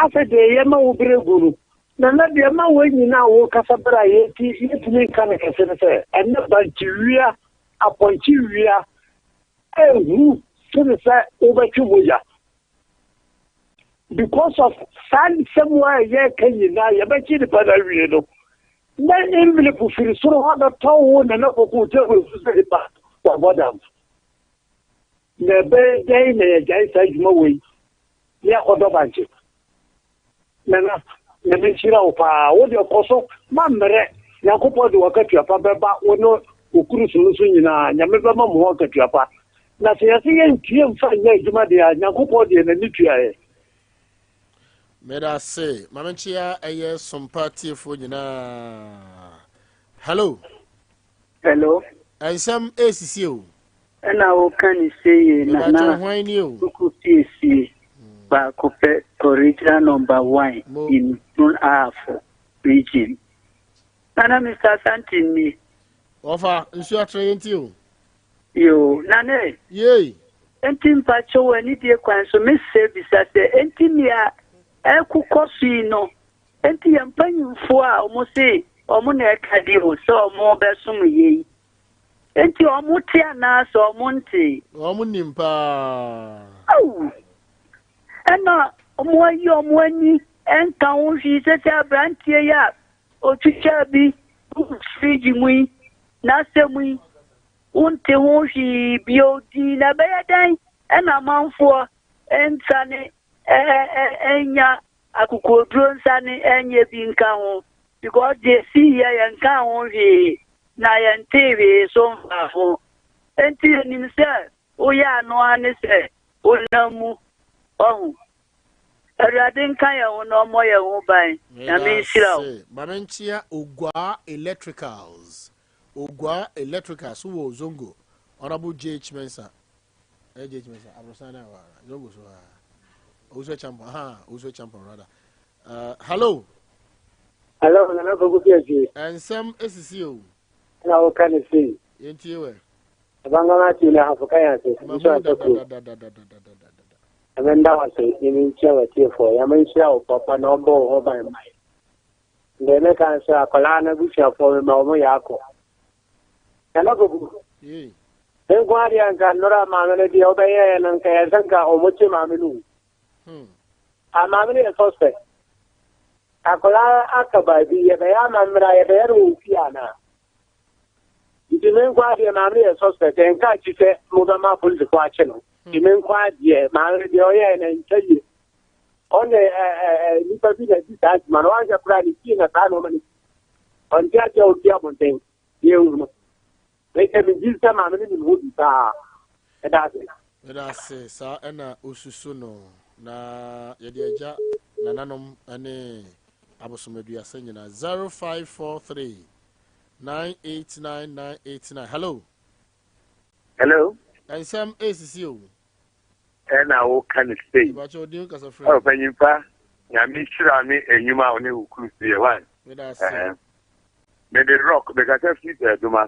after the Yama Ubreguru. None of the Yama when you now walk as a bright, yet make an exercise, and not Nigeria upon Nigeria, and who suicide over Chubuya. Because of sand somewhere, can you now? You bet you the Padariano. Then envelope for so hard a town and not a hotel will say back for Madame. The bad day may a guy say no way. Yeah, other budget. Nana, the Michira, what your coso, Mamre, Yakupo, the worker to your papa, or no, who couldn't solution, Yamaba walk at your papa. Nothing I think, Kim find Jumadia, Yakupo, and the nuclear. May I say, Mamanchia, a year some party for you now. Hello. Hello. Nsem Sisi. And I can say, Nana, when you Poku Piesie, Poku Piesie, original number 1 in North region. Nana, Mr. Santini. Offer, ensure train you. You, Nana. Yea. Entim Pacho, and it can so miss service at the Entimia. Eku kosino enti yampanyufo a omo se omo na ekade ho so omo besum yi enti omo te ana so omo nte omo nimpa au ena omo ayi omo ani enka ho hwi se se abrantie ya otwitwa bi friji mu na semu unte ho hwi biodi na beyadan ena manfo entane enya akukodro nsane enye bi nka ho because they see here nka ho hwe na yente so mfafo enti nim se oya no ane se onamu ohu erade nka ya ho no mo ya ho ban na me shira o Mamanchia Ogwa Electricals wo Zongo Honorable JH Mensa JH Mensa Abrosana wa Zongo so also champion rather. Hello. Hello, Nana Poku Piesie. Nsem Sisi. Now can you see? Yentiwe. Abangama tuna Afrika and then that was in charity for Yamansha Papa Nombo or by my. The next answer, Colana Busha for Momo Yako. And I go. Then Guardian can Nora Mamma the Obey and Kayazanka or Mochi Mamilu. I'm a suspect. Akola Akaba be a Mamra Beru Piana. You didn't quite a suspect and catch you say Mudama pull the question. You mean quite, yeah, Mamma the Oya and tell you. On the little bit of this, Manoja Pradi King at Anomaly. On Jajo Diamond, you they can be this time I'm in wood. And that's it. And I say, Sir, and Ususuno. Na yediaja na nanom ane abosomedu asenye na 0543 989 hello Nsem Sisi o na wo kan say ba cho dio kasa frɛ o panyimpa nya mi shira mi enyuma oni ukuru sie wan me da say me the rock be ka fit do ma